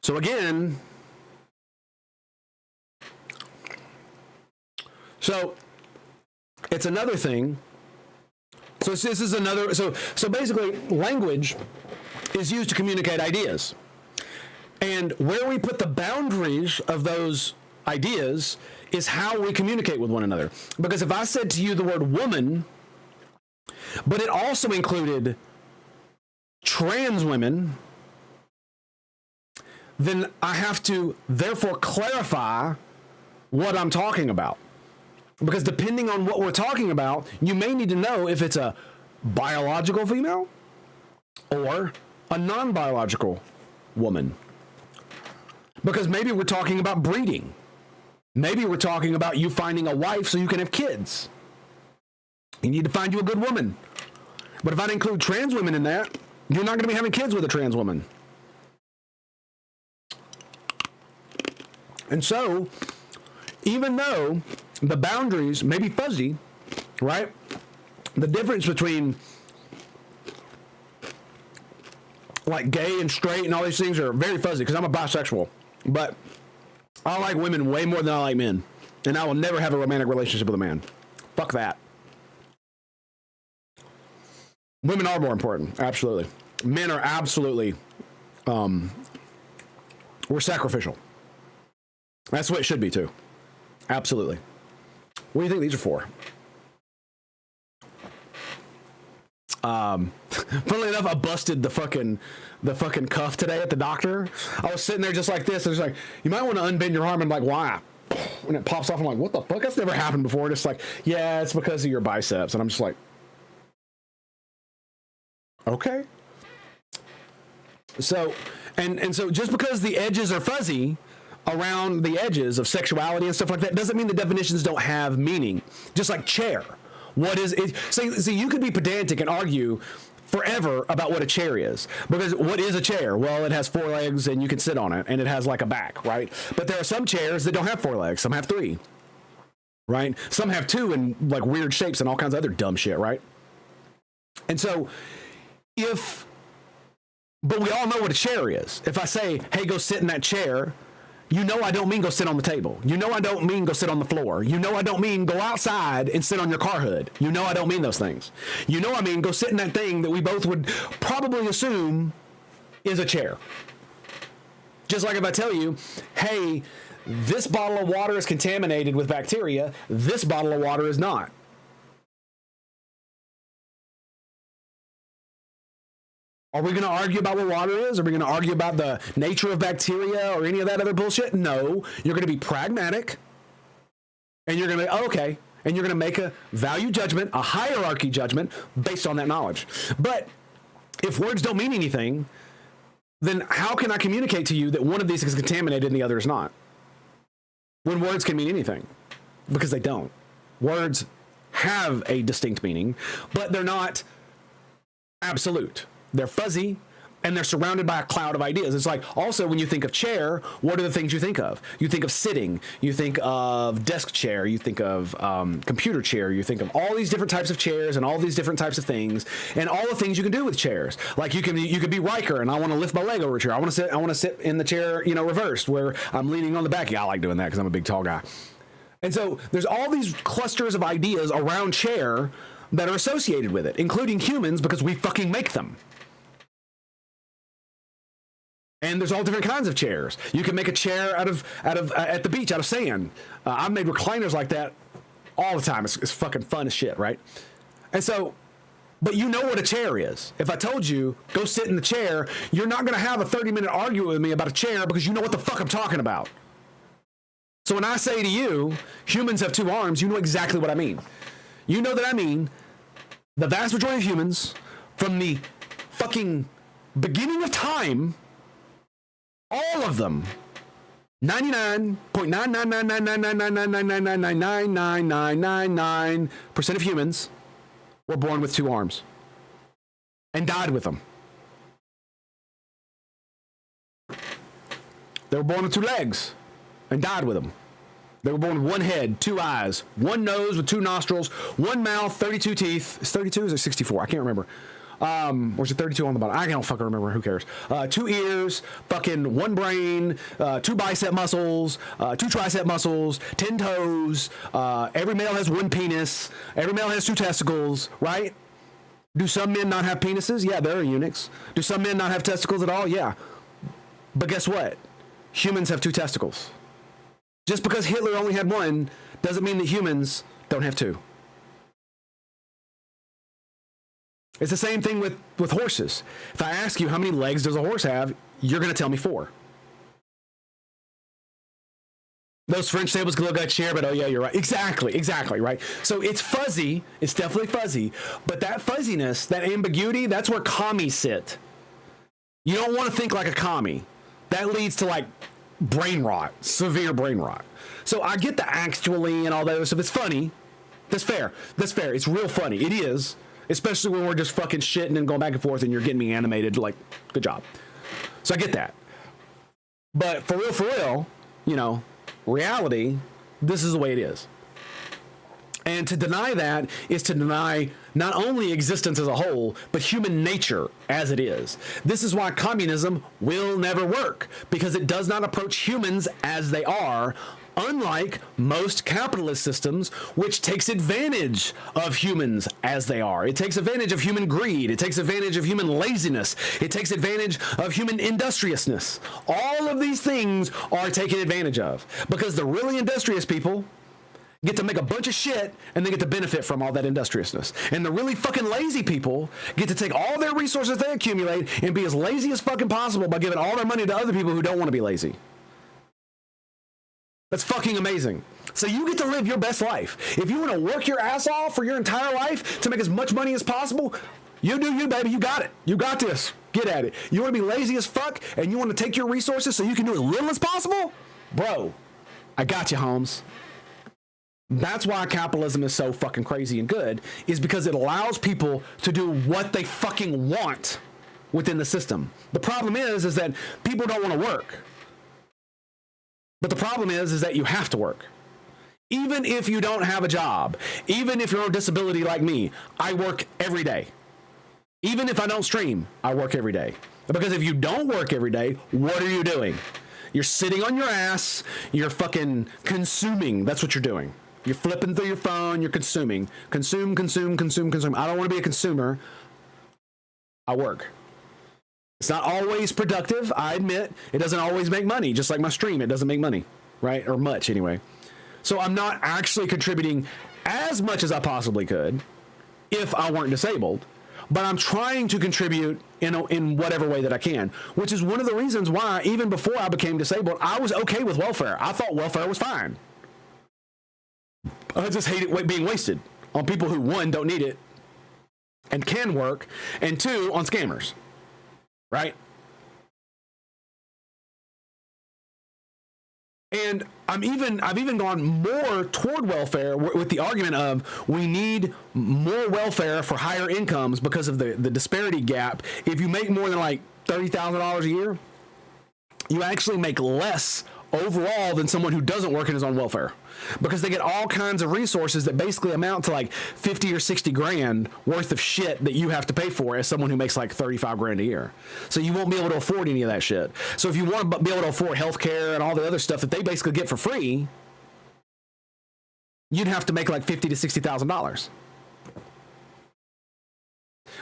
So again, it's another thing. So this is another. So basically, language is used to communicate ideas, and where we put the boundaries of those ideas is how we communicate with one another. Because if I said to you the word woman, but it also included trans women, then I have to therefore clarify what I'm talking about. Because depending on what we're talking about, you may need to know if it's a biological female or a non-biological woman. Because maybe we're talking about breeding. Maybe we're talking about you finding a wife so you can have kids. You need to find you a good woman. But if I include trans women in that, you're not going to be having kids with a trans woman. And so, even though the boundaries may be fuzzy, right? The difference between like gay and straight and all these things are very fuzzy because I'm a bisexual. But I like women way more than I like men. And I will never have a romantic relationship with a man. Fuck that. Women are more important. Absolutely. Men are absolutely, we're sacrificial. That's the way it should be too. Absolutely. What do you think these are for? Funnily enough, I busted the fucking cuff today at the doctor. I was sitting there just like this. And it's like, you might want to unbend your arm. I'm like, why? When it pops off, I'm like, what the fuck? That's never happened before. And it's like, yeah, it's because of your biceps. And I'm just like, okay. So, and so just because the edges are fuzzy around the edges of sexuality and stuff like that doesn't mean the definitions don't have meaning. Just like chair. What is it? See, you could be pedantic and argue forever about what a chair is. Because what is a chair? Well, it has 4 legs and you can sit on it and it has like a back, right? But there are some chairs that don't have 4 legs. Some have 3, right? Some have 2 in like weird shapes and all kinds of other dumb shit, right? And so but we all know what a chair is. If I say, hey, go sit in that chair, you know I don't mean go sit on the table. You know I don't mean go sit on the floor. You know I don't mean go outside and sit on your car hood. You know I don't mean those things. You know I mean go sit in that thing that we both would probably assume is a chair. Just like if I tell you, hey, this bottle of water is contaminated with bacteria, this bottle of water is not. Are we going to argue about what water is? Are we going to argue about the nature of bacteria or any of that other bullshit? No. You're going to be pragmatic. And you're going to be, okay. And you're going to make a value judgment, a hierarchy judgment based on that knowledge. But if words don't mean anything, then how can I communicate to you that one of these is contaminated and the other is not? When words can mean anything. Because they don't. Words have a distinct meaning, but they're not absolute. They're fuzzy, and they're surrounded by a cloud of ideas. It's like, also, when you think of chair, what are the things you think of? You think of sitting. You think of desk chair. You think of computer chair. You think of all these different types of chairs and all these different types of things, and all the things you can do with chairs. Like, you could be Riker, and I want to lift my leg over a chair. I want to sit in the chair, reversed, where I'm leaning on the back. Yeah, I like doing that because I'm a big, tall guy. And so there's all these clusters of ideas around chair that are associated with it, including humans, because we fucking make them. And there's all different kinds of chairs. You can make a chair out of at the beach, out of sand. I've made recliners like that all the time. It's fucking fun as shit, right? And so, but you know what a chair is. If I told you, go sit in the chair, you're not going to have a 30-minute argument with me about a chair because you know what the fuck I'm talking about. So when I say to you, humans have 2 arms, you know exactly what I mean. You know that I mean the vast majority of humans, from the fucking beginning of time, all of them, 99.9999999999999% of humans were born with 2 arms and died with them. They were born with 2 legs and died with them. They were born with one head, two eyes, one nose with two nostrils, one mouth, 32 teeth. Is 32 or is it 64? I can't remember. Or is it 32 on the bottom? I don't fucking remember. Who cares? 2 ears, fucking 1 brain, 2 bicep muscles, 2 tricep muscles, 10 toes. Every male has 1 penis. Every male has 2 testicles, right? Do some men not have penises? Yeah, they're eunuchs. Do some men not have testicles at all? Yeah. But guess what? Humans have 2 testicles. Just because Hitler only had 1 doesn't mean that humans don't have 2. It's the same thing with horses. If I ask you how many legs does a horse have, you're going to tell me 4. Those French tables can look like chair, but oh yeah, you're right. Exactly, right? So it's fuzzy. It's definitely fuzzy. But that fuzziness, that ambiguity, that's where commies sit. You don't want to think like a commie. That leads to like brain rot, severe brain rot. So I get the actually and all that other stuff. It's funny. That's fair. It's real funny. It is. Especially when we're just fucking shitting and going back and forth and you're getting me animated. Like, good job. So I get that. But for real, you know, reality, this is the way it is. And to deny that is to deny not only existence as a whole, but human nature as it is. This is why communism will never work, because it does not approach humans as they are, unlike most capitalist systems, which takes advantage of humans as they are. It takes advantage of human greed. It takes advantage of human laziness. It takes advantage of human industriousness. All of these things are taken advantage of, because the really industrious people get to make a bunch of shit and they get to benefit from all that industriousness. And the really fucking lazy people get to take all their resources they accumulate and be as lazy as fucking possible by giving all their money to other people who don't want to be lazy. That's fucking amazing. So you get to live your best life. If you want to work your ass off for your entire life to make as much money as possible, you do you, baby. You got it. You got this. Get at it. You want to be lazy as fuck and you want to take your resources so you can do as little as possible? Bro, I got you, Holmes. That's why capitalism is so fucking crazy and good, is because it allows people to do what they fucking want within the system. The problem is that people don't want to work. But the problem is that you have to work. Even if you don't have a job, even if you're on disability like me, I work every day. Even if I don't stream, I work every day. Because if you don't work every day, what are you doing? You're sitting on your ass, you're fucking consuming. That's what you're doing. You're flipping through your phone, you're consuming. Consume. I don't want to be a consumer. I work. It's not always productive, I admit. It doesn't always make money, just like my stream, it doesn't make money, right? Or much, anyway. So I'm not actually contributing as much as I possibly could if I weren't disabled, but I'm trying to contribute in whatever way that I can, which is one of the reasons why, even before I became disabled, I was okay with welfare. I thought welfare was fine. I just hate it being wasted on people who, 1, don't need it and can work, and 2, on scammers. Right? And I've even gone more toward welfare with the argument of we need more welfare for higher incomes because of the disparity gap. If you make more than like $30,000 a year, you actually make less overall than someone who doesn't work and is on welfare, because they get all kinds of resources that basically amount to like 50 or 60 grand worth of shit that you have to pay for as someone who makes like 35 grand a year. So you won't be able to afford any of that shit. So if you want to be able to afford healthcare and all the other stuff that they basically get for free, you'd have to make like $50,000 to $60,000.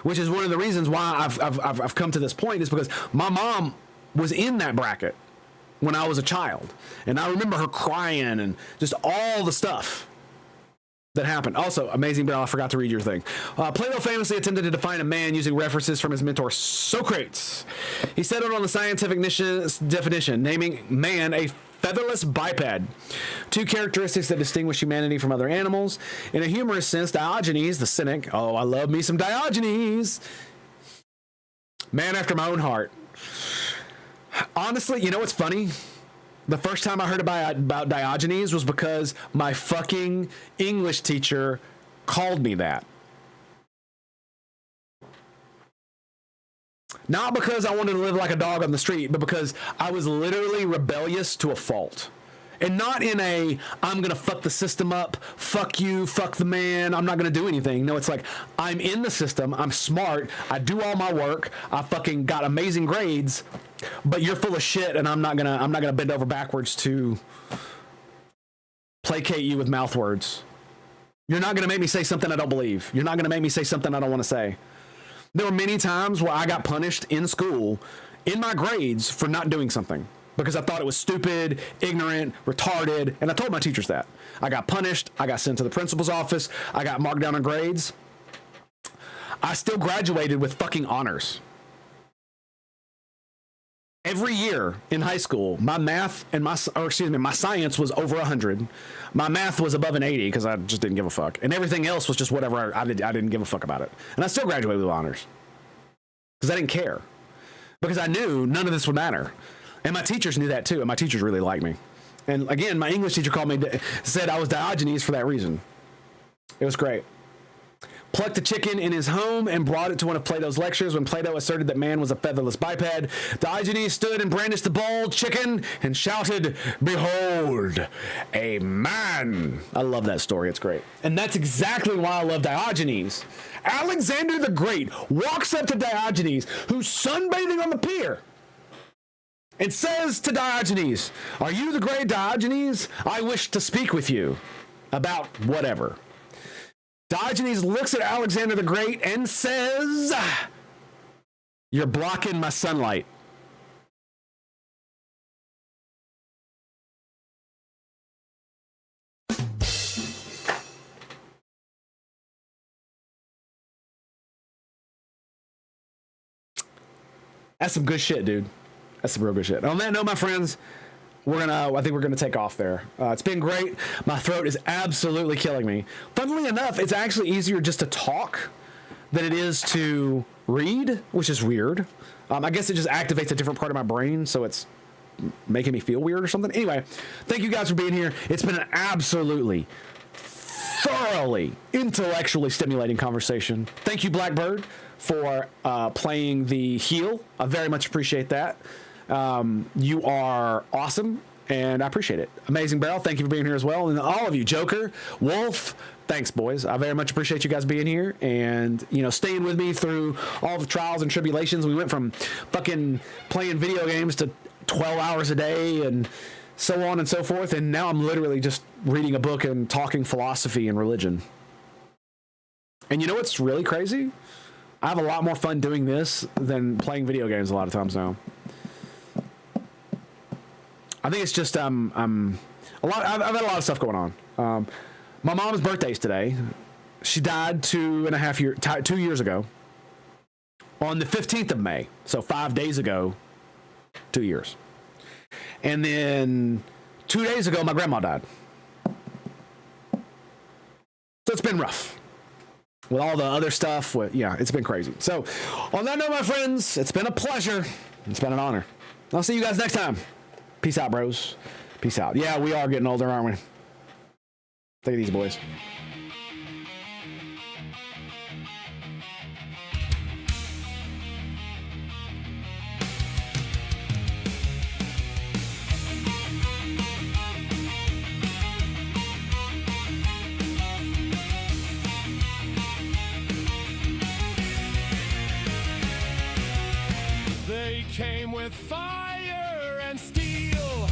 Which is one of the reasons why I've come to this point, is because my mom was in that bracket when I was a child. And I remember her crying and just all the stuff that happened. Also, amazing, but I forgot to read your thing. Plato famously attempted to define a man using references from his mentor Socrates. He settled on the scientific definition, naming man a featherless biped, 2 characteristics that distinguish humanity from other animals. In a humorous sense, Diogenes, the cynic, oh, I love me some Diogenes, man after my own heart. Honestly, you know what's funny? The first time I heard about Diogenes was because my fucking English teacher called me that. Not because I wanted to live like a dog on the street, but because I was literally rebellious to a fault. And not in a, I'm going to fuck the system up, fuck you, fuck the man, I'm not going to do anything. No, it's like, I'm in the system, I'm smart, I do all my work, I fucking got amazing grades, but you're full of shit, and I'm not gonna bend over backwards to placate you with mouth words. You're not going to make me say something I don't believe. You're not going to make me say something I don't want to say. There were many times where I got punished in school, in my grades, for not doing something. Because I thought it was stupid, ignorant, retarded, and I told my teachers that. I got punished, I got sent to the principal's office, I got marked down on grades. I still graduated with fucking honors. Every year in high school, my math and my science was over 100. My math was above an 80 because I just didn't give a fuck. And everything else was just whatever. I didn't give a fuck about it. And I still graduated with honors because I didn't care. Because I knew none of this would matter. And my teachers knew that too. And my teachers really liked me. And again, my English teacher said I was Diogenes for that reason. It was great. Plucked a chicken in his home and brought it to one of Plato's lectures. When Plato asserted that man was a featherless biped, Diogenes stood and brandished the bald chicken and shouted, "Behold, a man." I love that story. It's great. And that's exactly why I love Diogenes. Alexander the Great walks up to Diogenes, who's sunbathing on the pier, and says to Diogenes, "Are you the great Diogenes? I wish to speak with you about whatever." Diogenes looks at Alexander the Great and says, "You're blocking my sunlight." That's some good shit, dude. That's some real good shit. On that note, my friends, I think we're gonna take off there. It's been great. My throat is absolutely killing me. Funnily enough, it's actually easier just to talk than it is to read, which is weird. I guess it just activates a different part of my brain, so it's making me feel weird or something. Anyway, thank you guys for being here. It's been an absolutely, thoroughly, intellectually stimulating conversation. Thank you, Blackbird, for playing the heel. I very much appreciate that. You are awesome, and I appreciate it. Amazing Barrel, thank you for being here as well. And all of you, Joker, Wolf, thanks, boys. I very much appreciate you guys being here and, staying with me through all the trials and tribulations. We went from fucking playing video games to 12 hours a day and so on and so forth. And now I'm literally just reading a book and talking philosophy and religion. And you know what's really crazy? I have a lot more fun doing this than playing video games a lot of times now. I think it's just I've had a lot of stuff going on. My mom's birthday's today. She died 2 years ago on the 15th of May. So 5 days ago, 2 years. And then 2 days ago, my grandma died. So it's been rough with all the other stuff. It's been crazy. So on that note, my friends, it's been a pleasure. It's been an honor. I'll see you guys next time. Peace out, bros. Peace out. Yeah, we are getting older, aren't we? Take it easy, boys. They came with fire and steel,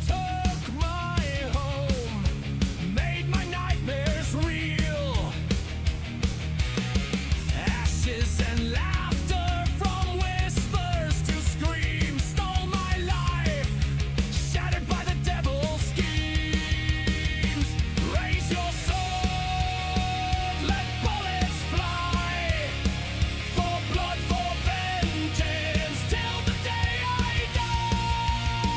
took my home, made my nightmares real. Ashes and laughter, from whispers to screams, stole my life, shattered by the devil's schemes. Raise your sword, let bullets fly, for blood, for vengeance, till the day I die.